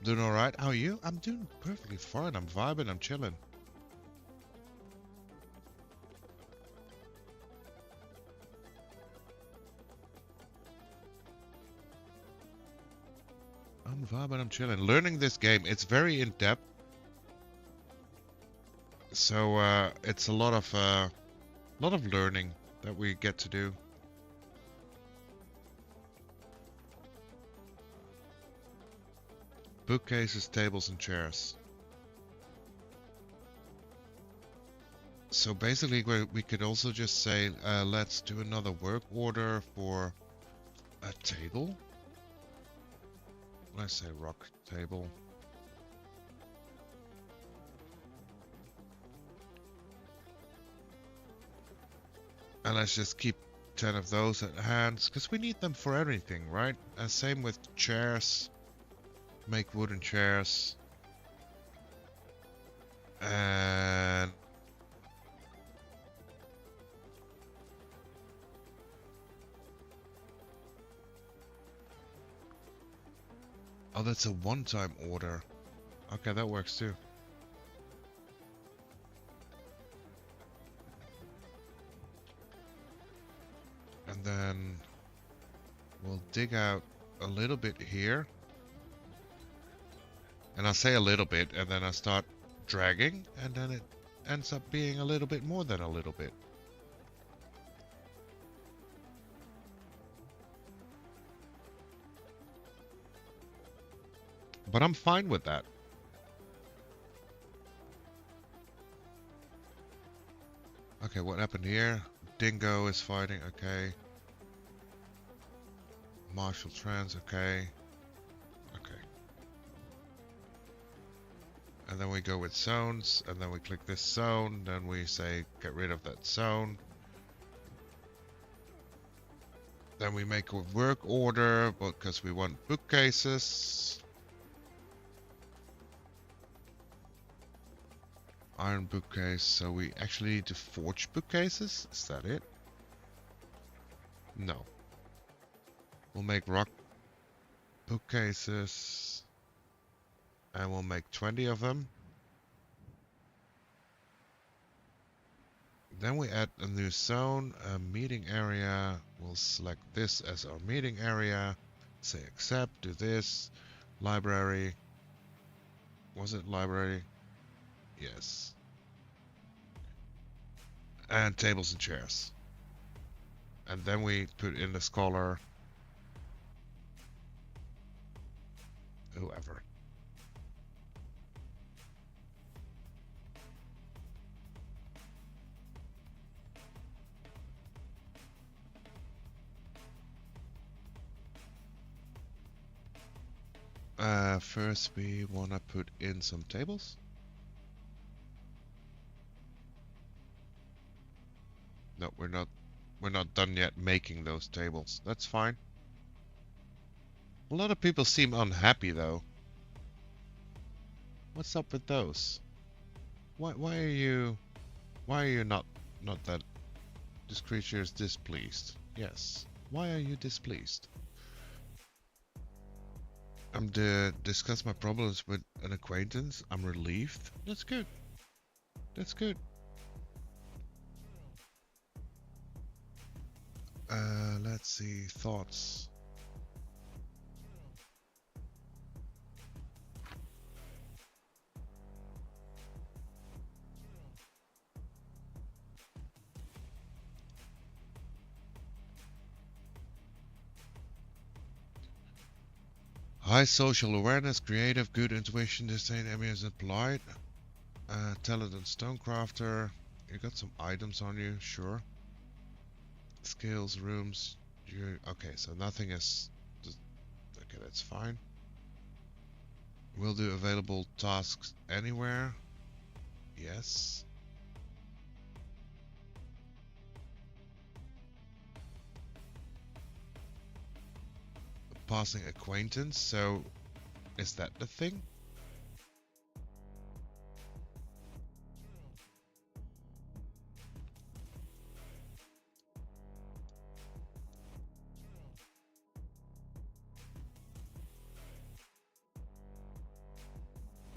Doing alright? How are you? I'm doing perfectly fine. I'm vibing. I'm chilling. I'm vibing. I'm chilling. Learning this game. It's very in-depth. So it's a lot of learning that we get to do. Bookcases, tables, and chairs. So basically, we could also just say, let's do another work order for a table. Let's say rock table. And let's just keep 10 of those at hand, because we need them for everything, right? And same with chairs. Make wooden chairs. And oh, that's a one-time order. Okay, that works too. And then we'll dig out a little bit here. And I'll say a little bit, and then I start dragging, and then it ends up being a little bit more than a little bit. But I'm fine with that. Okay, what happened here? Dingo is fighting, okay. Marshall Trans, okay. Okay. And then we go with zones, and then we click this zone, then we say get rid of that zone. Then we make a work order, because we want bookcases. Iron bookcase, so we actually need to forge bookcases? Is that it? No. We'll make rock bookcases. And we'll make 20 of them. Then we add a new zone, a meeting area. We'll select this as our meeting area. Say accept, do this. Library. Was it library? Yes. And tables and chairs. And then we put in the scholar. Whoever. First we wanna put in some tables. No, we're not done yet making those tables. That's fine. A lot of people seem unhappy though. What's up with those? Why are you not that this creature is displeased? Yes. Why are you displeased? I'm to discuss my problems with an acquaintance. I'm relieved. That's good. That's good. Let's see. Thoughts. High social awareness, creative, good intuition, disdain, envious, and polite. Talented stonecrafter. You got some items on you, sure. Skills, rooms. Okay, so nothing is. Okay, that's fine. Will do available tasks anywhere. Yes. Passing acquaintance, so is that the thing?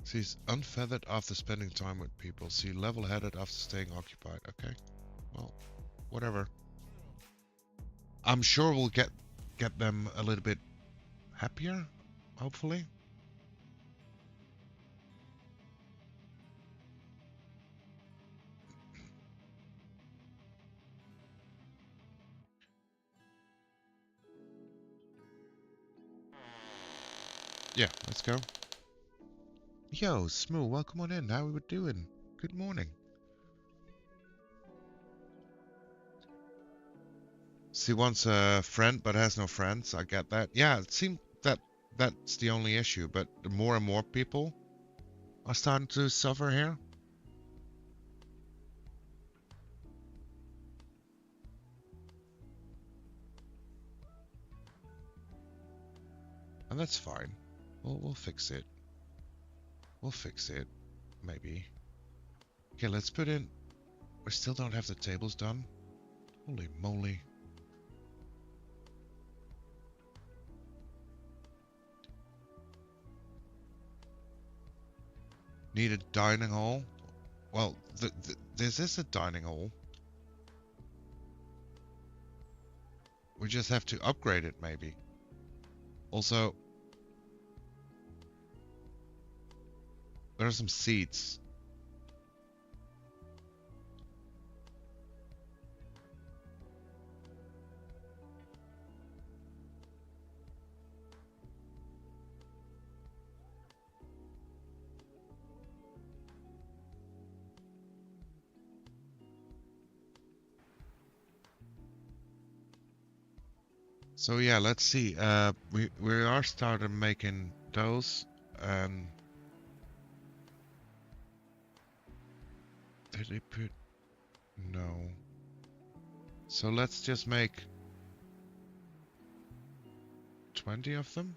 She's unfeathered after spending time with people. She level-headed after staying occupied. Okay, well, whatever. I'm sure we'll get them a little bit happier, hopefully. Yeah, let's go. Yo, Smoo, welcome on in. How we doing? Good morning. She wants a friend but has no friends. I get that. Yeah, it seems that's the only issue, but the more and more people are starting to suffer here. that's fine. We'll fix it. We'll fix it. Maybe. Okay, let's put in... We still don't have the tables done. Holy moly. Need a dining hall. Well, this is a dining hall. We just have to upgrade it, maybe. Also, there are some seats. So yeah, let's see. We are started making those. Did they put? No. So let's just make 20 of them.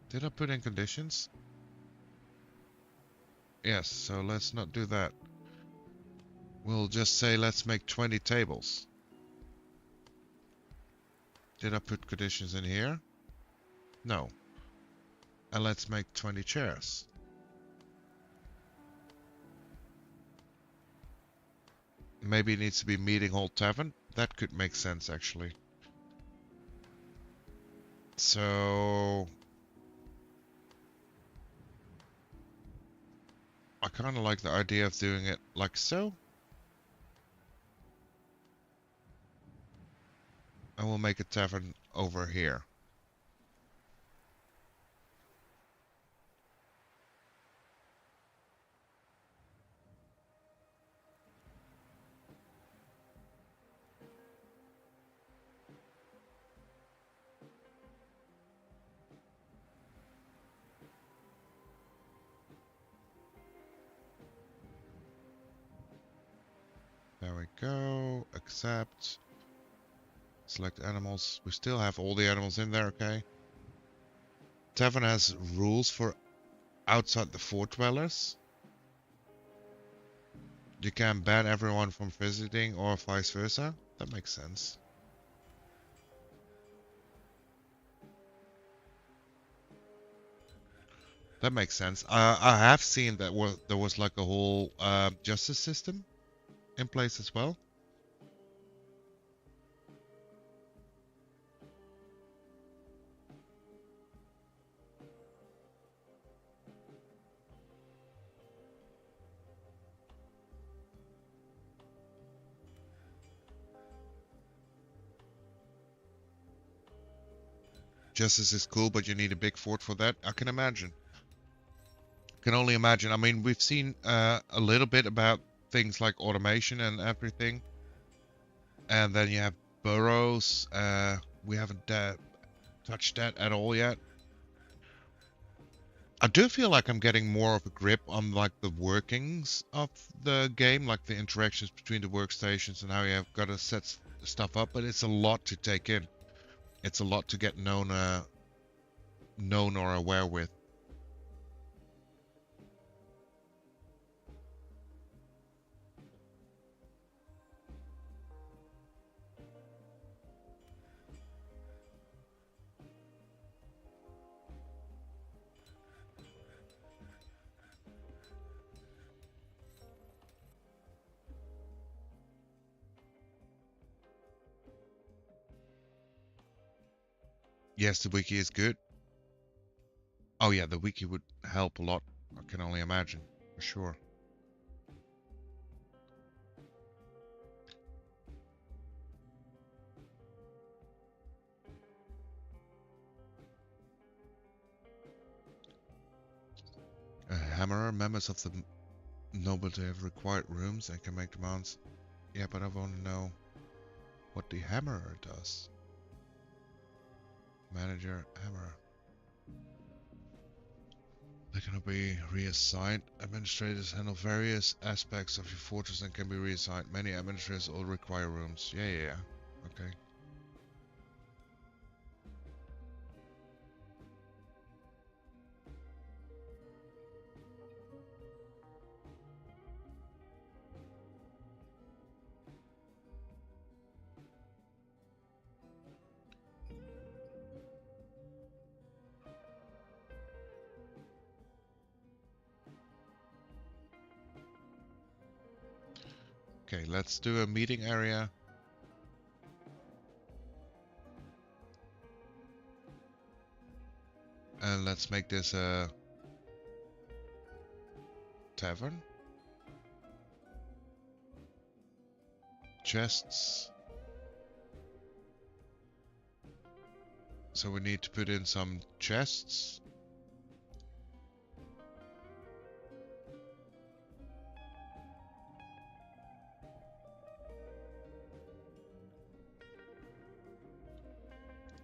Did I put in conditions? Yes, so let's not do that. We'll just say let's make 20 tables. Did I put conditions in here? No. And let's make 20 chairs. Maybe it needs to be meeting hall tavern. That could make sense, actually. So... I kind of like the idea of doing it like so. And we'll make a tavern over here. There we go. Accept. Select animals. We still have all the animals in there, okay. Tavern has rules for outside the fort dwellers. You can ban everyone from visiting or vice versa. That makes sense. That makes sense. I have seen that there was like a whole justice system in place as well. Justice is cool, but you need a big fort for that. I can imagine. Can only imagine. I mean, we've seen a little bit about things like automation and everything. And then you have burrows. We haven't touched that at all yet. I do feel like I'm getting more of a grip on like the workings of the game, like the interactions between the workstations and how you have got to set stuff up. But it's a lot to take in. It's a lot to get known or aware with. Yes, the wiki is good. Oh yeah, the wiki would help a lot. I can only imagine, for sure. A hammerer, members of the nobility have required rooms and can make demands. Yeah, but I want to know what the hammerer does. Manager, hammerer. Like Can be reassigned. Administrators handle various aspects of your fortress and can be reassigned. Many administrators all require rooms. Yeah. Okay. Okay, let's do a meeting area. And let's make this a tavern. Chests. So we need to put in some chests.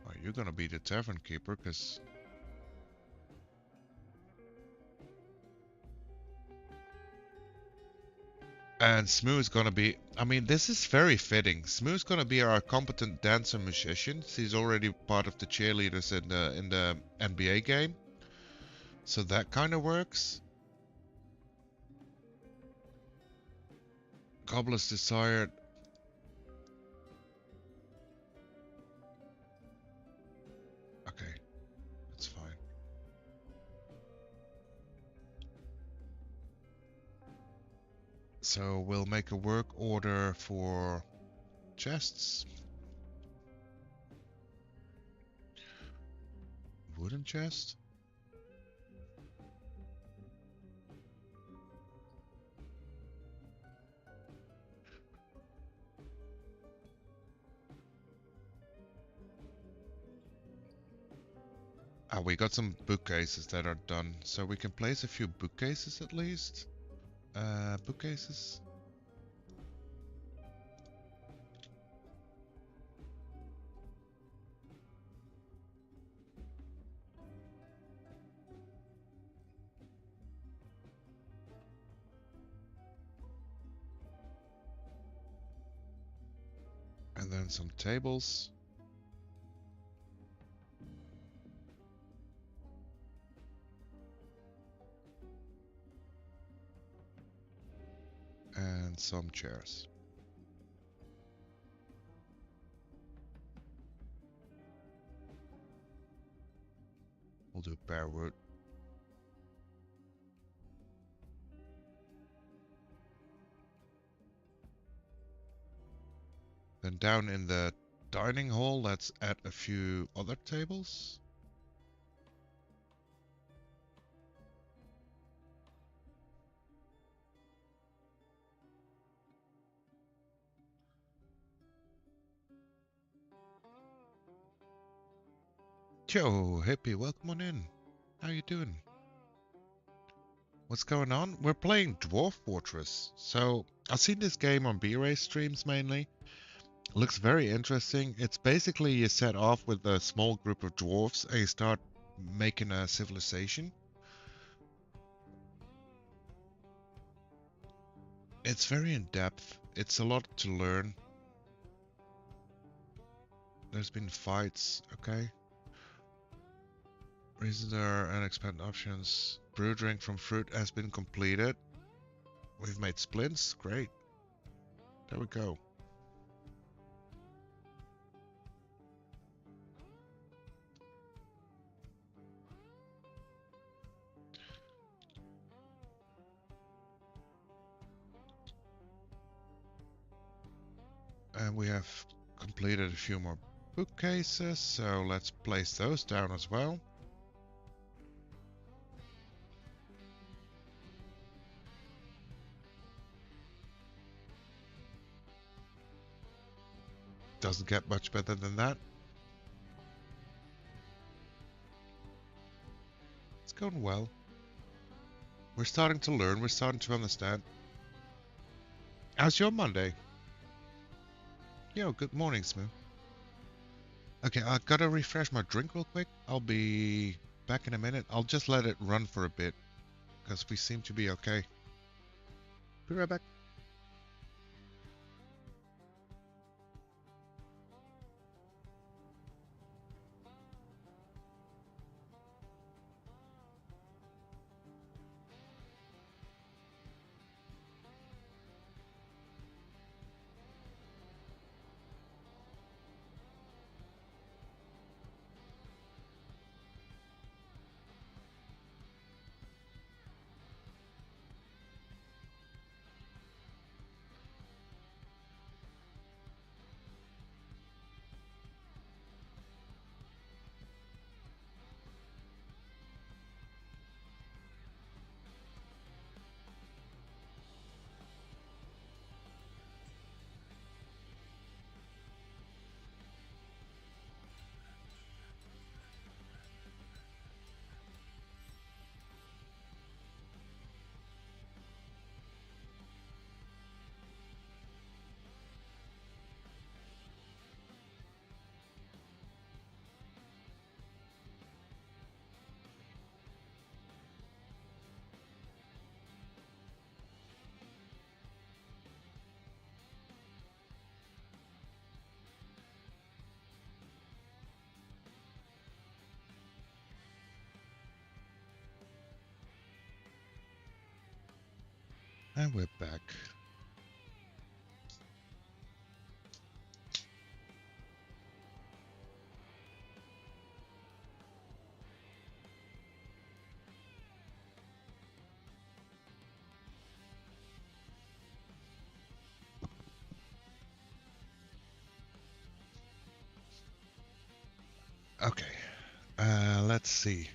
Oh, you're gonna be the tavern keeper, cause and Smooth's gonna be, I mean, this is very fitting. Smooth's gonna be our competent dancer musician. He's already part of the cheerleaders in the NBA game. So that kind of works. Cobbler's desired. Okay, that's fine. So we'll make a work order for chests. Wooden chest? Ah, we got some bookcases that are done, so we can place a few bookcases at least. Bookcases. And then some tables. And some chairs. We'll do bare wood. Then down in the dining hall, let's add a few other tables. Yo, hippie, welcome on in. How you doing? What's going on? We're playing Dwarf Fortress. So, I've seen this game on B-Ray streams mainly. Looks very interesting. It's basically you set off with a small group of dwarves and you start making a civilization. It's very in-depth. It's a lot to learn. There's been fights, okay? Reasoner and expand options. Brew drink from fruit has been completed. We've made splints. Great. There we go. And we have completed a few more bookcases, so let's place those down as well. Doesn't get much better than that. It's going well. We're starting to learn, we're starting to understand. How's your Monday? Yo, good morning, Smooth. Okay, I gotta refresh my drink real quick. I'll be back in a minute. I'll just let it run for a bit. because we seem to be okay. Be right back. And we're back. Okay, let's see.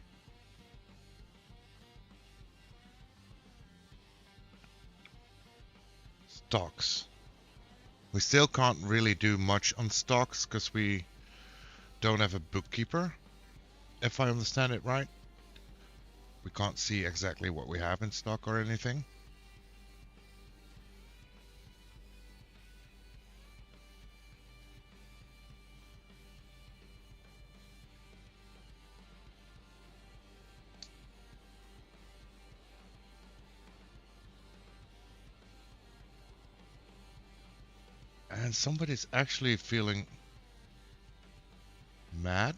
Stocks. We still can't really do much on stocks because we don't have a bookkeeper, if I understand it right. We can't see exactly what we have in stock or anything. And somebody's actually feeling mad.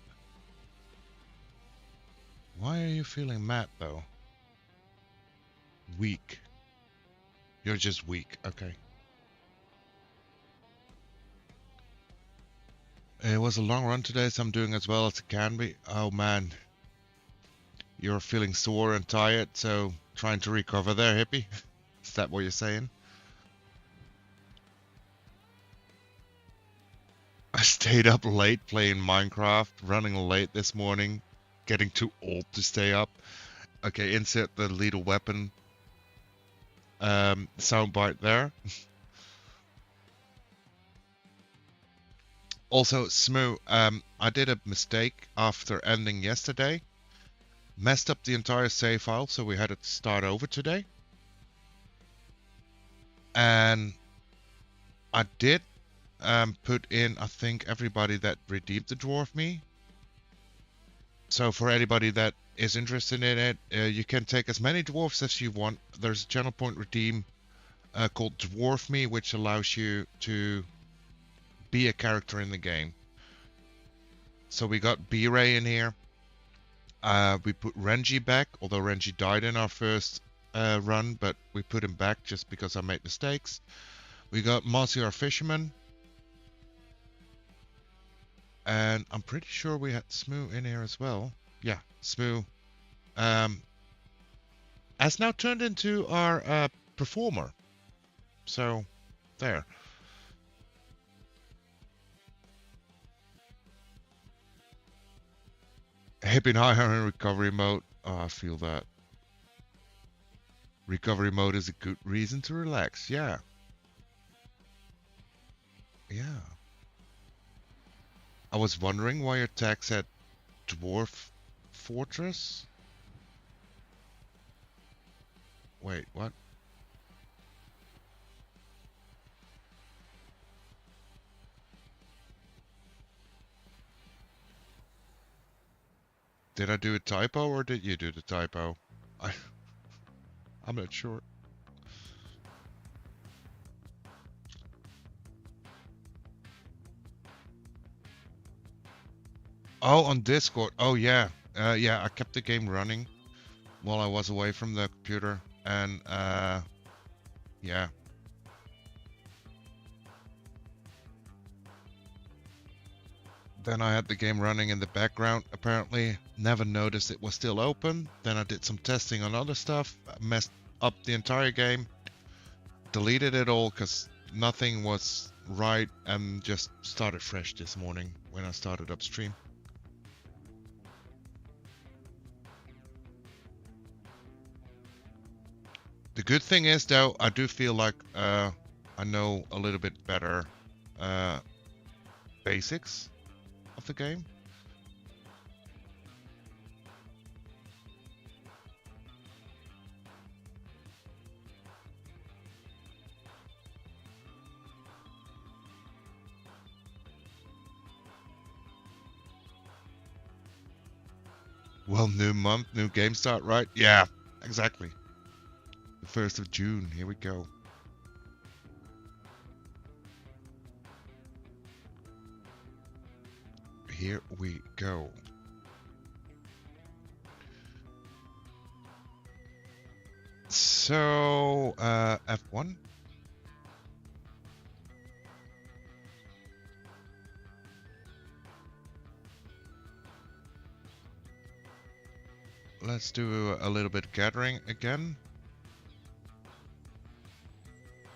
Why are you feeling mad though? Weak. You're just weak, okay. It was a long run today, so I'm doing as well as it can be. Oh man. You're feeling sore and tired, so trying to recover there, hippie? Is that what you're saying? I stayed up late playing Minecraft, running late this morning, getting too old to stay up. Okay, insert the lethal weapon soundbite there. Also, Smoo, I did a mistake after ending yesterday. Messed up the entire save file, so we had to start over today. And I did put in, I think, everybody that redeemed the dwarf me. So for anybody that is interested in it, you can take as many dwarfs as you want. There's a channel point redeem called Dwarf Me, which allows you to be a character in the game. So we got B-Ray in here. We put Renji back, although Renji died in our first run, but we put him back just because I made mistakes. We got Mossy our fisherman. And I'm pretty sure we had Smoo in here as well. Yeah, Smoo has now turned into our performer. So, there. Hipping higher in recovery mode. Oh, I feel that. Recovery mode is a good reason to relax. Yeah. Yeah. I was wondering why your tag said Dwarf Fortress. Wait, what? Did I do a typo or did you do the typo? I'm not sure. Oh, on Discord. Oh yeah. Yeah, I kept the game running while I was away from the computer, and yeah. Then I had the game running in the background, apparently. Never noticed it was still open. Then I did some testing on other stuff, messed up the entire game, deleted it all because nothing was right, and just started fresh this morning when I started upstream. The good thing is, though, I do feel like I know a little bit better basics of the game. Well, new month, new game start, right? Yeah, exactly. The 1st of June, here we go. Here we go. So, F1. Let's do a little bit gathering again.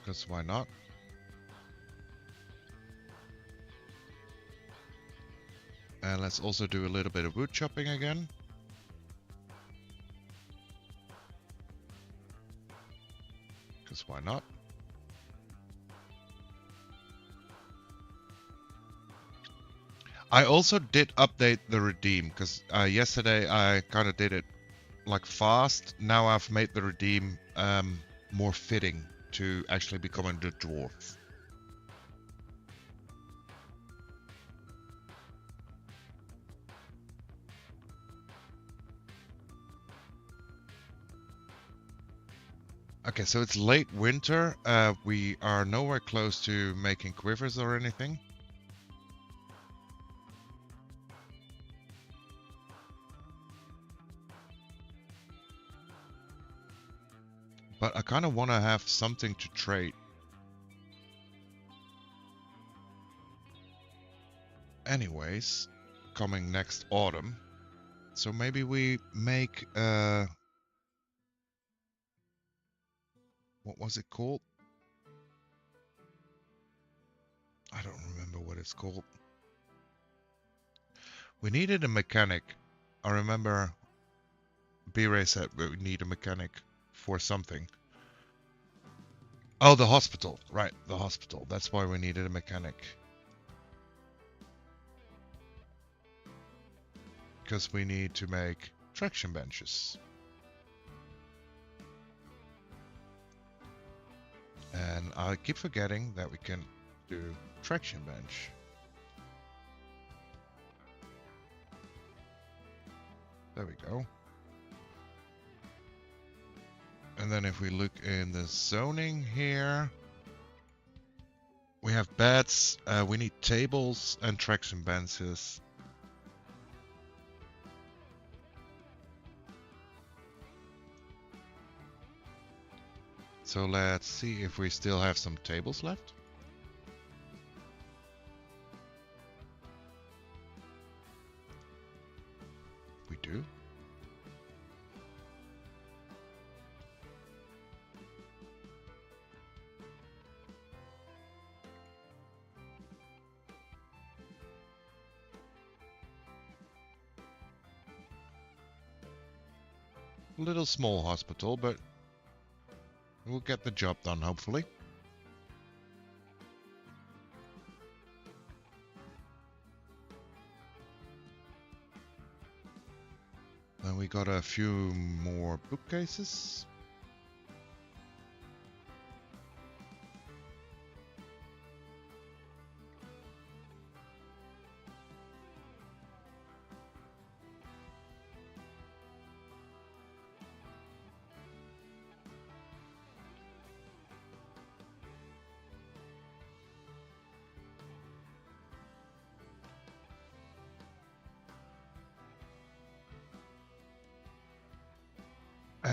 Because why not? And let's also do a little bit of wood chopping again. Because why not? I also did update the redeem, because yesterday I kind of did it like fast. Now I've made the redeem more fitting to actually becoming the dwarf. Okay, so it's late winter. We are nowhere close to making quivers or anything. But I kind of want to have something to trade. Anyways, coming next autumn. So maybe we make what was it called? I don't remember what it's called. We needed a mechanic. I remember B-Ray said we need a mechanic for something. Oh, the hospital. Right, the hospital. That's why we needed a mechanic. Because we need to make traction benches. And I keep forgetting that we can do traction bench. There we go. And then if we look in the zoning here, we have beds, we need tables and traction benches. So let's see if we still have some tables left. We do. A little small hospital, but we'll get the job done, hopefully. Then we got a few more bookcases.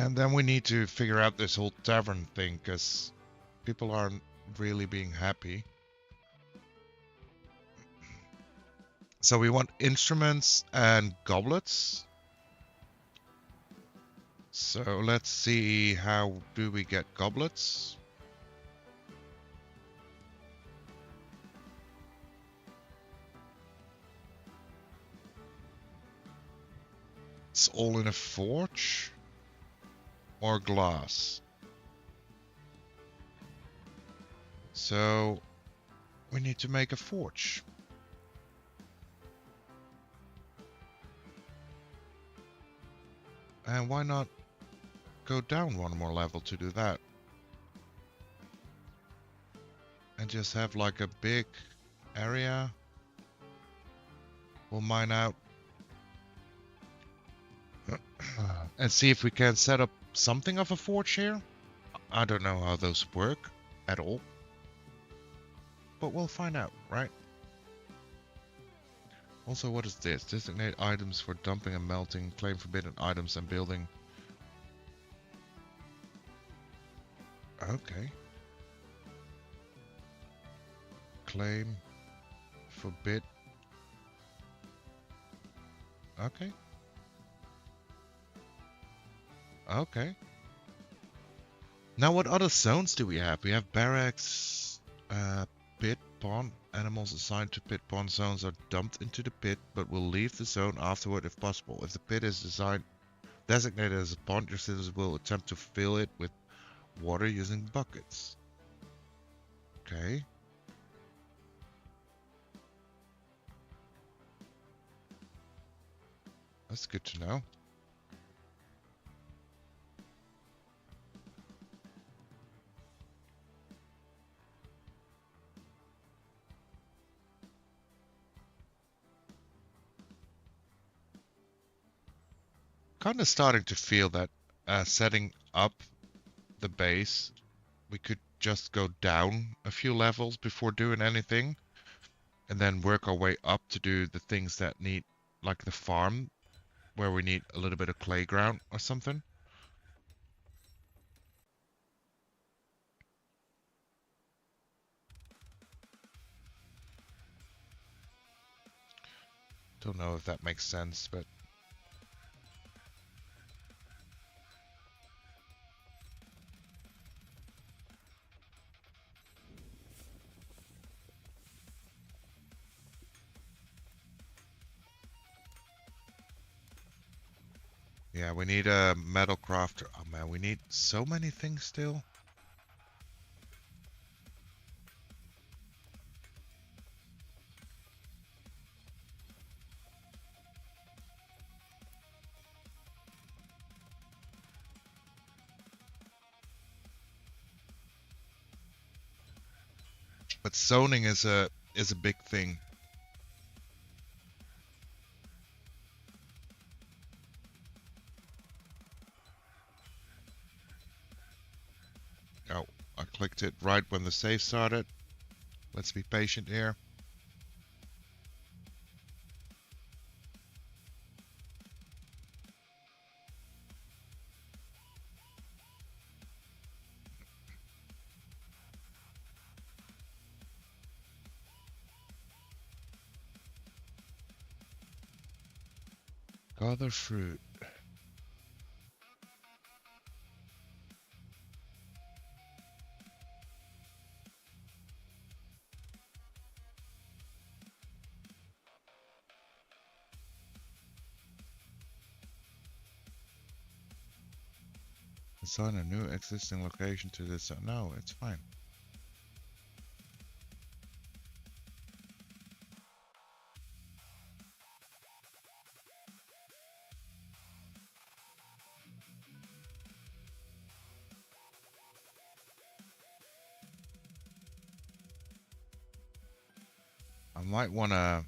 And then we need to figure out this whole tavern thing, because people aren't really being happy. So we want instruments and goblets. So let's see, how do we get goblets? It's all in a forge or glass. So we need to make a forge. And why not go down one more level to do that? And just have like a big area. We'll mine out. And see if we can set up something of a forge here. I don't know how those work at all. But we'll find out, right? Also, what is this? Designate items for dumping and melting. Claim forbidden items and building. Okay. Claim. Forbid. Okay. Okay. Now what other zones do we have? We have barracks, pit, pond. Animals assigned to pit pond zones are dumped into the pit, but will leave the zone afterward if possible. If the pit is designated as a pond, your citizens will attempt to fill it with water using buckets. Okay. That's good to know. Kind of starting to feel that setting up the base, we could just go down a few levels before doing anything, and then work our way up to do the things that need, like the farm, where we need a little bit of playground or something. Don't know if that makes sense, but yeah, we need a metal crafter. Oh man, we need so many things still. But zoning is a big thing. Oh, I clicked it right when the save started. Let's be patient here. Gather fruit. Assign a new existing location to this. No, it's fine. I might want to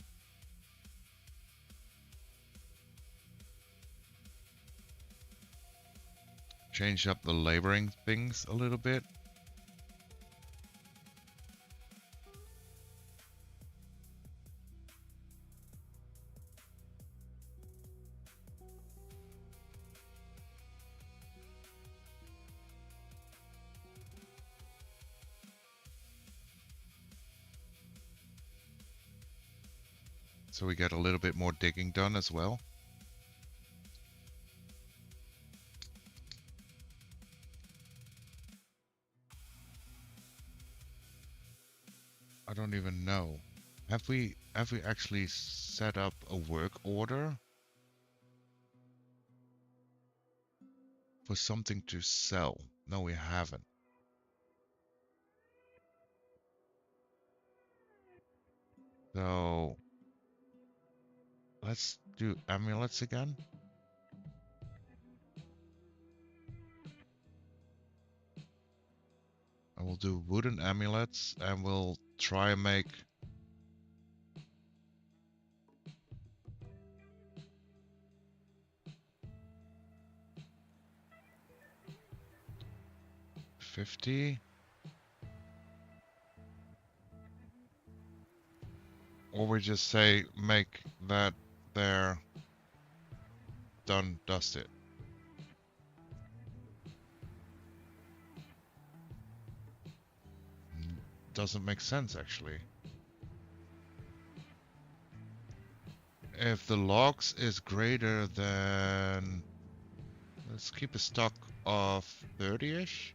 change up the laboring things a little bit. So we get a little bit more digging done as well. I don't even know. Have we actually set up a work order for something to sell? No, we haven't. So let's do amulets again. And we'll do wooden amulets and we'll try and make $50. Or we just say make that there, done, dusted. Doesn't make sense actually. If the logs is greater than, let's keep a stock of 30-ish.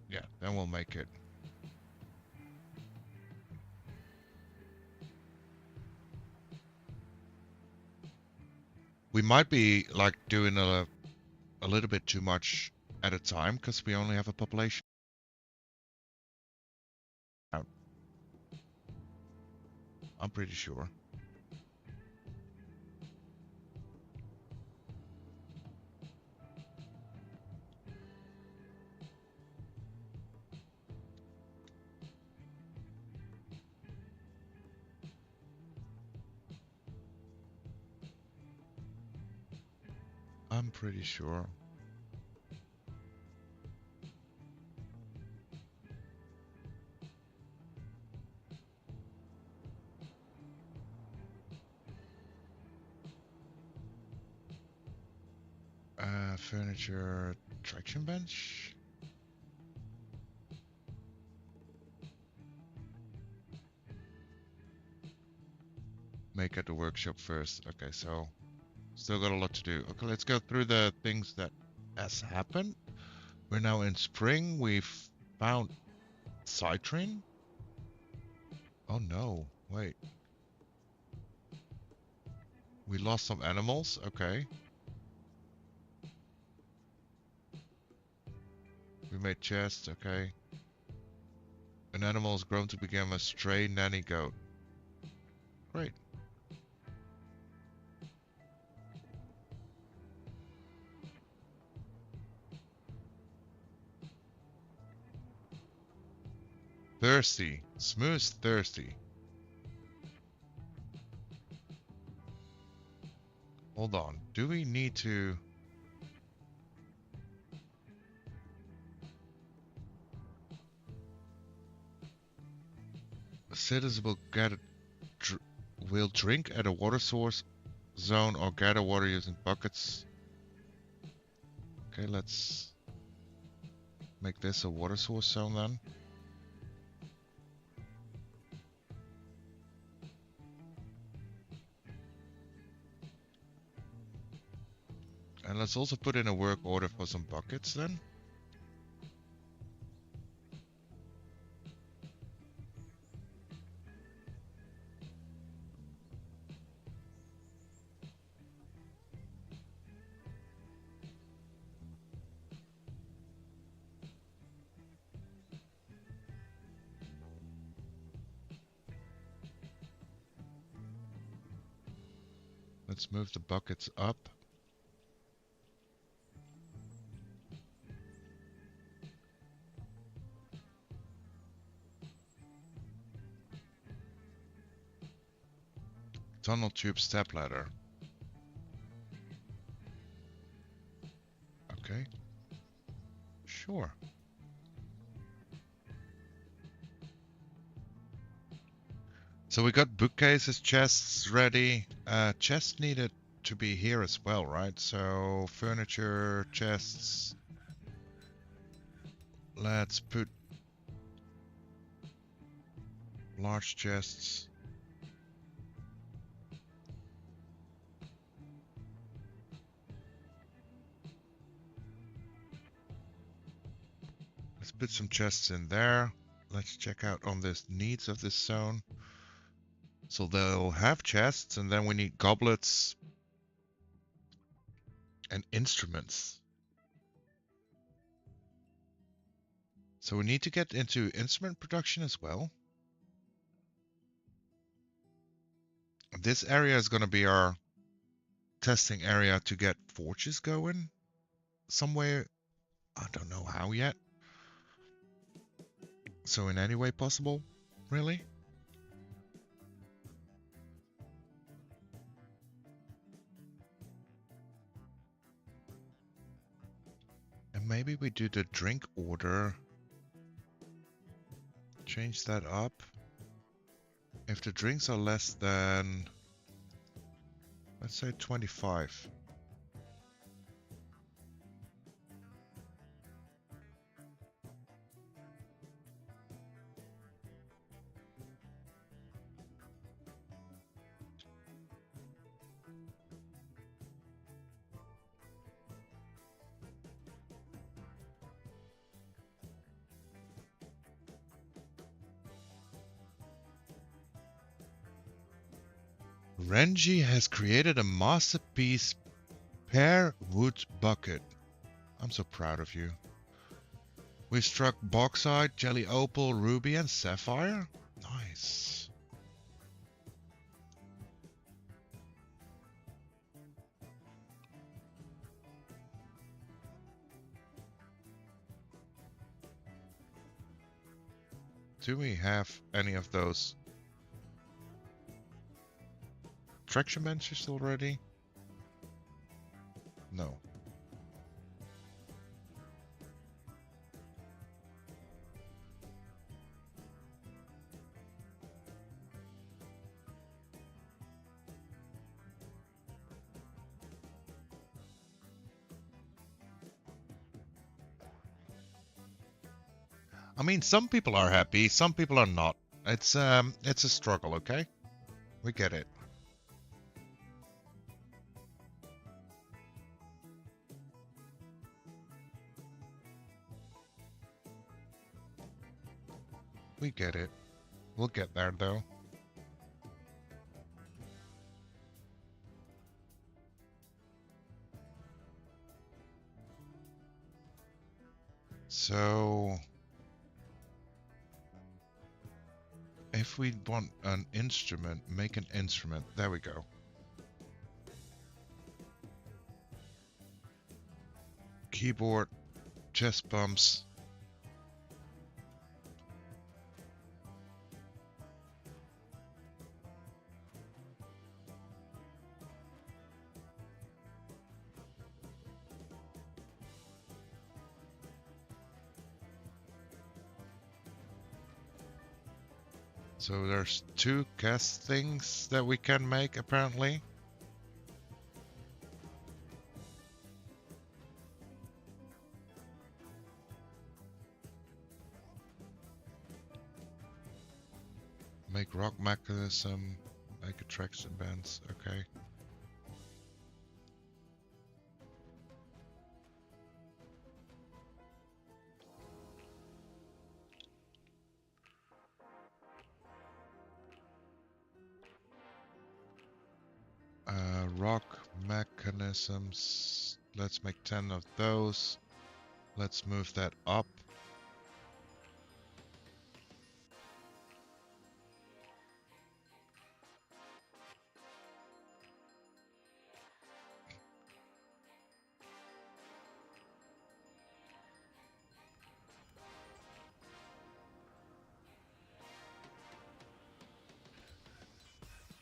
Yeah, then we'll make it. We might be like doing a little bit too much at a time because we only have a population. I'm pretty sure. I'm pretty sure. Furniture, traction bench. Make at the workshop first. Okay, so still got a lot to do. Okay, let's go through the things that has happened. We're now in spring. We've found citrine. Oh no, wait. We lost some animals. Okay. We made chests. Okay. An animal has grown to become a stray nanny goat. Great. Thirsty. Smooth thirsty. Hold on. Do we need to... Citizens will will drink at a water source zone or gather water using buckets. Okay, let's make this a water source zone then. And let's also put in a work order for some buckets then. Let's move the buckets up. Tunnel tube step ladder. Okay. Sure. So we got bookcases, chests ready. Chests needed to be here as well, right? So furniture, chests. Let's put large chests. Let's put some chests in there. Let's check out on the needs of this zone. So they'll have chests, and then we need goblets and instruments. So we need to get into instrument production as well. This area is going to be our testing area to get forges going somewhere. I don't know how yet. So in any way possible, really. And maybe we do the drink order. Change that up. If the drinks are less than, let's say 25. Renji has created a masterpiece pear wood bucket. I'm so proud of you. We struck bauxite, jelly opal, ruby, and sapphire. Nice. Do we have any of those traction benches already? No. I mean, some people are happy, some people are not. It's a struggle, okay? We get it. We get it. We'll get there, though. So, if we want an instrument, make an instrument. There we go. Keyboard, chest bumps. So there's 2 cast things that we can make, apparently. Make rock mechanism, make attraction bands, okay. Rock mechanisms, let's make 10 of those. Let's move that up.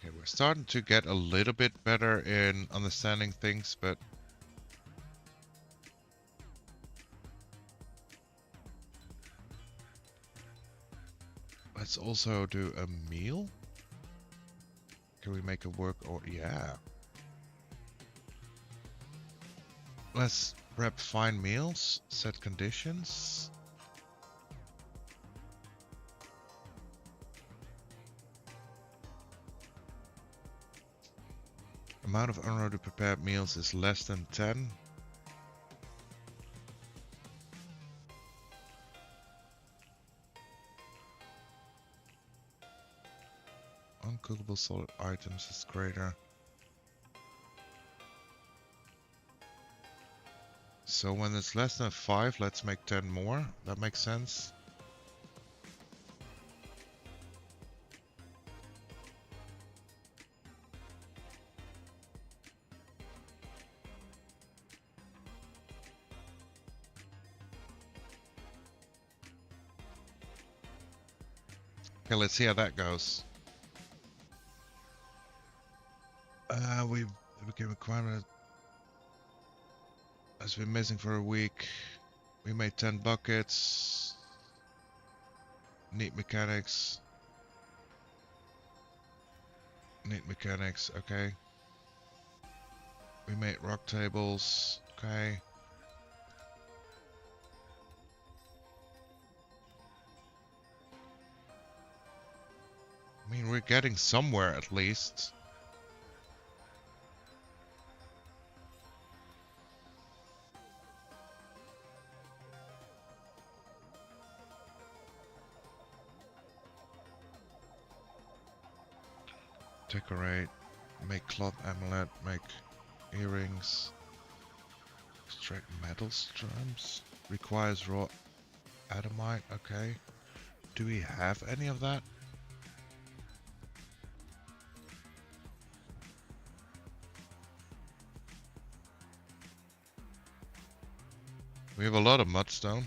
Okay, we're starting to get a little bit better in understanding things, but let's also do a meal. Can we make it work? Or yeah. Let's prep fine meals, set conditions. Amount of unloaded prepared meals is less than 10. Uncookable solid items is greater. So when it's less than 5, let's make 10 more. That makes sense. Okay, let's see how that goes. We became requirement. Has been missing for a week. We made 10 buckets. Neat mechanics. Neat mechanics, okay. We made rock tables, okay. I mean, we're getting somewhere at least. Decorate, make cloth amulet, make earrings, extract metal strands, requires raw adamite, okay. Do we have any of that? We have a lot of mudstone.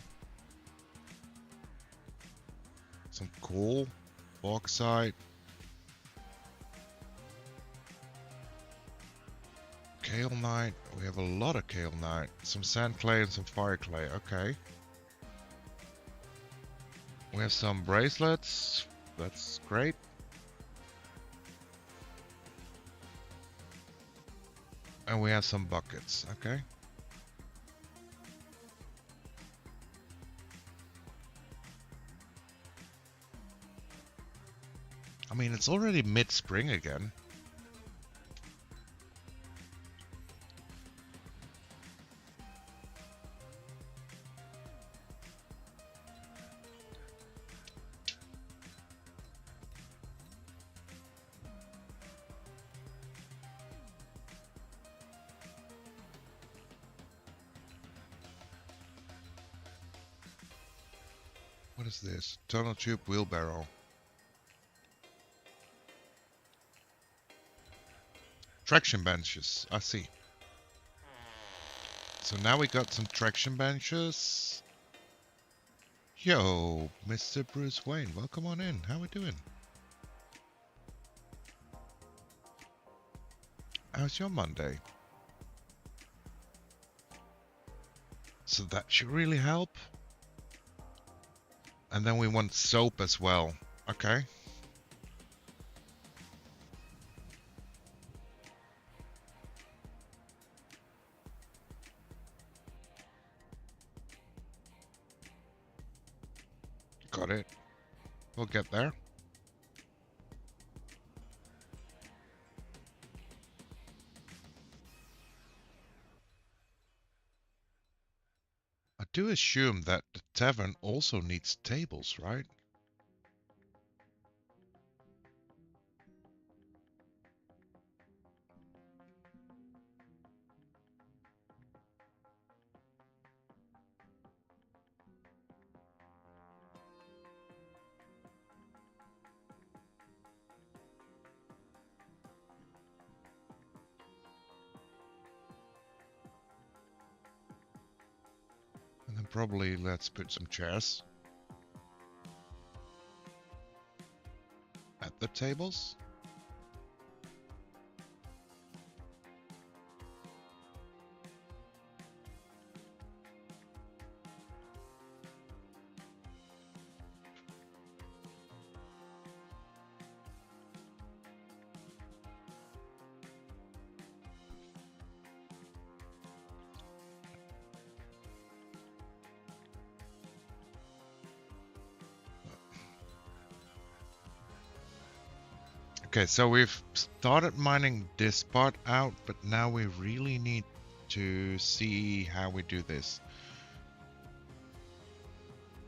Some coal, bauxite, kaolinite. We have a lot of kaolinite. Some sand clay and some fire clay. Okay. We have some bracelets. That's great. And we have some buckets. Okay. I mean, it's already mid-spring again. What is this? Tunnel tube wheelbarrow. Traction benches. I see. So now we got some traction benches. Yo, Mr. Bruce Wayne, welcome on in. How we doing? How's your Monday? So that should really help. And then we want soap as well. Okay. Got it. We'll get there. I do assume that the tavern also needs tables, right? And then probably let's put some chairs at the tables. Okay, so we've started mining this part out, but now we really need to see how we do this.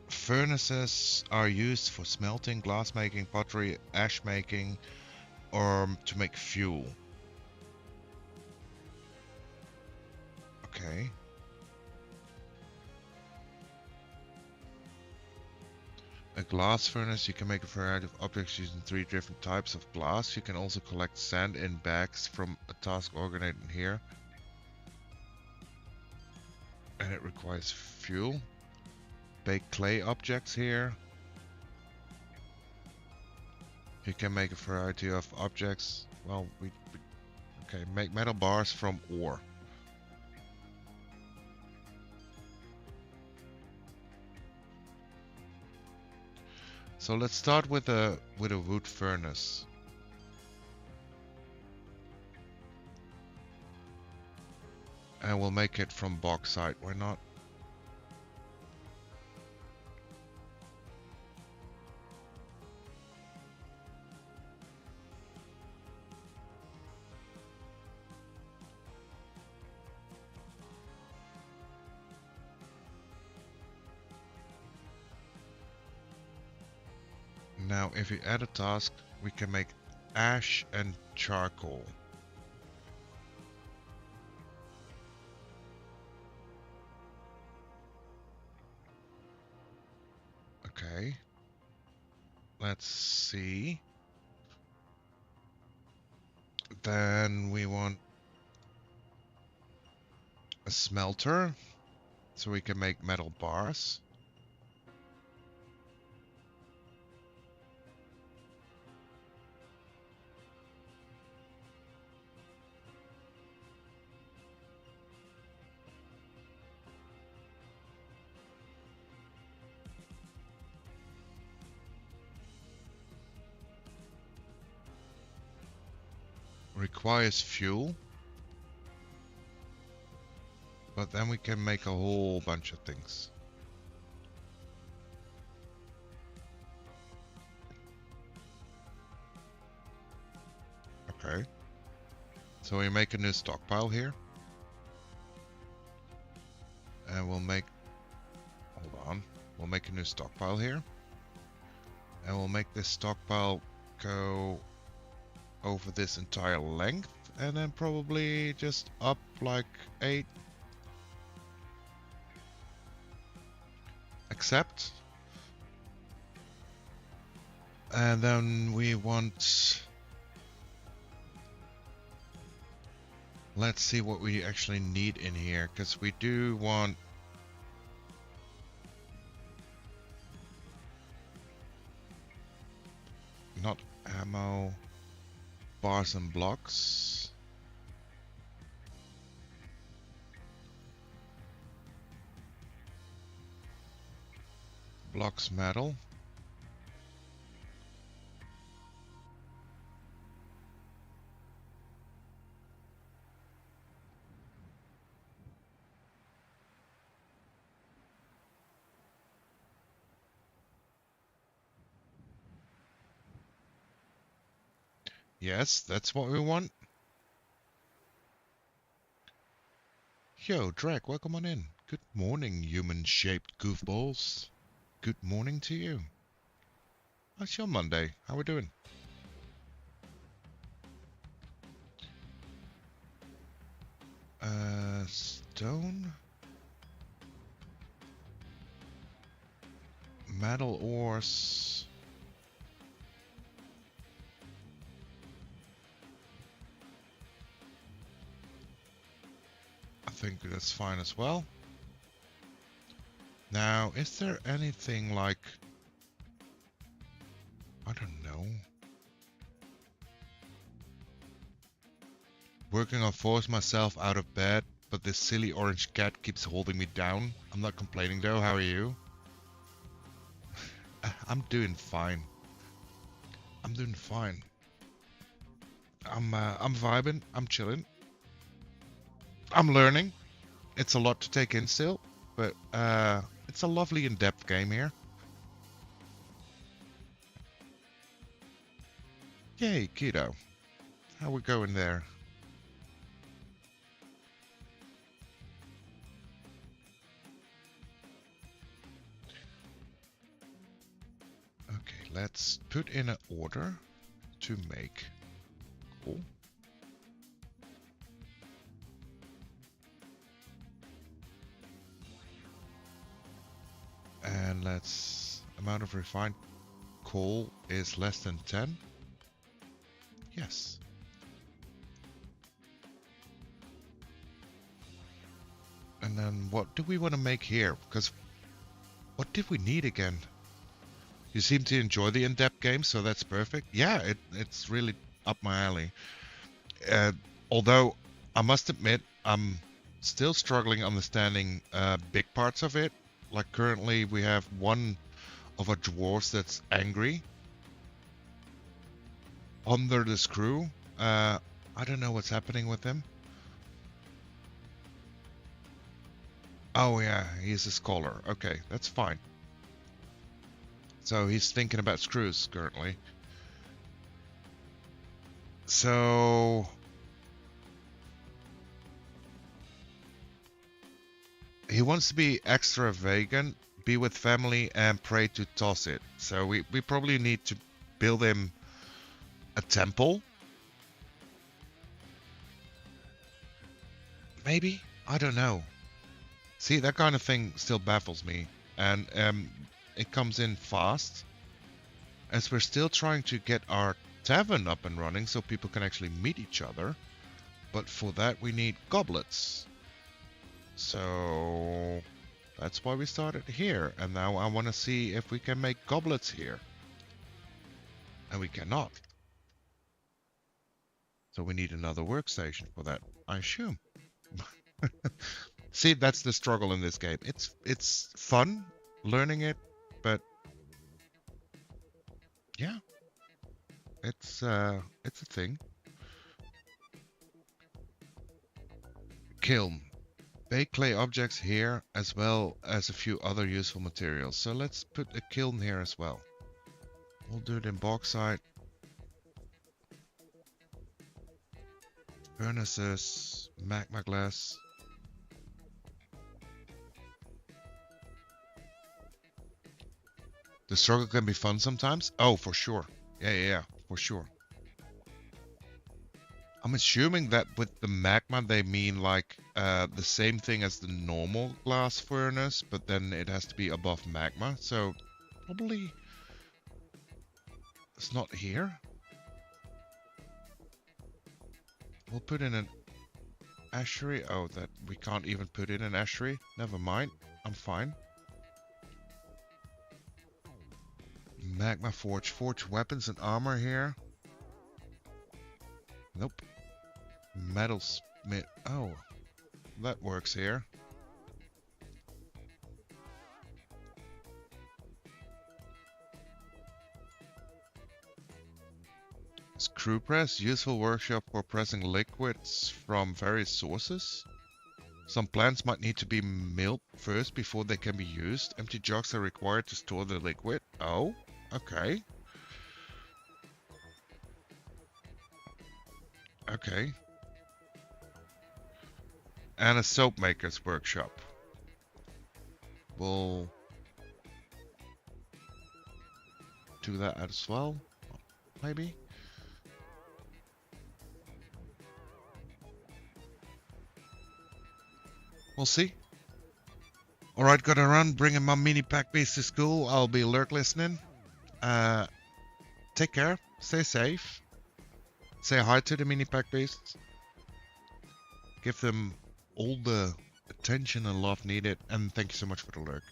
Furnaces are used for smelting, glass making, pottery, ash making, or to make fuel. Okay. A glass furnace, you can make a variety of objects using 3 different types of glass. You can also collect sand in bags from a task organized here. And it requires fuel. Bake clay objects here. You can make a variety of objects. Well, okay, make metal bars from ore. So let's start with a wood furnace. And we'll make it from bauxite. Why not? Now, if we add a task, we can make ash and charcoal. Okay. Let's see. Then we want a smelter, so we can make metal bars. Requires fuel. But then we can make a whole bunch of things. Okay. So we make a new stockpile here. And we'll make... Hold on. We'll make a new stockpile here. And we'll make this stockpile go over this entire length. And then probably just up like 8. Accept. And then we want... Let's see what we actually need in here, because we do want... Not ammo, bars and blocks. Blocks metal. Yes, that's what we want. Yo, Drake, welcome on in. Good morning, human-shaped goofballs. Good morning to you. How's your Monday? How we doing? Stone. Metal ores. I think that's fine as well. Now, is there anything like... I don't know. Working on force myself out of bed, but this silly orange cat keeps holding me down. I'm not complaining though, how are you? I'm doing fine. I'm doing fine. I'm vibing, I'm chilling. I'm learning. It's a lot to take in still, but it's a lovely in-depth game here. Yay, keto. How we going there? Okay, let's put in an order to make coal. And let's amount of refined coal is less than 10. Yes. And then what do we want to make here? Because what did we need again? You seem to enjoy the in-depth game, so that's perfect. Yeah, it's really up my alley. Uh, Although I must admit, I'm still struggling understanding big parts of it. Like currently we have one of our dwarves that's angry under the screw. I don't know what's happening with him. Oh yeah, he's a scholar. Okay, that's fine. So he's thinking about screws currently. So he wants to be extra vegan, be with family, and pray to toss it. So we probably need to build him a temple. Maybe? I don't know. See, that kind of thing still baffles me. And it comes in fast. As we're still trying to get our tavern up and running so people can actually meet each other. But for that we need goblets. So that's why we started here. And now I want to see if we can make goblets here. And we cannot. So we need another workstation for that, I assume. See, that's the struggle in this game. It's fun learning it, but yeah, it's a thing. Kiln. Bake clay objects here as well as a few other useful materials. So let's put a kiln here as well. We'll do it in bauxite. Furnaces, magma glass. The struggle can be fun sometimes. Oh, for sure. Yeah, for sure. I'm assuming that with the magma they mean like the same thing as the normal glass furnace, but then it has to be above magma. So probably it's not here. We'll put in an ashery. Oh, that we can't even put in an ashery. Never mind. I'm fine. Magma forge. Forge weapons and armor here. Nope. Metal smith. Oh, that works here. Screw press. Useful workshop for pressing liquids from various sources. Some plants might need to be milled first before they can be used. Empty jugs are required to store the liquid. Oh, okay. Okay. And a soap maker's workshop. We'll do that as well, maybe. We'll see. Alright, gotta run. Bringing my mini pack beast to school. I'll be alert listening. Take care. Stay safe. Say hi to the mini pack beasts. Give them all the attention and love needed. And thank you so much for the lurk.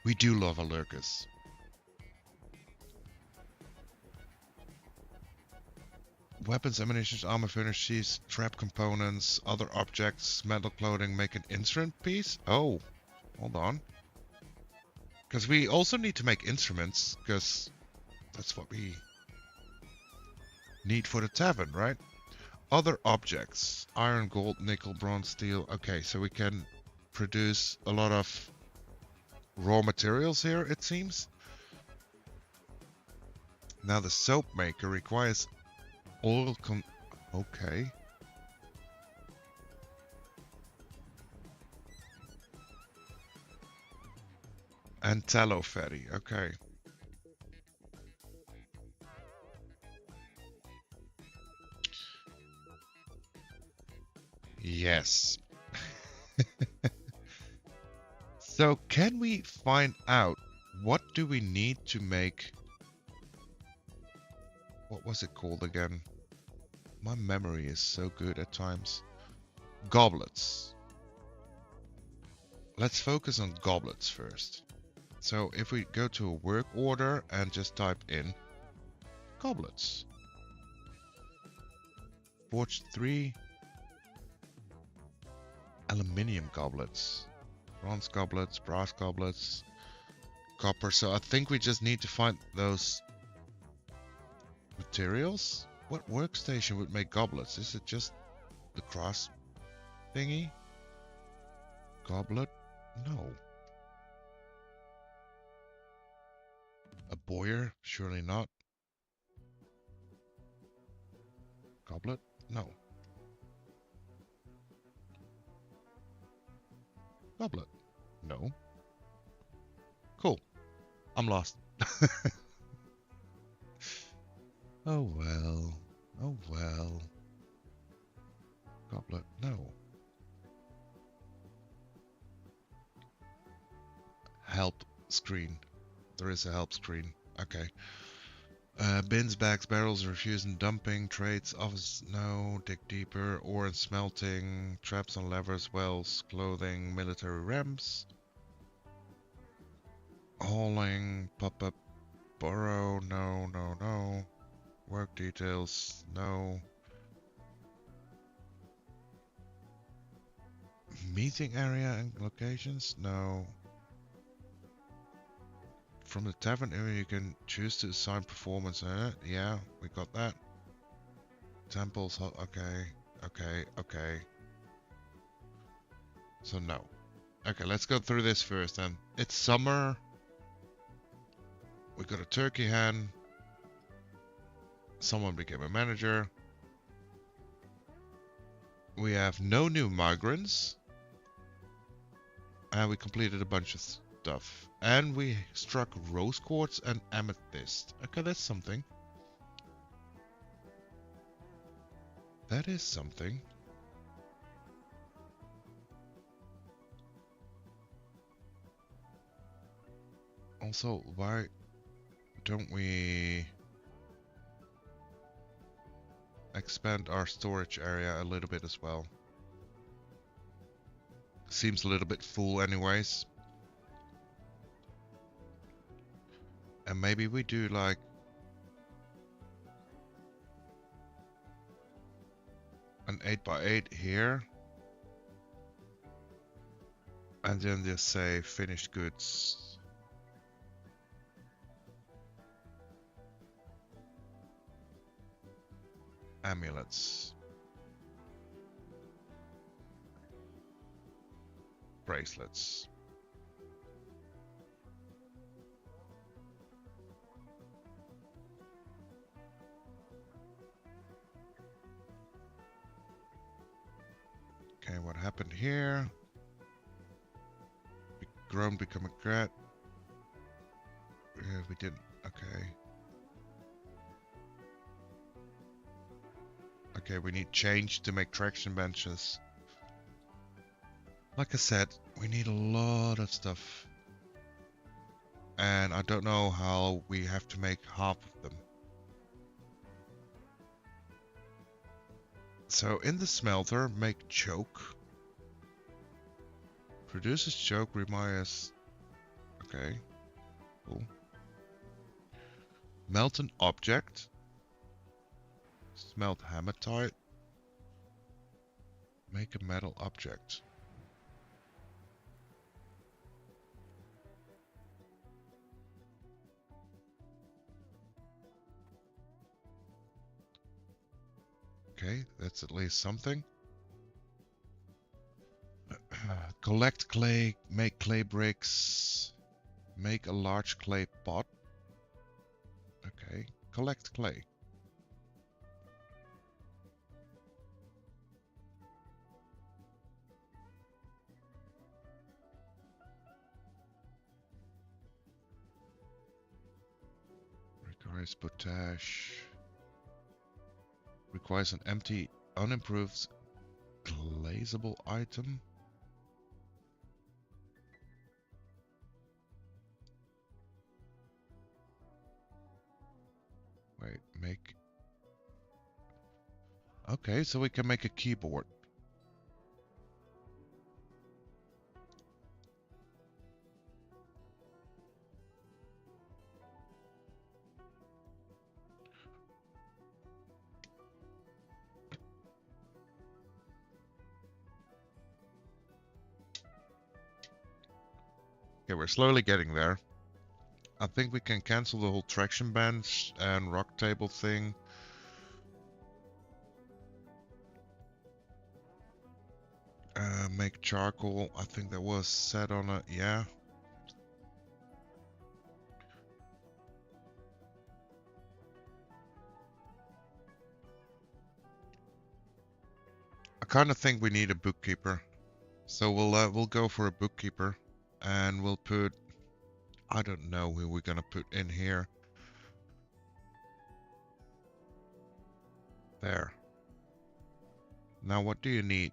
We do love our lurkers. Weapons, ammunition, armor, furnaces, trap components, other objects, metal clothing make an instrument piece? Oh, hold on. Because we also need to make instruments, because that's what we need for the tavern, right? Other objects, iron, gold, nickel, bronze, steel. Okay, so we can produce a lot of raw materials here, it seems. Now the soap maker requires oil okay. And tallow fatty, okay. Yes. So can we find out what do we need to make... What was it called again? My memory is so good at times. Goblets. Let's focus on goblets first. So if we go to a work order and just type in goblets. Forged 3 aluminium goblets. Bronze goblets, brass goblets, copper. So I think we just need to find those materials. What workstation would make goblets? Is it just the cross thingy? Goblet? No. A boyer? Surely not. Goblet? No. Goblet? No. Cool. I'm lost. Oh well. Oh well. Goblet? No. Help screen. There is a help screen. Okay. Bins, bags, barrels, refuse and dumping, trades, office, no, dig deeper, ore and smelting, traps and levers, wells, clothing, military ramps, hauling, pop-up, borrow, no, no, no, work details, no, meeting area and locations, no. From the tavern area you can choose to assign performance in it. Yeah, we got that. Temples, okay, okay, okay. So no. Okay, let's go through this first then. It's summer. We got a turkey hen. Someone became a manager. We have no new migrants. And we completed a bunch of stuff. And we struck rose quartz and amethyst. Okay, that's something. That is something. Also, why don't we expand our storage area a little bit as well? Seems a little bit full anyways. And maybe we do like an 8x8 here. And then just say finished goods. Amulets. Bracelets. Okay, what happened here? Grown, become a grat. Yeah, we didn't. Okay. Okay, we need change to make traction benches. Like I said, we need a lot of stuff. And I don't know how we have to make half of them. So in the smelter, make choke. Produces choke, requires... Okay, cool. Melt an object. Smelt hematite. Make a metal object. Okay, that's at least something. Collect clay, make clay bricks, make a large clay pot. Okay, collect clay. Requires potash. Requires an empty, unimproved, glazable item. Wait, make... Okay, so we can make a keyboard. Okay, we're slowly getting there. I think we can cancel the whole traction bench and rock table thing. Make charcoal. I think that was set on a... Yeah. I kind of think we need a bookkeeper. So we'll go for a bookkeeper. And we'll put... I don't know who we're gonna put in here. There. Now what do you need?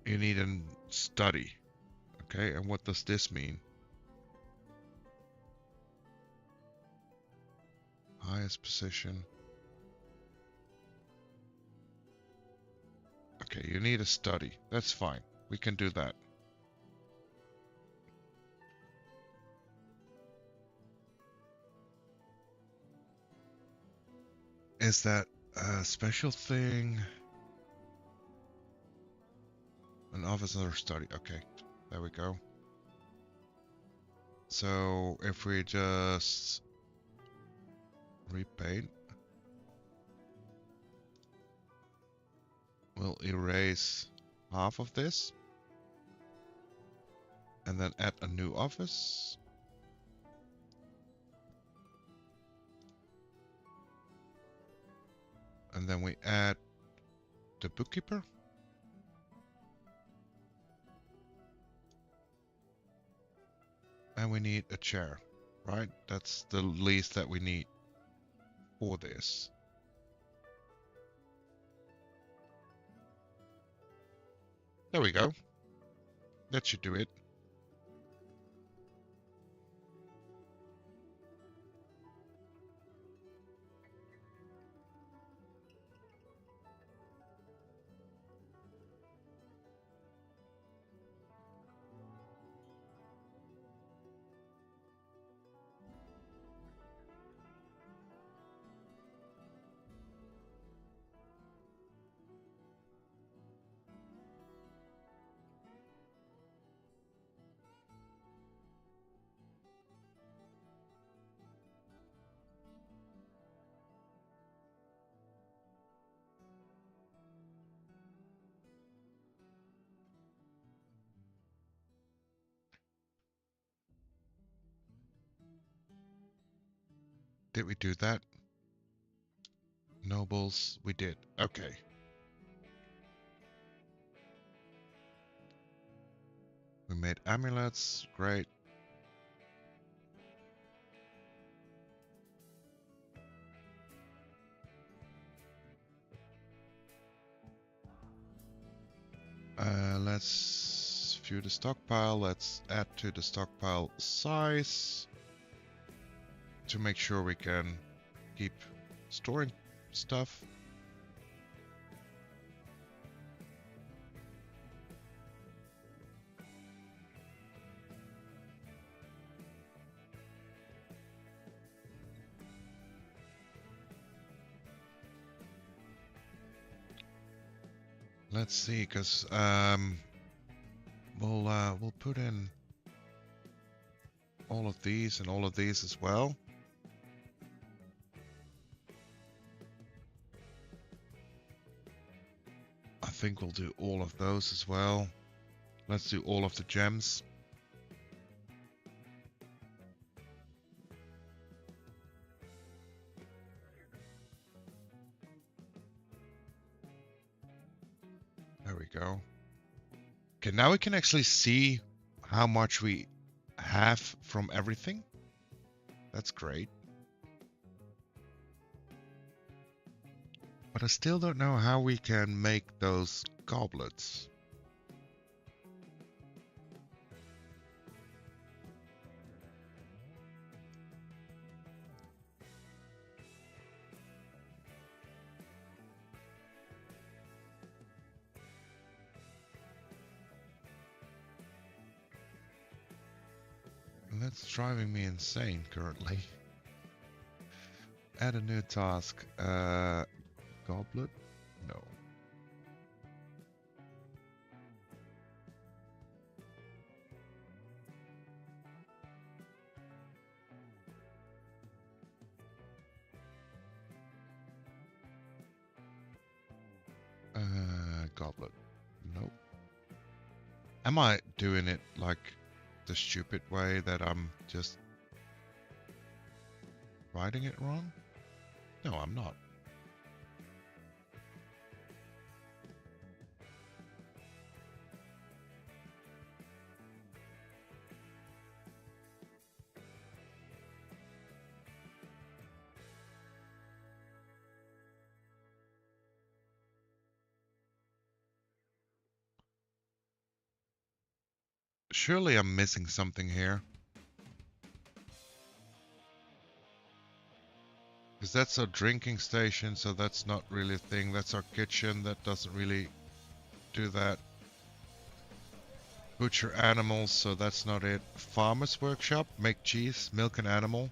You need a study. Okay, and what does this mean? Highest position. Okay, you need a study. That's fine. We can do that. Is that a special thing? An officer study. Okay, there we go. So if we just repaint, we'll erase half of this and then add a new office. And then we add the bookkeeper. And we need a chair, right? That's the least that we need for this. There we go. That should do it. Did we do that? Nobles, we did. Okay. We made amulets, great. Let's view the stockpile. Let's add to the stockpile size to make sure we can keep storing stuff. Let's see, because we'll put in all of these and all of these as well. I think we'll do all of those as well. Let's do all of the gems. we go. Okay, now we can actually see how much we have from everything. That's great. But I still don't know how we can make those goblets. That's driving me insane currently. Add a new task. Goblet? No. Goblet. Nope. Am I doing it like the stupid way that I'm just writing it wrong? No, I'm not. Surely I'm missing something here. Because that's our drinking station, so that's not really a thing. That's our kitchen, that doesn't really do that. Butcher animals, so that's not it. Farmer's workshop, make cheese, milk an animal.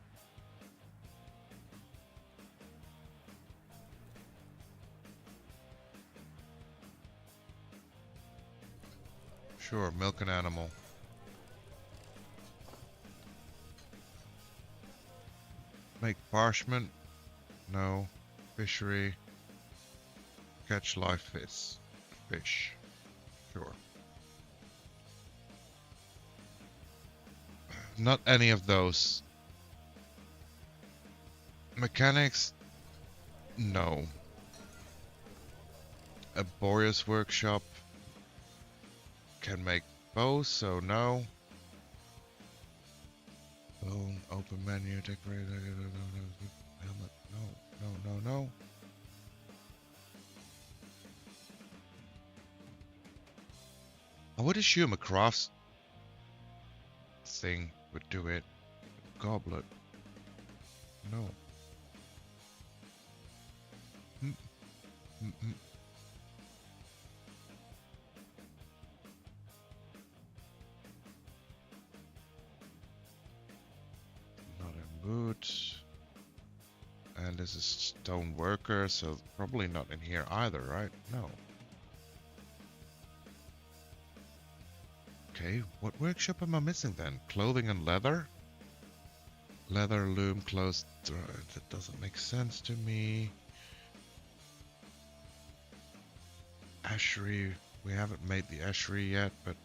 Sure, milk an animal. Make parchment. No. Fishery. Catch live fish. Fish. Sure. Not any of those. Mechanics. No. A Boreas workshop. Can make bows, so no. Bone, open menu, decorate. Helmet. No. I would assume a crafts thing would do it. Goblet. No. Not a boot. And this is stone worker, so probably not in here either, right? No. Okay, what workshop am I missing then? Clothing and leather? Leather, loom, clothes. That doesn't make sense to me. Ashery. We haven't made the ashery yet, but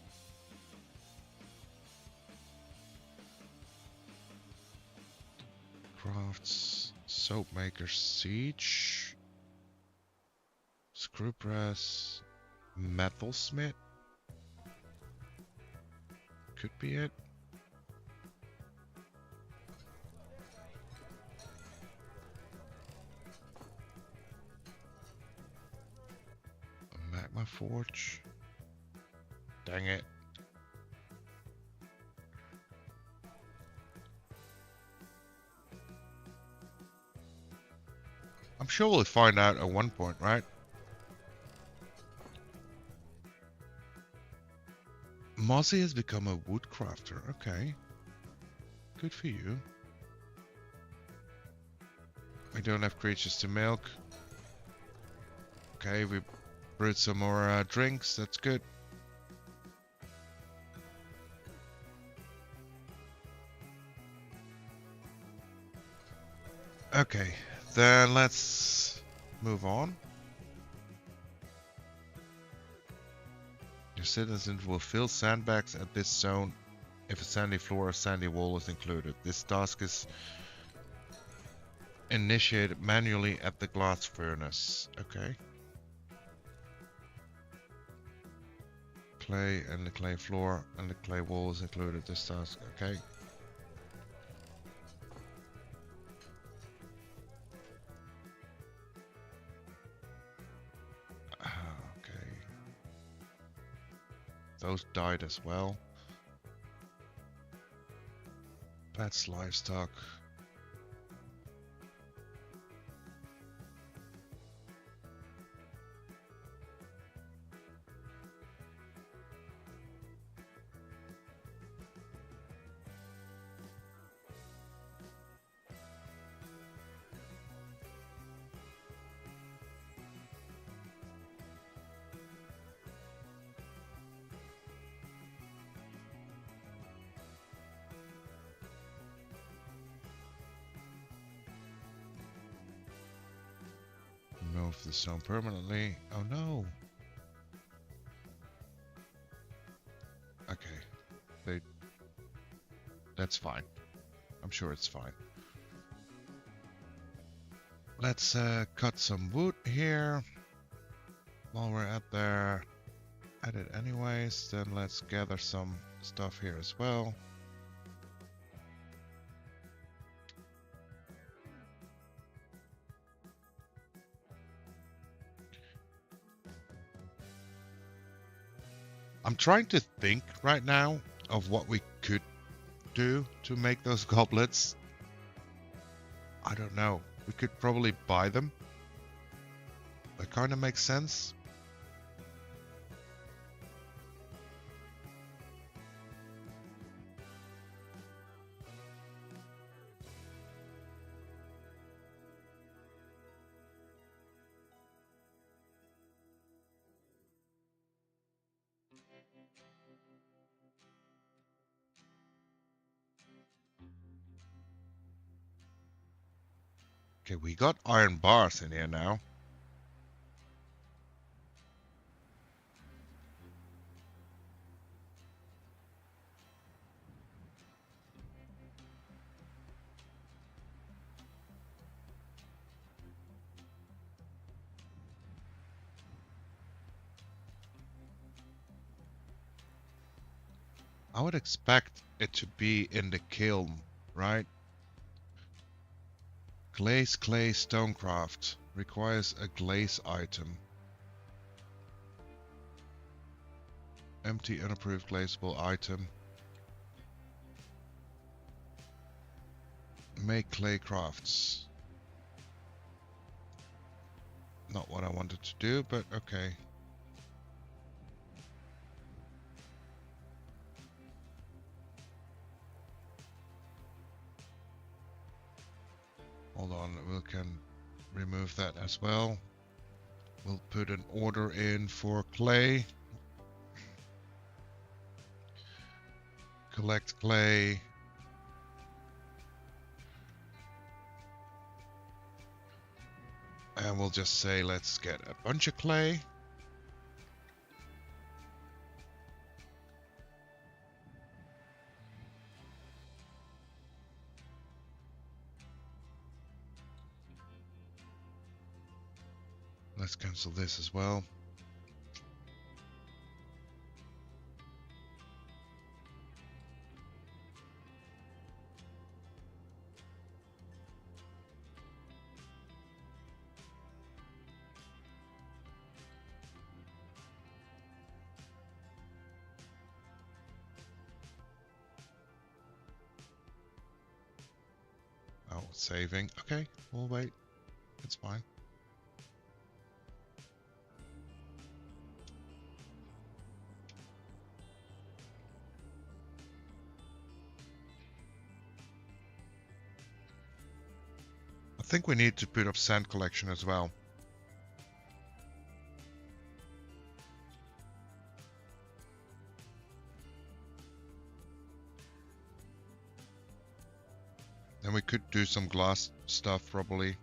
crafts, soap maker, siege, screw press, metalsmith. Could be it. A magma forge. Dang it. I'm sure we'll find out at one point, right? Mozzie has become a woodcrafter. Okay. Good for you. We don't have creatures to milk. Okay, we brewed some more drinks. That's good. Okay, then let's move on. Your citizens will fill sandbags at this zone if a sandy floor or sandy wall is included. This task is initiated manually at the glass furnace. Okay. Clay and the clay floor and the clay walls included this task. Okay. Okay. Those died as well. Pets, livestock. Remove the stone permanently. Oh no. Okay. That's fine. I'm sure it's fine. Let's cut some wood here. While we're at there, at it anyways, then let's gather some stuff here as well. I'm trying to think right now of what we could do to make those goblets. I don't know. We could probably buy them. That kind of makes sense. Okay, we got iron bars in here now. I would expect it to be in the kiln, right? Glaze clay stonecraft requires a glaze item. Empty unapproved glazeable item. Make clay crafts. Not what I wanted to do, but okay. Hold on, we can remove that as well. We'll put an order in for clay. Collect clay. And we'll just say, let's get a bunch of clay. Let's cancel this as well. Oh, saving. Okay, we'll wait. It's fine. I think we need to put up sand collection as well. Then we could do some glass stuff probably.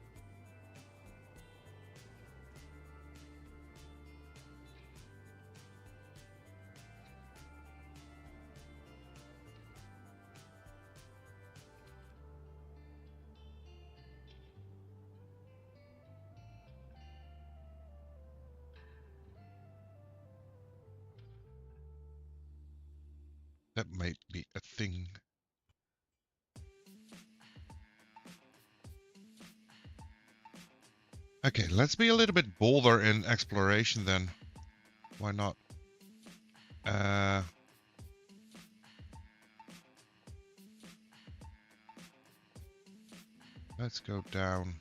That might be a thing. Okay, let's be a little bit bolder in exploration then. Why not? Let's go down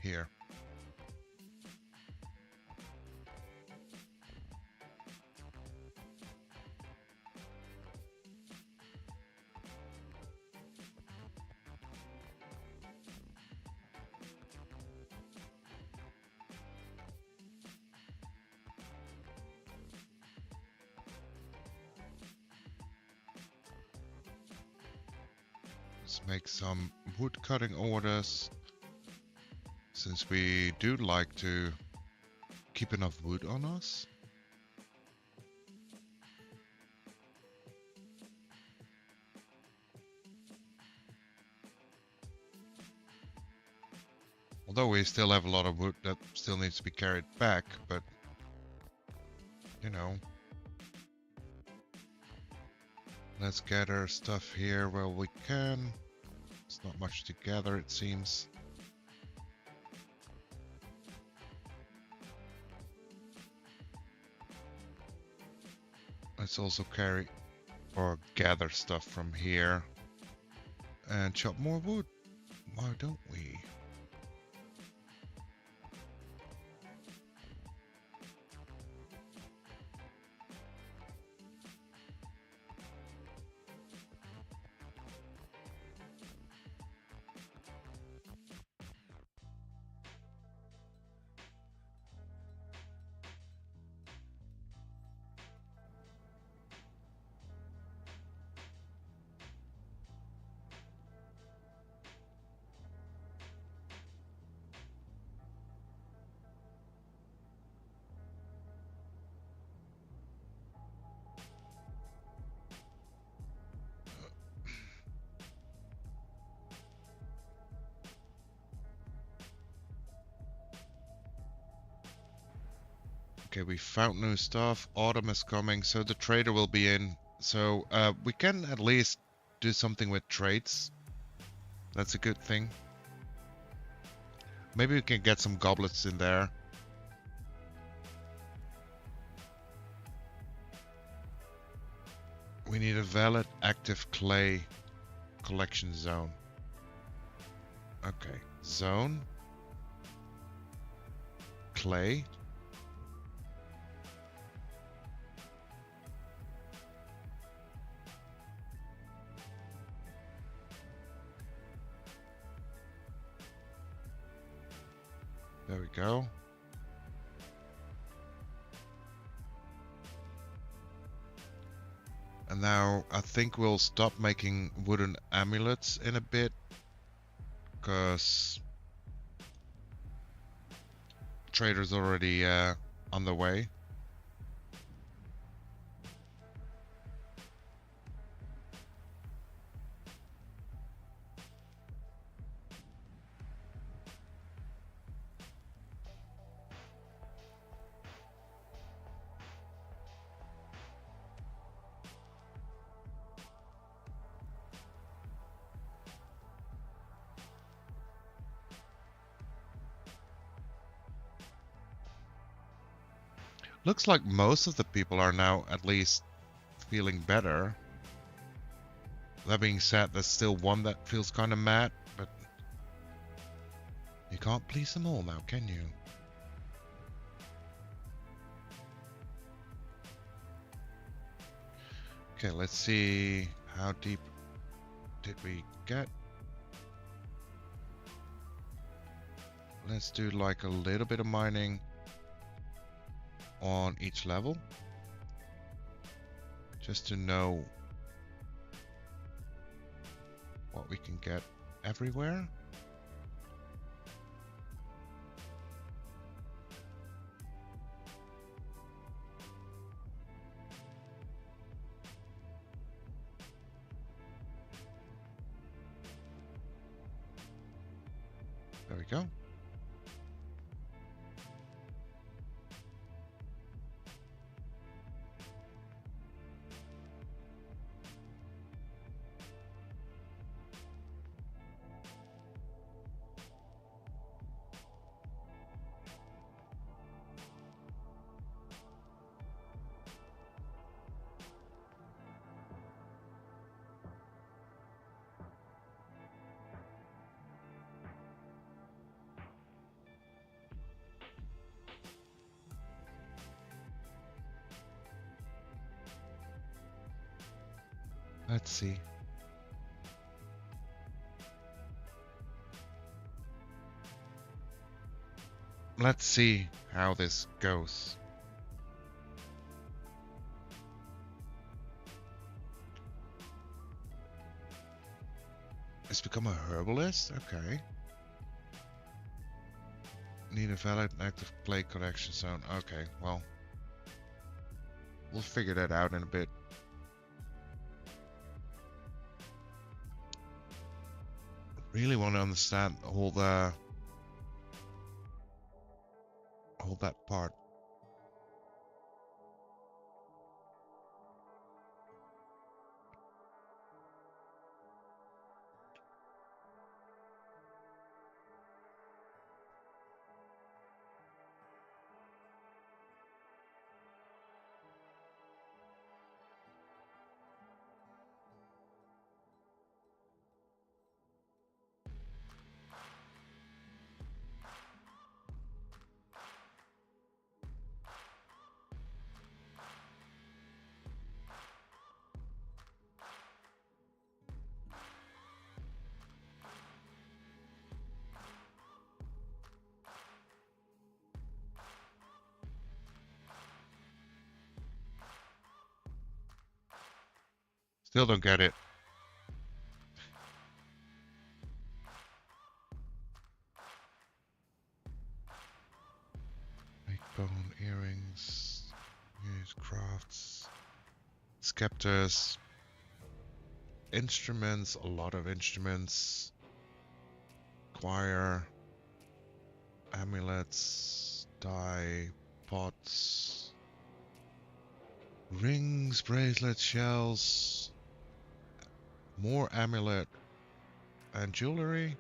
here. Let's make some wood cutting orders, since we do like to keep enough wood on us. Although we still have a lot of wood that still needs to be carried back, but you know. Let's gather stuff here where we can. It's not much to gather, it seems. Let's also carry or gather stuff from here and chop more wood. Why don't we? Okay, we found new stuff. Autumn is coming, so the trader will be in. So we can at least do something with trades. That's a good thing. Maybe we can get some goblets in there. We need a valid active clay collection zone. Okay, zone. Clay. There we go. And now I think we'll stop making wooden amulets in a bit, because trader's already on the way. Looks like most of the people are now at least feeling better. That being said, there's still one that feels kind of mad, but you can't please them all now, can you? Okay, let's see how deep did we get. Let's do like a little bit of mining on each level, just to know what we can get everywhere. There we go. Let's see. Let's see how this goes. It's become a herbalist? Okay. Need a valid and active play connection zone. Okay, well. We'll figure that out in a bit. Really want to understand all that part. Still don't get it. Make bone earrings. Use crafts. Scepters. Instruments. A lot of instruments. Choir. Amulets. Dye. Pots. Rings, bracelets, shells. More amulet and jewelry.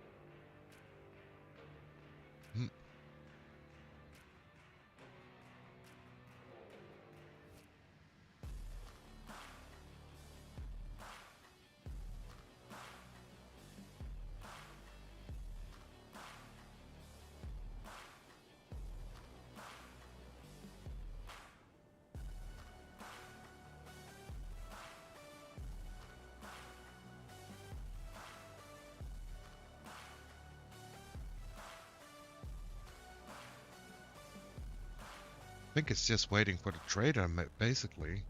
I think it's just waiting for the trader, basically.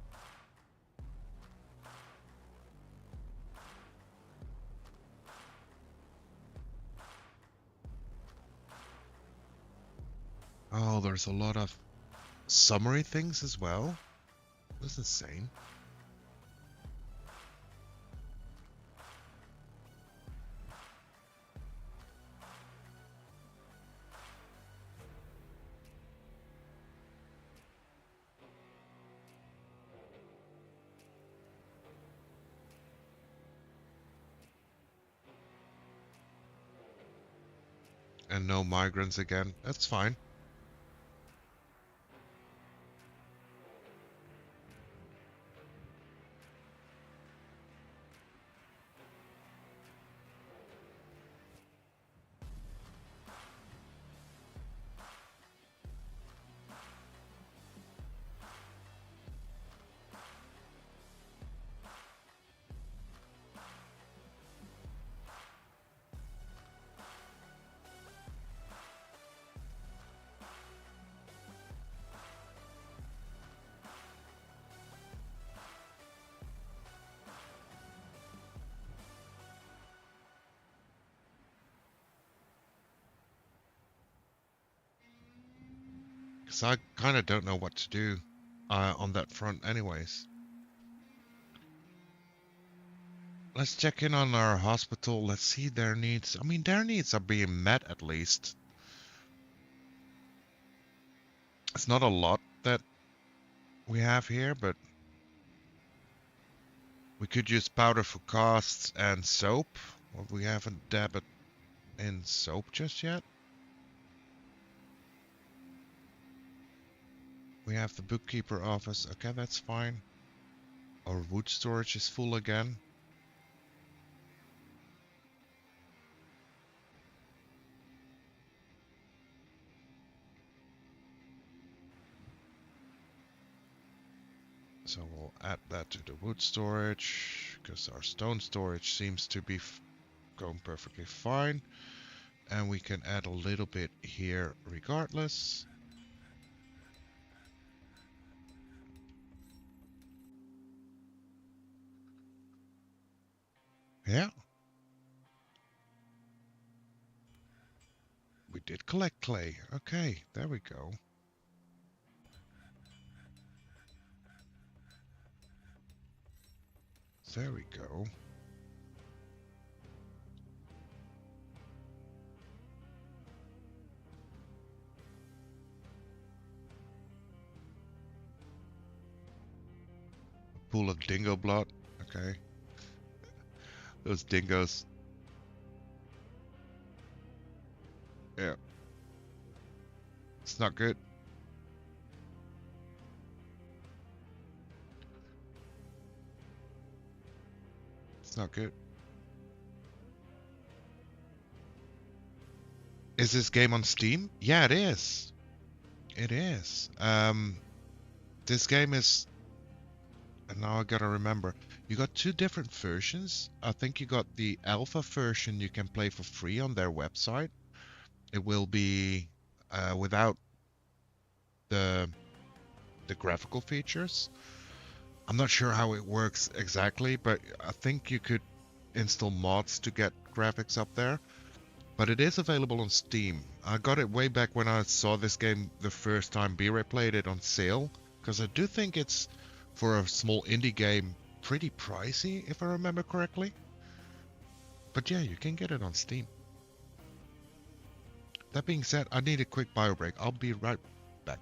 Oh, there's a lot of summary things as well. That's insane. And no migrants again. That's fine. Because I kind of don't know what to do on that front anyways. Let's check in on our hospital. Let's see their needs. I mean, their needs are being met at least. It's not a lot that we have here, but we could use powder for costs and soap. Well, we haven't dabbed in soap just yet. We have the bookkeeper office. Okay, that's fine. Our wood storage is full again. So we'll add that to the wood storage. because our stone storage seems to be going perfectly fine. And we can add a little bit here regardless. Yeah. We did collect clay. Okay, there we go. There we go. A pool of dingo blood. Okay. Those dingoes. Yeah. It's not good. It's not good. Is this game on Steam? Yeah, it is. It is. This game is, and now I gotta remember, you got two different versions. I think you got the alpha version you can play for free on their website. It will be without the graphical features. I'm not sure how it works exactly, but I think you could install mods to get graphics up there. But it is available on Steam. I got it way back when I saw this game the first time. B-Ray played it on sale, because I do think it's, for a small indie game, pretty pricey, if I remember correctly. But yeah, you can get it on Steam. That being said, I need a quick bio break. I'll be right back.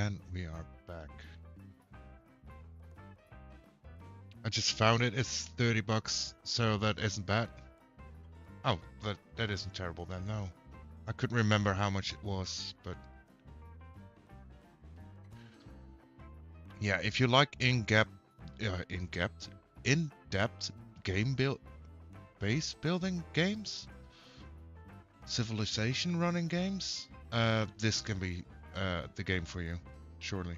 And we are back. I just found it. It's 30 bucks, so that isn't bad. Oh, that isn't terrible then, no. I couldn't remember how much it was, but yeah, if you like in-depth game base building games, civilization running games, this can be the game for you, surely.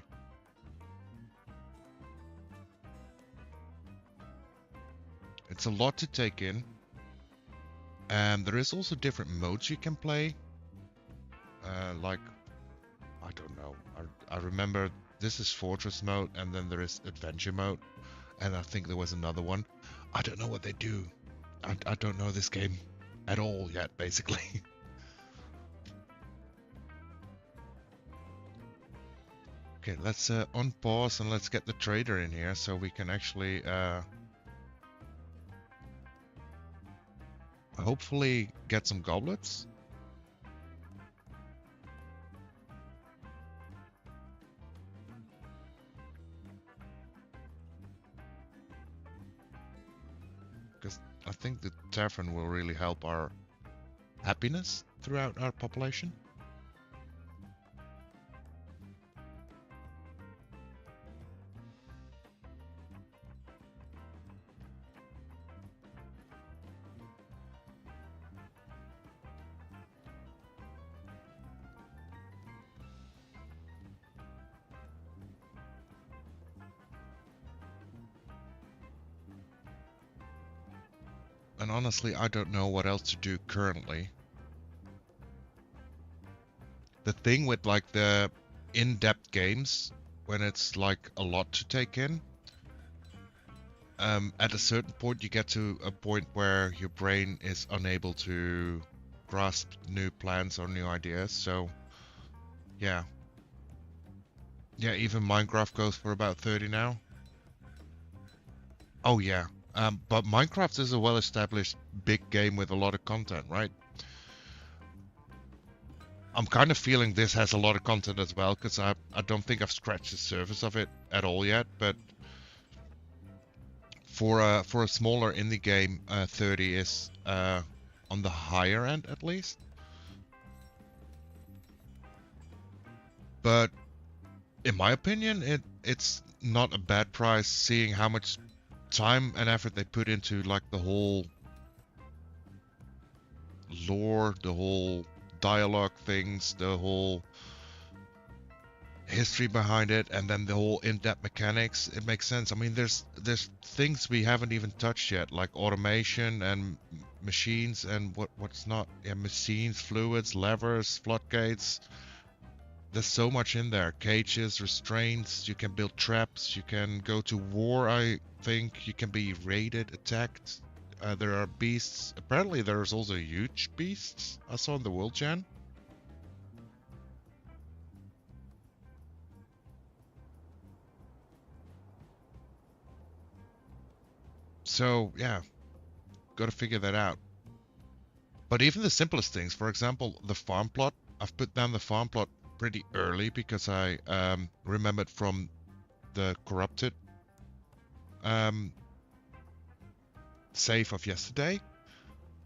It's a lot to take in, and there is also different modes you can play. Like, I don't know, I remember this is Fortress mode, and then there is Adventure mode, and I think there was another one. I don't know what they do. I don't know this game at all yet, basically. Okay, let's unpause and let's get the trader in here so we can actually hopefully get some goblets. Because I think the tavern will really help our happiness throughout our population. And honestly, I don't know what else to do currently. The thing with like the in-depth games, when it's like a lot to take in, at a certain point you get to a point where your brain is unable to grasp new plans or new ideas. So yeah. Yeah, even Minecraft goes for about 30 now. Oh yeah. But Minecraft is a well-established big game with a lot of content, right? I'm kind of feeling this has a lot of content as well, because I don't think I've scratched the surface of it at all yet. But for a smaller indie game, 30 is on the higher end at least. But in my opinion, it's not a bad price, seeing how much time and effort they put into like the whole lore, the whole dialogue things, the whole history behind it, and then the whole in-depth mechanics. It makes sense. I mean, there's things we haven't even touched yet, like automation and machines and what's not. Yeah, machines, fluids, levers, floodgates. There's so much in there. Cages, restraints, you can build traps, you can go to war, I think. You can be raided, attacked. There are beasts. Apparently there's also huge beasts I saw in the world gen. So, yeah. Gotta figure that out. But even the simplest things, for example, the farm plot. I've put down the farm plot pretty early because I remembered from the corrupted save of yesterday.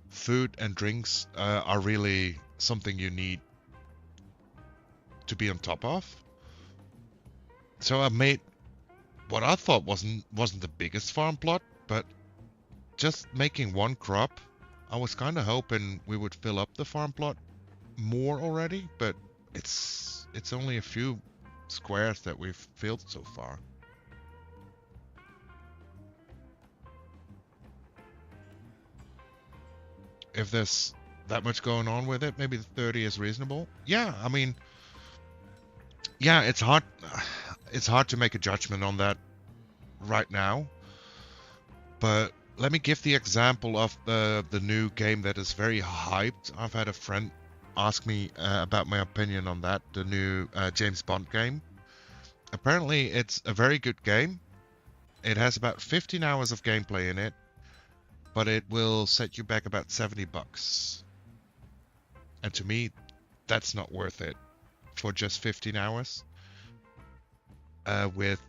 Food and drinks are really something you need to be on top of. So I made what I thought wasn't the biggest farm plot, but just making one crop, I was kind of hoping we would fill up the farm plot more already, but it's only a few squares that we've filled so far. If there's that much going on with it, maybe the 30 is reasonable. Yeah, I mean, yeah, it's hard to make a judgment on that right now. But let me give the example of the new game that is very hyped. I've had a friend ask me about my opinion on that, the new James Bond game. Apparently it's a very good game. It has about 15 hours of gameplay in it, but it will set you back about 70 bucks. And to me, that's not worth it for just 15 hours. with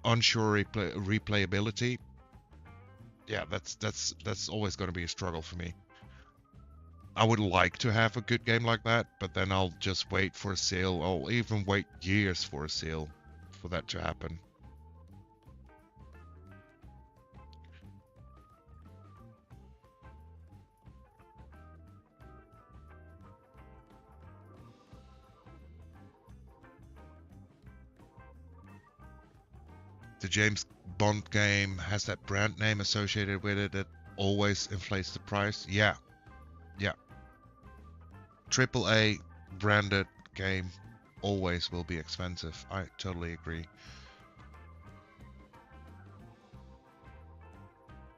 unsure replayability, yeah, that's always going to be a struggle for me. I would like to have a good game like that, but then I'll just wait for a sale. I'll even wait years for a sale for that to happen. The James Bond game has that brand name associated with it that always inflates the price. Yeah, yeah. AAA branded game always will be expensive. I totally agree.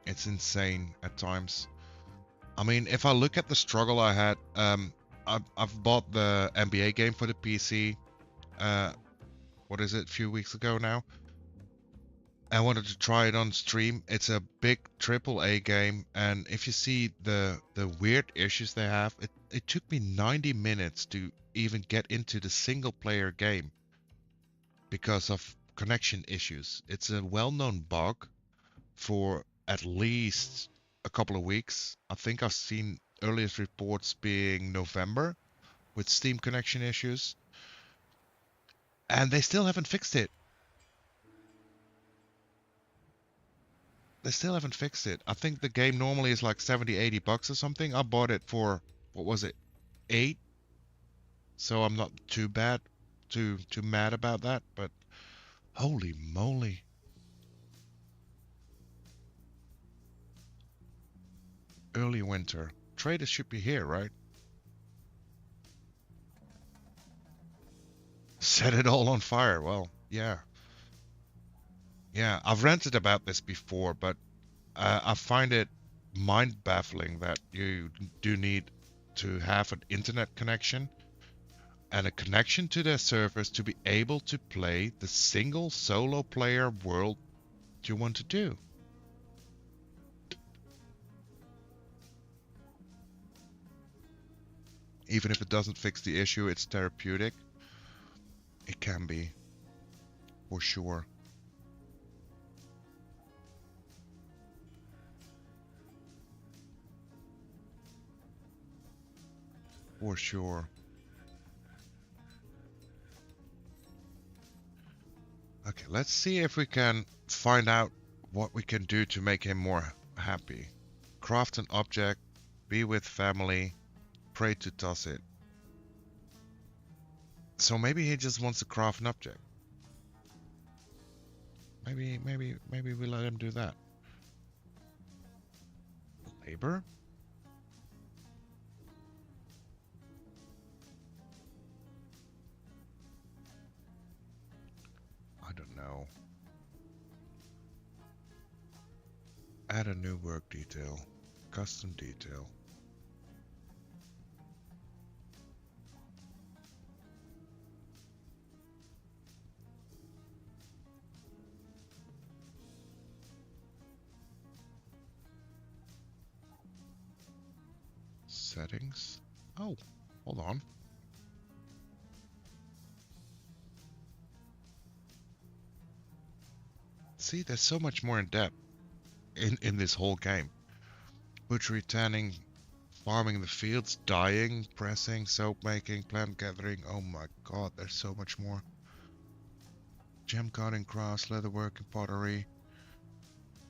It's insane at times. I mean, if I look at the struggle I had, I've bought the NBA game for the PC. What is it? A few weeks ago now. I wanted to try it on stream. It's a big AAA game, and if you see the weird issues they have, it took me 90 minutes to even get into the single player game because of connection issues. It's a well-known bug for at least a couple of weeks. I think I've seen earliest reports being November with Steam connection issues, and they still haven't fixed it. They still haven't fixed it. I think the game normally is like 70, 80 bucks or something. I bought it for, what was it, 8? So I'm not too mad about that, but holy moly. Early winter. Traders should be here, right? Set it all on fire. Well, yeah. Yeah, I've ranted about this before, but I find it mind-baffling that you do need to have an internet connection and a connection to their servers to be able to play the single solo player world you want to do. Even if it doesn't fix the issue, it's therapeutic. It can be, for sure. For sure. Okay, let's see if we can find out what we can do to make him more happy. Craft an object, be with family, pray to toss it. So maybe he just wants to craft an object. Maybe we let him do that. Labor? I don't know. Add a new work detail. Custom detail. Settings. Oh, hold on. See, there's so much more in depth in this whole game. Butchery, tanning, farming the fields, dyeing, pressing, soap making, plant gathering. Oh my god, there's so much more. Gem cutting, crafts, leatherworking, pottery,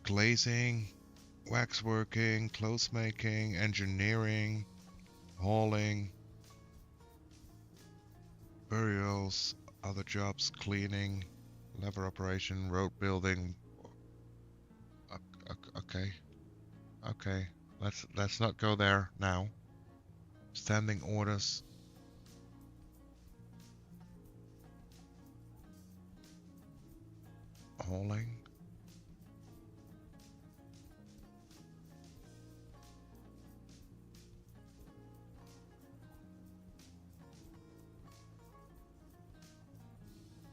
glazing, waxworking, clothes making, engineering, hauling, burials, other jobs, cleaning, lever operation, road building. Okay, okay. Let's not go there now. Standing orders. Hauling.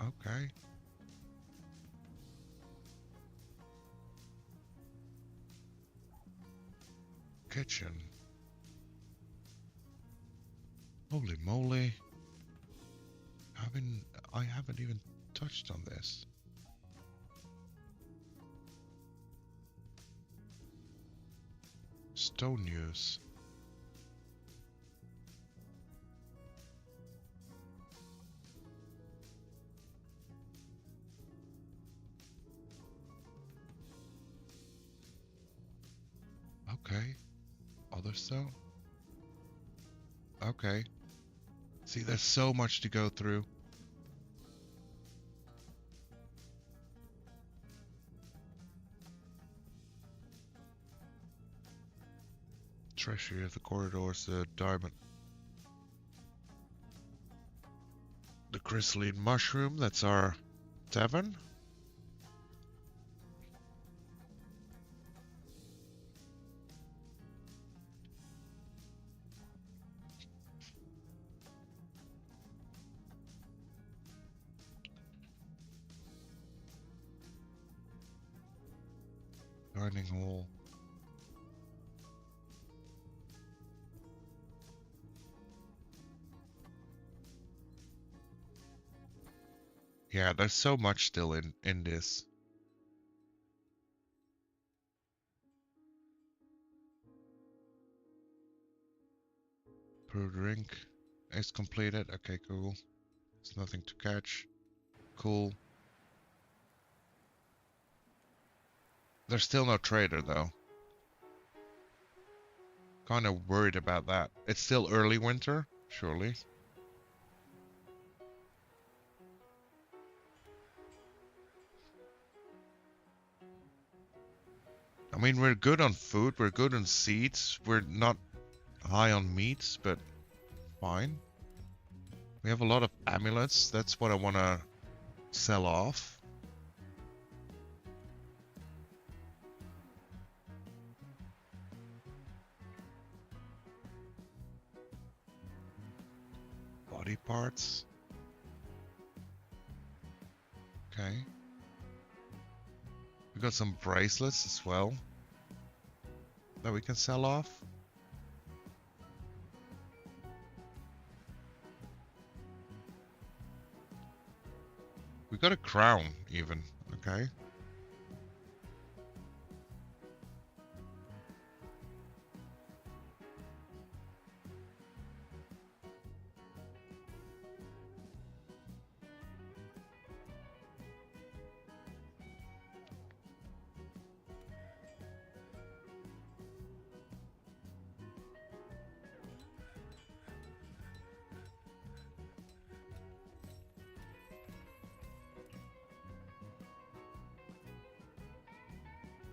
Okay. Kitchen. Holy moly. I haven't even touched on this. Stone use. Okay. Other stone? Okay. See, there's so much to go through. Treasury of the corridors, the diamond. The crystalline mushroom, that's our tavern. Dining hall. Yeah, there's so much still in this. Per drink is completed. Okay, cool. There's nothing to catch. Cool. There's still no trader though. Kind of worried about that. It's still early winter, surely. I mean, we're good on food, we're good on seeds, we're not high on meats, but fine. We have a lot of amulets, that's what I want to sell off. Body parts. Okay. We got some bracelets as well that we can sell off. We got a crown even, okay.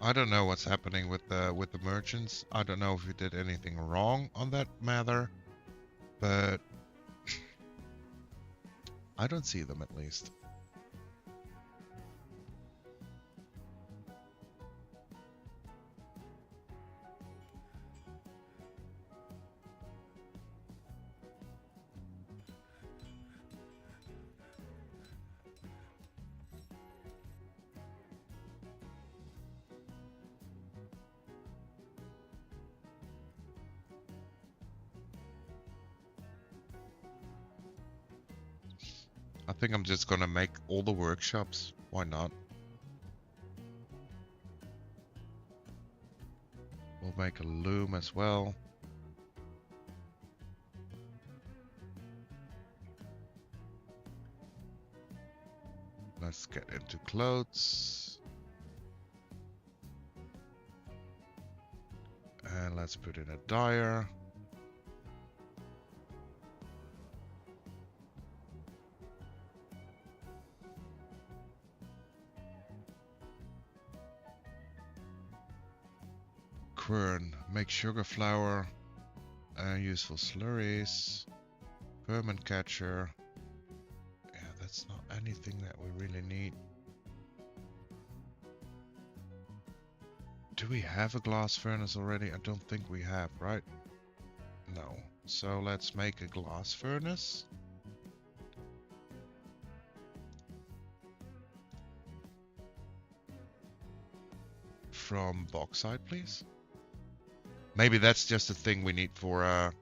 I don't know what's happening with the merchants. I don't know if we did anything wrong on that matter, but I don't see them at least. I think I'm just gonna make all the workshops. Why not? We'll make a loom as well. Let's get into clothes. And let's put in a dyer. Quern, make sugar flour, useful slurries, vermin catcher. Yeah, that's not anything that we really need. Do we have a glass furnace already? I don't think we have, right? No. So let's make a glass furnace. From bauxite, please. Maybe that's just a thing we need for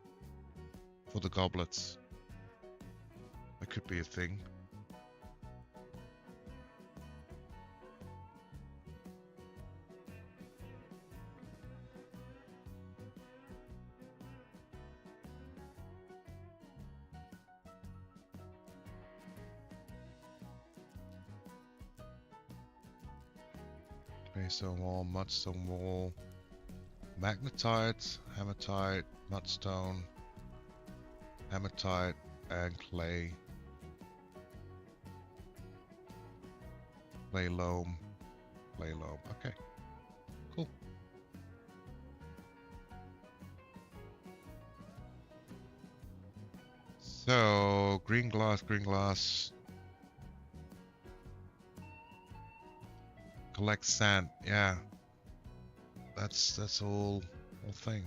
the goblets. That could be a thing. Claystone wall, mudstone wall, magnetite, hematite, mudstone, hematite, and clay. Clay loam. Clay loam. Okay. Cool. So green glass, green glass. Collect sand. Yeah. That's all thing.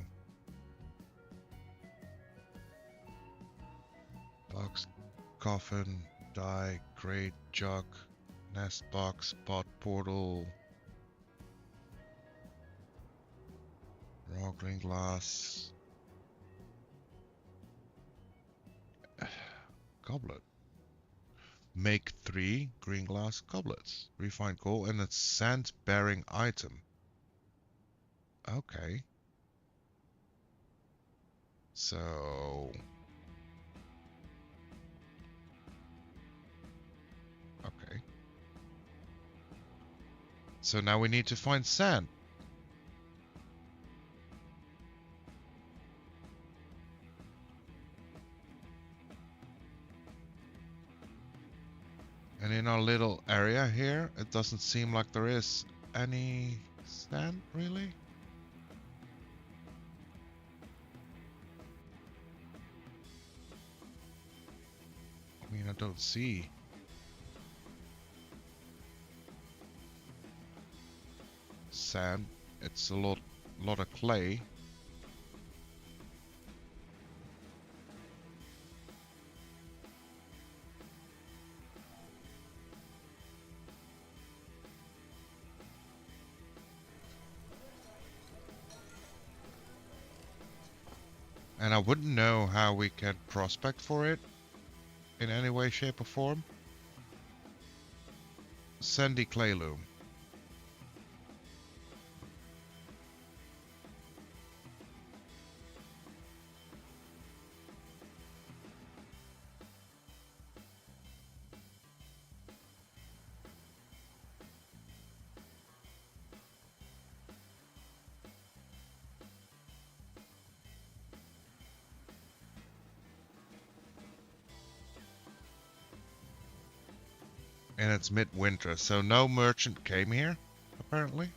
Box, coffin, dye, crate, jug, nest box, pot, portal, raw green glass, goblet. Make 3 green glass goblets. Refined coal and a sand bearing item. Okay. So okay. So now we need to find sand. And in our little area here, it doesn't seem like there is any sand, really. I mean, I don't see. Sand. It's a lot of clay. And I wouldn't know how we can prospect for it in any way, shape, or form. Sandy clay loom. And it's midwinter, so no merchant came here, apparently.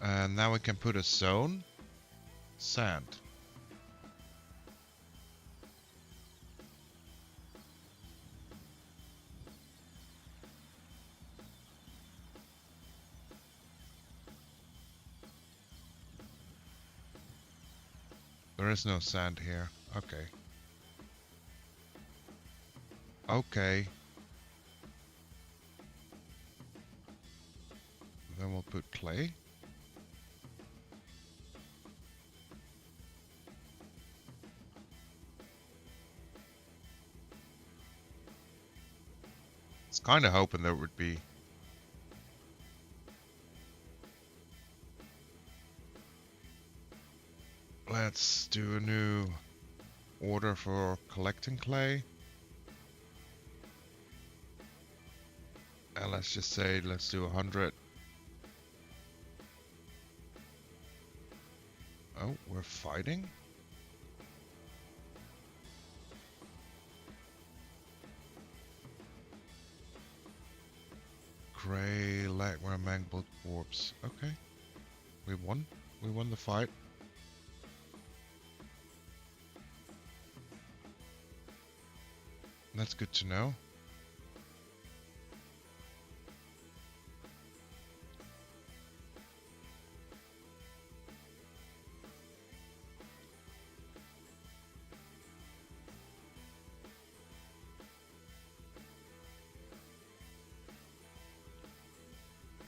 And now we can put a zone. Sand. There is no sand here. Okay. Okay. Then we'll put clay. I was kind of hoping there would be. Let's do a new order for collecting clay. And let's just say, let's do 100. Oh, we're fighting? Gray, Lagmar, mangled corpse. Okay. We won. We won the fight. That's good to know.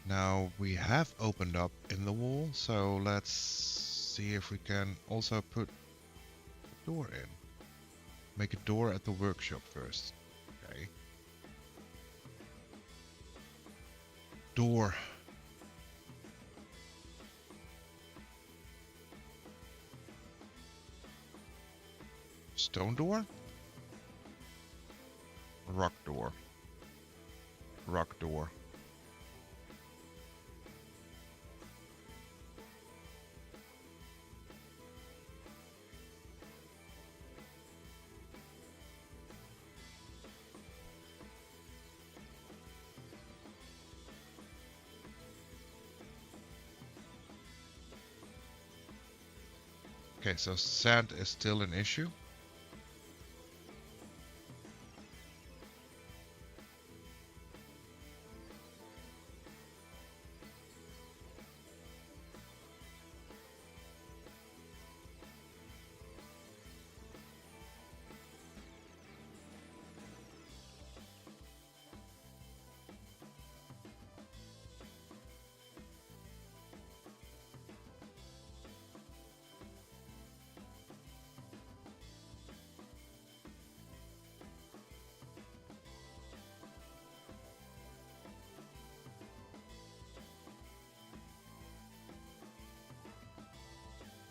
Now we have opened up in the wall, so let's see if we can also put a door in. Make a door at the workshop first. Okay. door. Stone door? Rock door. Rock door. Okay, so sand is still an issue.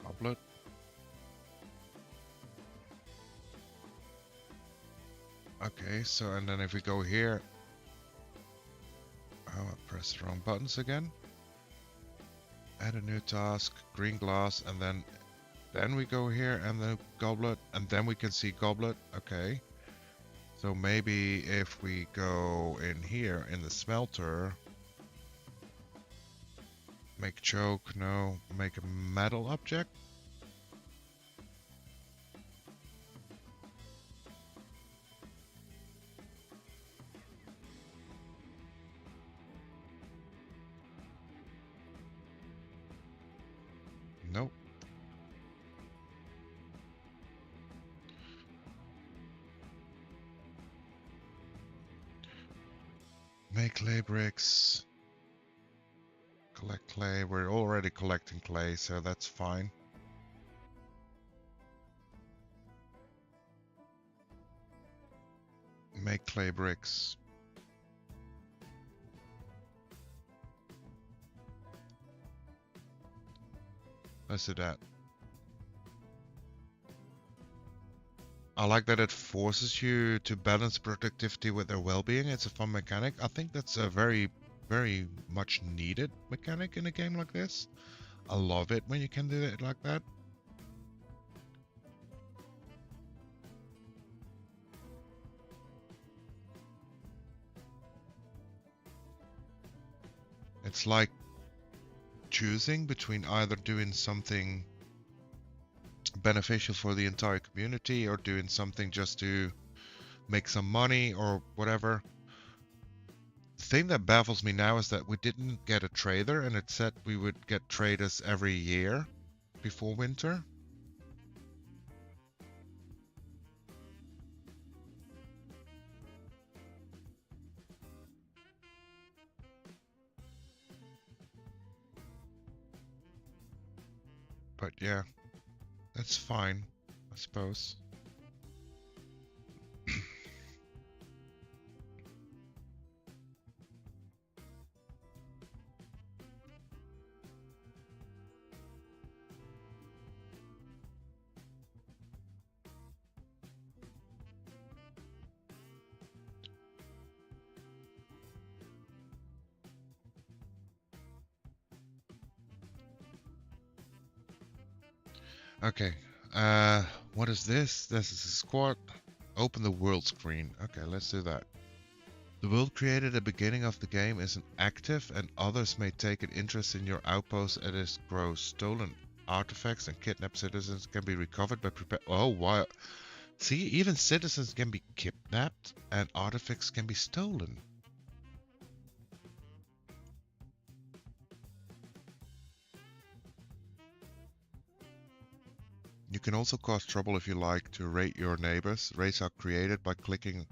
Goblet. Okay, so and then if we go here, oh, I pressed the wrong buttons again. Add a new task, green glass, and then we go here and then goblet, and then we can see goblet. Okay, so maybe if we go in here in the smelter, make choke, no, make a metal object. Nope. Make clay bricks. Collect clay. We're already collecting clay, so that's fine. Make clay bricks. Let's do that. I like that it forces you to balance productivity with their well-being. It's a fun mechanic. I think that's a very, very much needed mechanic in a game like this. I love it when you can do it like that. It's like choosing between either doing something beneficial for the entire community or doing something just to make some money or whatever. The thing that baffles me now is that we didn't get a trader, and it said we would get traders every year before winter. But yeah, that's fine, I suppose. Okay, what is this? This is a squad. Open the world screen. Okay, let's do that. The world created at the beginning of the game isn't active, and others may take an interest in your outpost as it grows. Stolen artifacts and kidnapped citizens can be recovered by oh, wow. See, even citizens can be kidnapped and artifacts can be stolen. You can also cause trouble if you like to raid your neighbors. Raids are created by clicking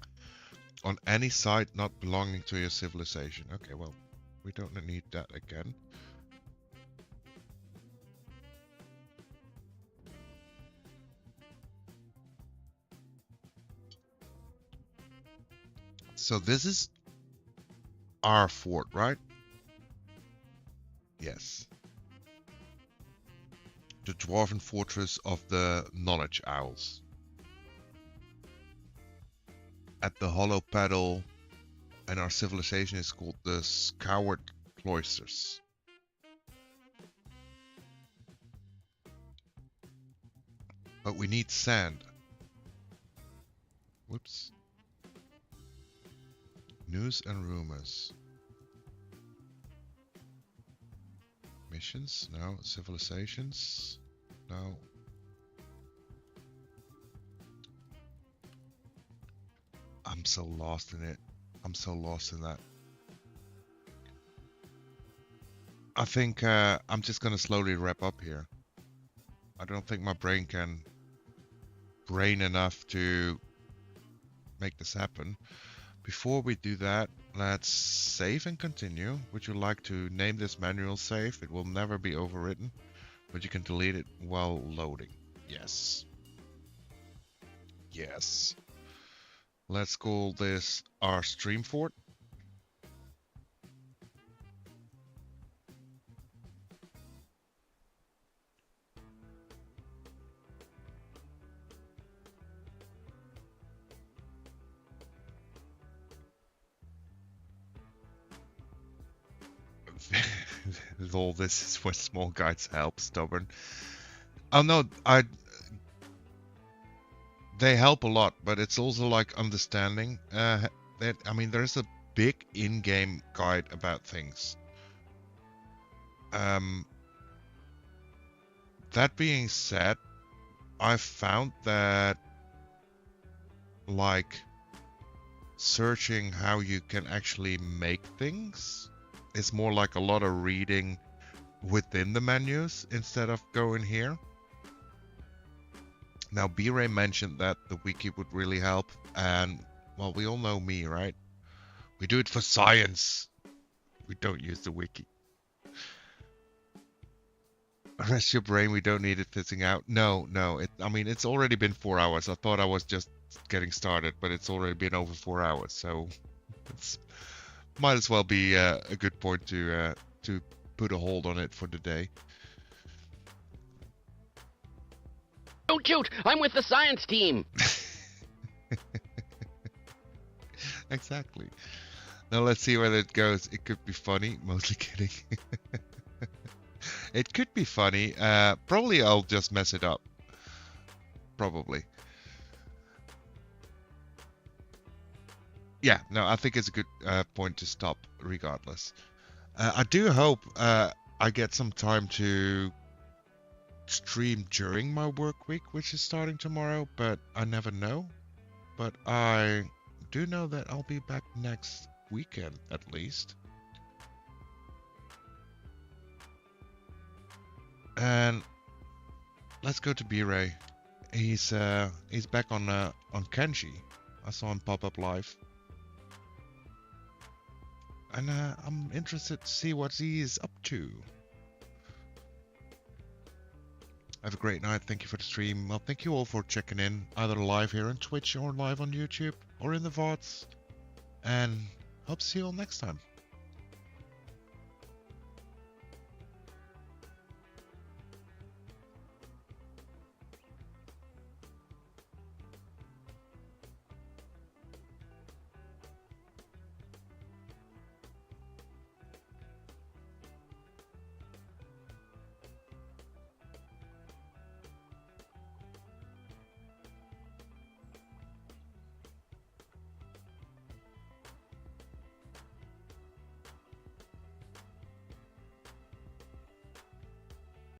on any site not belonging to your civilization. Okay, well, we don't need that again. So this is our fort, right? Yes. The Dwarven Fortress of the Knowledge Owls. At the Hollow Paddle, and our civilization is called the Scoured Cloisters. But we need sand. Whoops. News and rumors. Missions? No. Civilizations? No. I'm so lost in it. I'm so lost in that. I think I'm just gonna slowly wrap up here. I don't think my brain can brain enough to make this happen. Before we do that, let's save and continue. Would you like to name this manual save? It will never be overwritten, but you can delete it while loading. Yes. Yes. Let's call this our stream fort. All this is what small guys help, stubborn. Oh no, they help a lot, but it's also like understanding that, I mean, there's a big in-game guide about things. That being said, I've found that like searching how you can actually make things is more like a lot of reading within the menus instead of going here. Now, B-Ray mentioned that the wiki would really help, and well, we all know me, right? We do it for science. We don't use the wiki. Rest your brain, we don't need it fizzing out. No, I mean, it's already been 4 hours. I thought I was just getting started, but it's already been over 4 hours, so it's might as well be a good point to put a hold on it for the day. Don't shoot! I'm with the science team! Exactly. Now let's see whether it goes. It could be funny. Mostly kidding. It could be funny. Probably I'll just mess it up. Probably. Yeah, no, I think it's a good point to stop regardless. I do hope I get some time to stream during my work week, which is starting tomorrow, but I never know. But I do know that I'll be back next weekend at least. And let's go to B-Ray. He's back on Kenshi. I saw him pop up live. And I'm interested to see what he's up to. Have a great night. Thank you for the stream. Well, thank you all for checking in, either live here on Twitch or live on YouTube or in the VODs. And hope to see you all next time.